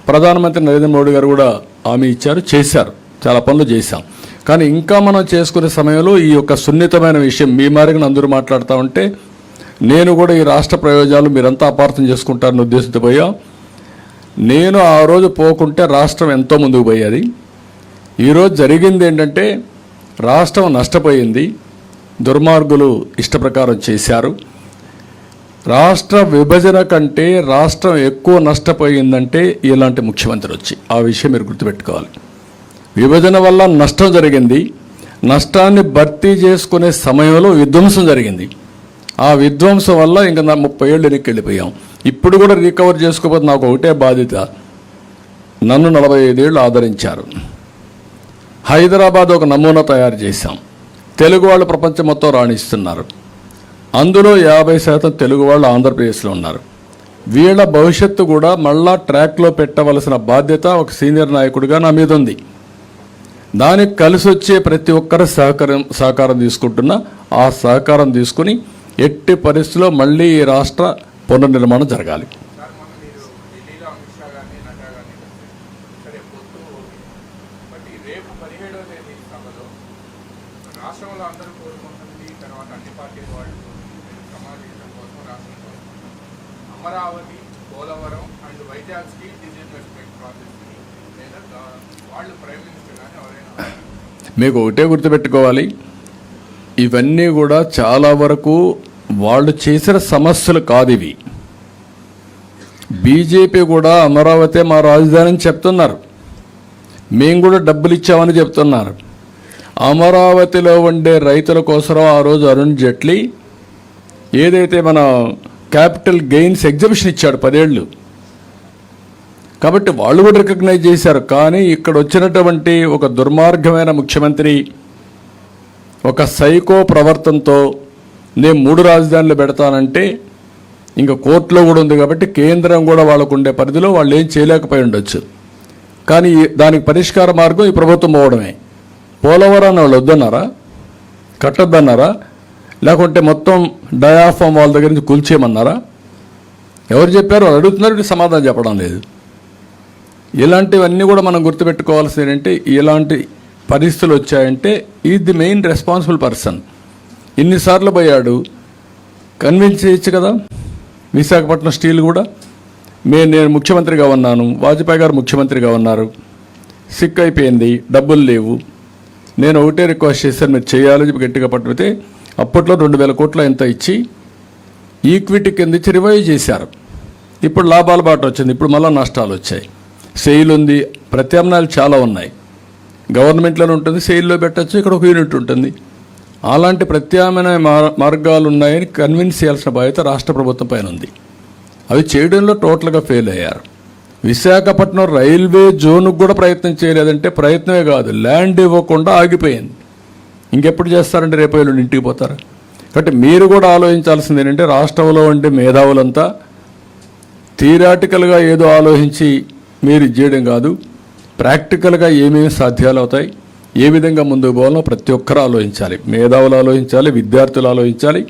ప్రధానమంత్రి నరేంద్ర మోడీ గారు కూడా హామీ ఇచ్చారు, చేశారు, చాలా పనులు చేశాం. కానీ ఇంకా మనం చేసుకునే సమయంలో ఈ యొక్క సున్నితమైన విషయం మీ మారిగా అందరూ మాట్లాడుతూ ఉంటే నేను కూడా ఈ రాష్ట్ర ప్రయోజనాలు మీరంతా అపార్థం చేసుకుంటారని ఉద్దేశంతో పోయా. నేను ఆ రోజు పోకుంటే రాష్ట్రం ఎంతో ముందుకు పోయేది. ఈరోజు జరిగింది ఏంటంటే రాష్ట్రం నష్టపోయింది. దుర్మార్గులు ఇష్టప్రకారం చేశారు. రాష్ట్ర విభజన కంటే రాష్ట్రం ఎక్కువ నష్టపోయిందంటే ఇలాంటి ముఖ్యమంత్రి వచ్చి. ఆ విషయం మీరు గుర్తుపెట్టుకోవాలి. విభజన వల్ల నష్టం జరిగింది. నష్టాన్ని భర్తీ చేసుకునే సమయంలో విధ్వంసం జరిగింది. ఆ విధ్వంసం వల్ల ఇంకా 30 ఏళ్ళు వెనక్కి వెళ్ళిపోయాం. ఇప్పుడు కూడా రికవర్ చేసుకోకపోతే నాకు ఒకటే బాధ్యత. నన్ను 45 ఏళ్ళు ఆదరించారు. హైదరాబాద్ ఒక నమూనా తయారు చేశాం. తెలుగు వాళ్ళు ప్రపంచం మొత్తం రాణిస్తున్నారు. అందులో 50% తెలుగు వాళ్ళు ఆంధ్రప్రదేశ్లో ఉన్నారు. వీళ్ళ భవిష్యత్తు కూడా మళ్ళా ట్రాక్లో పెట్టవలసిన బాధ్యత ఒక సీనియర్ నాయకుడిగా నా మీద ఉంది. దానికి కలిసి వచ్చే ప్రతి ఒక్కరు సహకారం తీసుకుంటున్నా. ఆ సహకారం తీసుకుని ఎట్టి పరిస్థితుల్లో మళ్ళీ ఈ రాష్ట్ర పునర్నిర్మాణం జరగాలి. Amaravati, Polavaram and Vizag steel disinvestment project వాళ్ళు ప్రైమ్ మినిస్టర్ కానీ ఎవరైనా మీకు ఒకటే గుర్తుపెట్టుకోవాలి, ఇవన్నీ కూడా చాలా వరకు వాళ్ళు చేసిన సమస్యలు కాదు ఇవి. బీజేపీ కూడా అమరావతి మా రాజధాని అని చెప్తున్నారు. మేము కూడా డబ్బులు ఇచ్చామని చెప్తున్నారు. అమరావతిలో ఉండే రైతుల కోసం ఆ రోజు అరుణ్ జైట్లీ ఏదైతే మన క్యాపిటల్ గెయిన్స్ ఎగ్జిబిషన్ ఇచ్చాడు 10 ఏళ్ళు, కాబట్టి వాళ్ళు కూడా రికగ్నైజ్ చేశారు. కానీ ఇక్కడ వచ్చినటువంటి ఒక దుర్మార్గమైన ముఖ్యమంత్రి ఒక సైకో ప్రవర్తనతో నేను 3 రాజధానులు పెడతానంటే ఇంకా కోర్టులో కూడా ఉంది కాబట్టి కేంద్రం కూడా వాళ్ళకు ఉండే పరిధిలో వాళ్ళు ఏం చేయలేకపోయి ఉండొచ్చు. కానీ దానికి పరిష్కార మార్గం ఈ ప్రభుత్వం పోవడమే. పోలవరాన్ని వాళ్ళు వద్దన్నారా, కట్టొద్దన్నారా, లేకుంటే మొత్తం డయాఫామ్ వాళ్ళ దగ్గర నుంచి కూల్చేయమన్నారా? ఎవరు చెప్పారు? వాళ్ళు అడుగుతున్నారు, సమాధానం చెప్పడం లేదు. ఇలాంటివన్నీ కూడా మనం గుర్తుపెట్టుకోవాల్సింది ఏంటంటే, ఇలాంటి పరిస్థితులు వచ్చాయంటే is the main responsible person. ఇన్నిసార్లు పోయాడు, కన్విన్స్ చేయొచ్చు కదా. విశాఖపట్నం స్టీల్ కూడా నేను ముఖ్యమంత్రిగా ఉన్నాను, వాజ్పేయి గారు ముఖ్యమంత్రిగా ఉన్నారు, సిక్ అయిపోయింది, డబ్బులు లేవు, నేను ఒకటే రిక్వెస్ట్ చేశాను మీరు చేయాలని గట్టిగా పట్టుకుతే అప్పట్లో 2000 కోట్ల ఎంత ఇచ్చి ఈక్విటీ కింద ఇచ్చి రివైవ్ చేశారు. ఇప్పుడు లాభాల బాట వచ్చింది, ఇప్పుడు మళ్ళీ నష్టాలు వచ్చాయి. సెయిల్ ఉంది, ప్రత్యామ్నాయాలు చాలా ఉన్నాయి. గవర్నమెంట్లోనే ఉంటుంది, సెయిల్లో పెట్టచ్చు, ఇక్కడ ఒక యూనిట్ ఉంటుంది. అలాంటి ప్రత్యామ్నాయ మార్గాలు ఉన్నాయని కన్విన్స్ చేయాల్సిన బాధ్యత రాష్ట్ర ప్రభుత్వం పైన ఉంది. అవి చేయడంలో టోటల్గా ఫెయిల్ అయ్యారు. విశాఖపట్నం రైల్వే జోన్కు కూడా ప్రయత్నం చేయలేదంటే ప్రయత్నమే కాదు, ల్యాండ్ ఇవ్వకుండా ఆగిపోయింది. ఇంకెప్పుడు చేస్తారంటే రేపు ఎల్లుండి ఇంటికి పోతారు. కాబట్టి మీరు కూడా ఆలోచించాల్సింది ఏంటంటే, రాష్ట్రంలో ఉండే మేధావులంతా థియరాటికల్గా ఏదో ఆలోచించి మీరు చేయడం కాదు, ప్రాక్టికల్గా ఏమేమి సాధ్యాలు అవుతాయి, ఏ విధంగా ముందుకు పోవాలో ప్రతి ఒక్కరు ఆలోచించాలి. మేధావులు ఆలోచించాలి, విద్యార్థులు ఆలోచించాలి,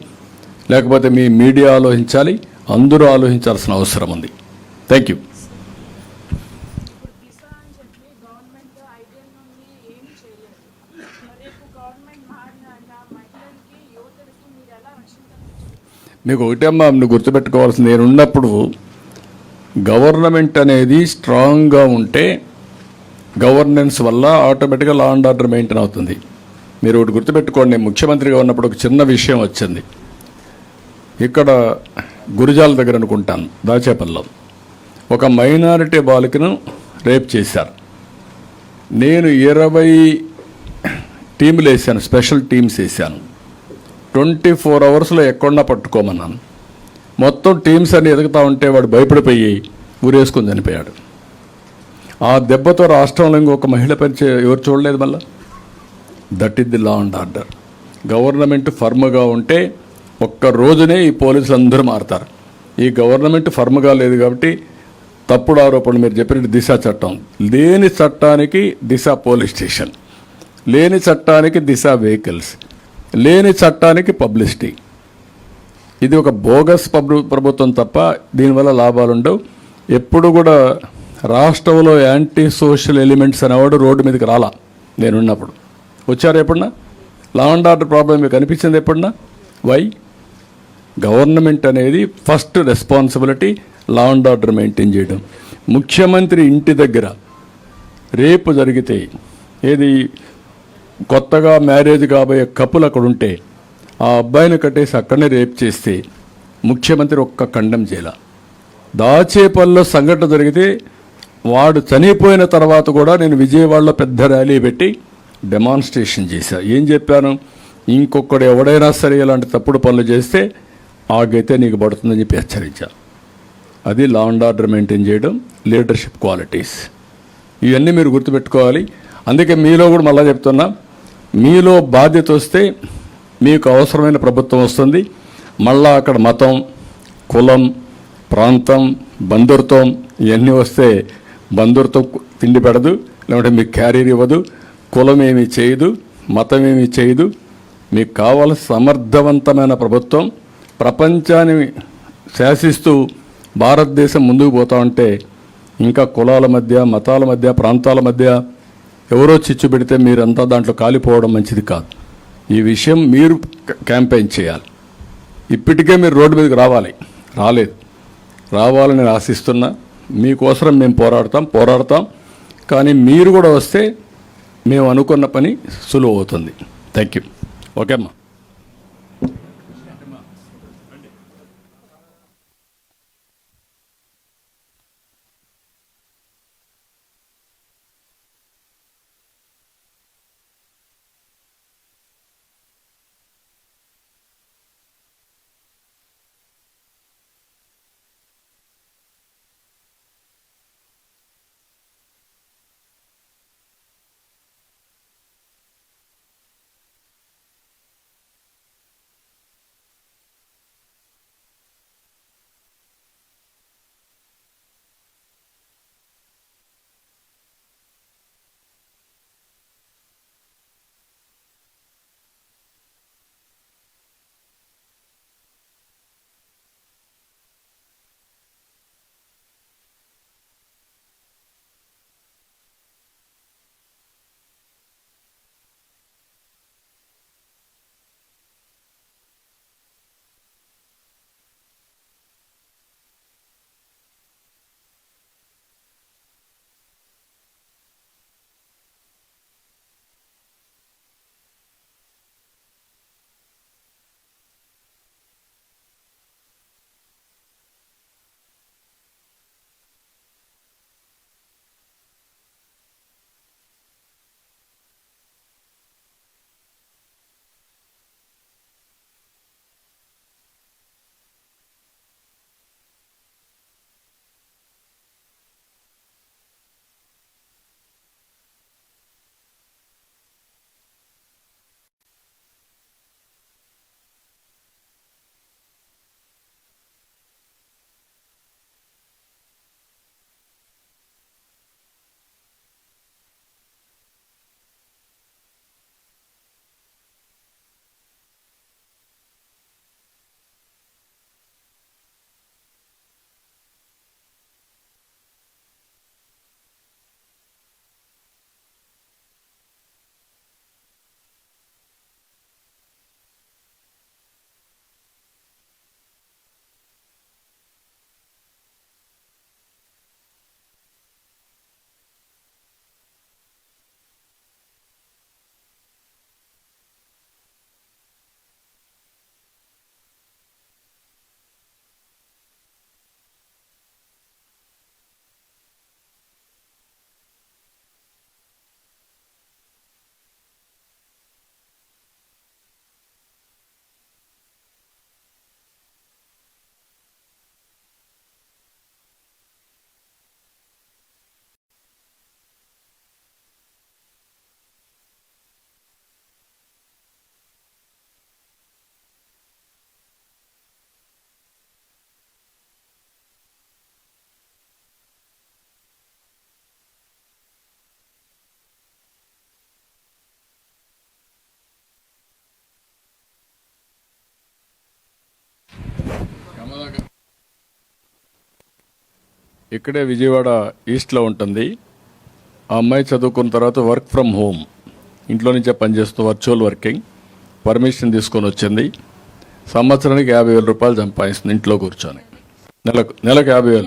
లేకపోతే మీ మీడియా ఆలోచించాలి, అందరూ ఆలోచించాల్సిన అవసరం ఉంది. Thank you. మీకు ఒకటే అమ్మా, నువ్వు గుర్తుపెట్టుకోవాల్సింది, నేనున్నప్పుడు గవర్నమెంట్ అనేది స్ట్రాంగ్గా ఉంటే గవర్నెన్స్ వల్ల ఆటోమేటిక్గా లా అండ్ ఆర్డర్ మెయింటైన్ అవుతుంది. మీరు ఒకటి గుర్తుపెట్టుకోండి, నేను ముఖ్యమంత్రిగా ఉన్నప్పుడు ఒక చిన్న విషయం వచ్చింది. ఇక్కడ గురిజాల దగ్గర అనుకుంటాను, దాచేపల్లిలో ఒక మైనారిటీ బాలికను రేప్ చేశారు. నేను 20 టీములు వేసాను, స్పెషల్ టీమ్స్ వేసాను. 24 అవర్స్లో ఎక్కడన్నా పట్టుకోమన్నాను. మొత్తం టీమ్స్ అన్ని ఎదుగుతూ ఉంటే వాడు భయపడిపోయి ఊరేసుకొని చనిపోయాడు. ఆ దెబ్బతో రాష్ట్రంలో ఇంకొక మహిళ పరిచే ఎవరు చూడలేదు. మళ్ళా that is the law and order. Government ఫర్మ్గా ఉంటే ఒక్క రోజునే ఈ పోలీసులు అందరూ మారుతారు. ఈ గవర్నమెంట్ ఫర్మ్గా లేదు కాబట్టి తప్పుడు ఆరోపణలు మీరు చెప్పినట్టు దిశ చట్టం, లేని చట్టానికి దిశ పోలీస్ స్టేషన్, లేని చట్టానికి దిశ వెహికల్స్, లేని చట్టానికి పబ్లిసిటీ. ఇది ఒక బోగస్ ప్రభుత్వం తప్ప దీనివల్ల లాభాలు ఉండవు. ఎప్పుడు కూడా రాష్ట్రంలో యాంటీ సోషల్ ఎలిమెంట్స్ అనేవాడు రోడ్డు మీదకి రాలా. నేనున్నప్పుడు వచ్చారు ఎప్పుడన్నా? లా అండ్ ఆర్డర్ ప్రాబ్లం మీకు అనిపించింది ఎప్పుడన్నా? వై? గవర్నమెంట్ అనేది first responsibility law and order maintain చేయడం. ముఖ్యమంత్రి ఇంటి దగ్గర రేపు జరిగితే, ఏది కొత్తగా మ్యారేజ్ కాబోయే కపుల్ అక్కడ ఉంటే ఆ అబ్బాయిని కట్టేసి అక్కడనే రేప్ చేస్తే ముఖ్యమంత్రి ఒక్క ఖండం చేయాల. దాచేపల్లిలో సంఘటన జరిగితే వాడు చనిపోయిన తర్వాత కూడా నేను విజయవాడలో పెద్ద ర్యాలీ పెట్టి డెమాన్స్ట్రేషన్ చేశాను. ఏం చెప్పాను? ఇంకొకడు ఎవడైనా సరే ఇలాంటి తప్పుడు పనులు చేస్తే ఆగైతే నీకు పడుతుందని చెప్పి హెచ్చరించాను. అది లా అండ్ ఆర్డర్ మెయింటైన్ చేయడం, లీడర్షిప్ క్వాలిటీస్. ఇవన్నీ మీరు గుర్తుపెట్టుకోవాలి. అందుకే మీలో కూడా మళ్ళా చెప్తున్నా, మీలో బాధ్యత వస్తే మీకు అవసరమైన ప్రభుత్వం వస్తుంది. మళ్ళా అక్కడ మతం, కులం, ప్రాంతం, బంధుత్వం ఇవన్నీ వస్తే బంధుత్వం తిండి పెడదు, లేకుంటే మీకు క్యారీర్ ఇవ్వదు, కులం ఏమీ చేయదు, మతం ఏమీ చేయదు. మీకు కావాల్సిన సమర్థవంతమైన ప్రభుత్వం ప్రపంచాన్ని శాసిస్తూ భారతదేశం ముందుకు పోతా ఉంటే ఇంకా కులాల మధ్య, మతాల మధ్య, ప్రాంతాల మధ్య ఎవరో చిచ్చు పెడితే మీరంతా దాంట్లో కాలిపోవడం మంచిది కాదు. ఈ విషయం మీరు క్యాంపెయిన్ చేయాలి. ఇప్పటికే మీరు రోడ్డు మీదకి రాలేదు, రావాలని ఆశిస్తున్నా. మీకోసం మేము పోరాడతాం. కానీ మీరు కూడా వస్తే మేము అనుకున్న పని సులువు అవుతుంది. Thank you. ఓకే అమ్మా. ఇక్కడే విజయవాడ ఈస్ట్లో ఉంటుంది. ఆ అమ్మాయి చదువుకున్న తర్వాత వర్క్ ఫ్రమ్ హోమ్, ఇంట్లో నుంచే పనిచేస్తూ వర్చువల్ వర్కింగ్ పర్మిషన్ తీసుకొని వచ్చింది. సంవత్సరానికి 50,000 రూపాయలు సంపాదిస్తుంది ఇంట్లో కూర్చొని. నెలకు 50,000,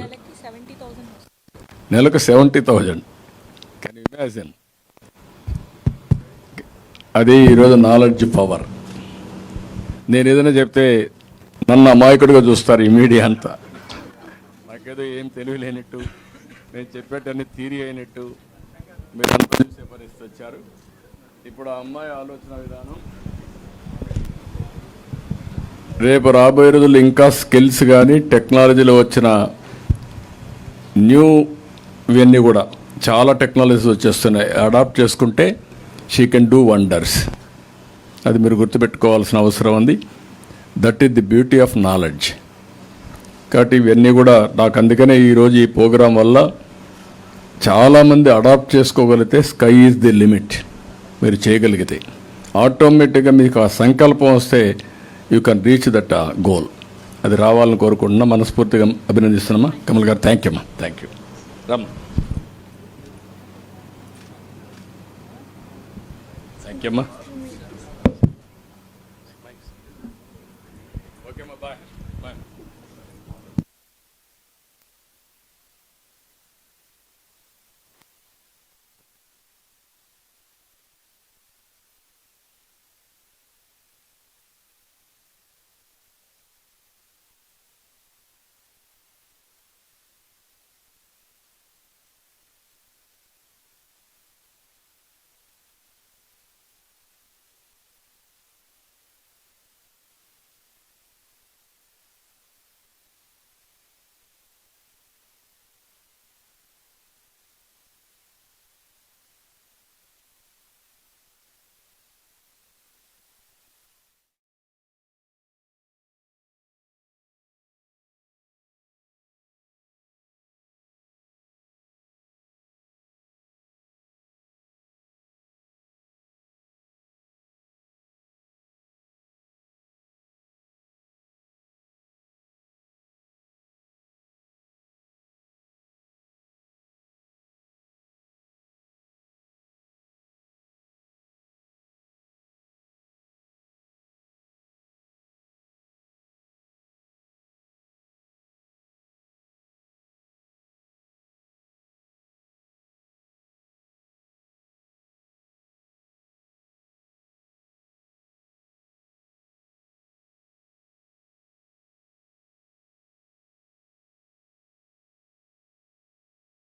నెలకు 70,000. Can you imagine? అది ఈరోజు నాలెడ్జ్ పవర్. నేను ఏదైనా చెప్తే నన్ను అమాయకుడిగా చూస్తారు ఈ మీడియా అంతా. నాకేదో ఏం తెలియలేనట్టు, నేను చెప్పేటన్ని థియరీ అయినట్టు మీరు అంతా చూసే పరిస్థితి వచ్చారు. ఇప్పుడు ఆ అమ్మాయి ఆలోచన విధానం రేపు రాబోయే రోజుల్లో ఇంకా స్కిల్స్ కానీ టెక్నాలజీలో వచ్చిన న్యూ ఇవన్నీ కూడా చాలా టెక్నాలజీస్ వచ్చేస్తున్నాయి. అడాప్ట్ చేసుకుంటే షీ కెన్ డూ వండర్స్. అది మీరు గుర్తుపెట్టుకోవాల్సిన అవసరం ఉంది. That is the beauty of knowledge. కాబట్టి ఇవన్నీ కూడా నాకు అందుకనే ఈరోజు ఈ ప్రోగ్రాం వల్ల చాలామంది అడాప్ట్ చేసుకోగలిగితే స్కై ఈజ్ ది లిమిట్. మీరు చేయగలిగితే ఆటోమేటిక్గా మీకు ఆ సంకల్పం వస్తే you can reach that goal. అది రావాలని కోరుకుంటున్నా, మనస్ఫూర్తిగా అభినందిస్తున్నామా. కమల్ గారు థ్యాంక్ యూ అమ్మా. Thank you. Rum thank you అమ్మా.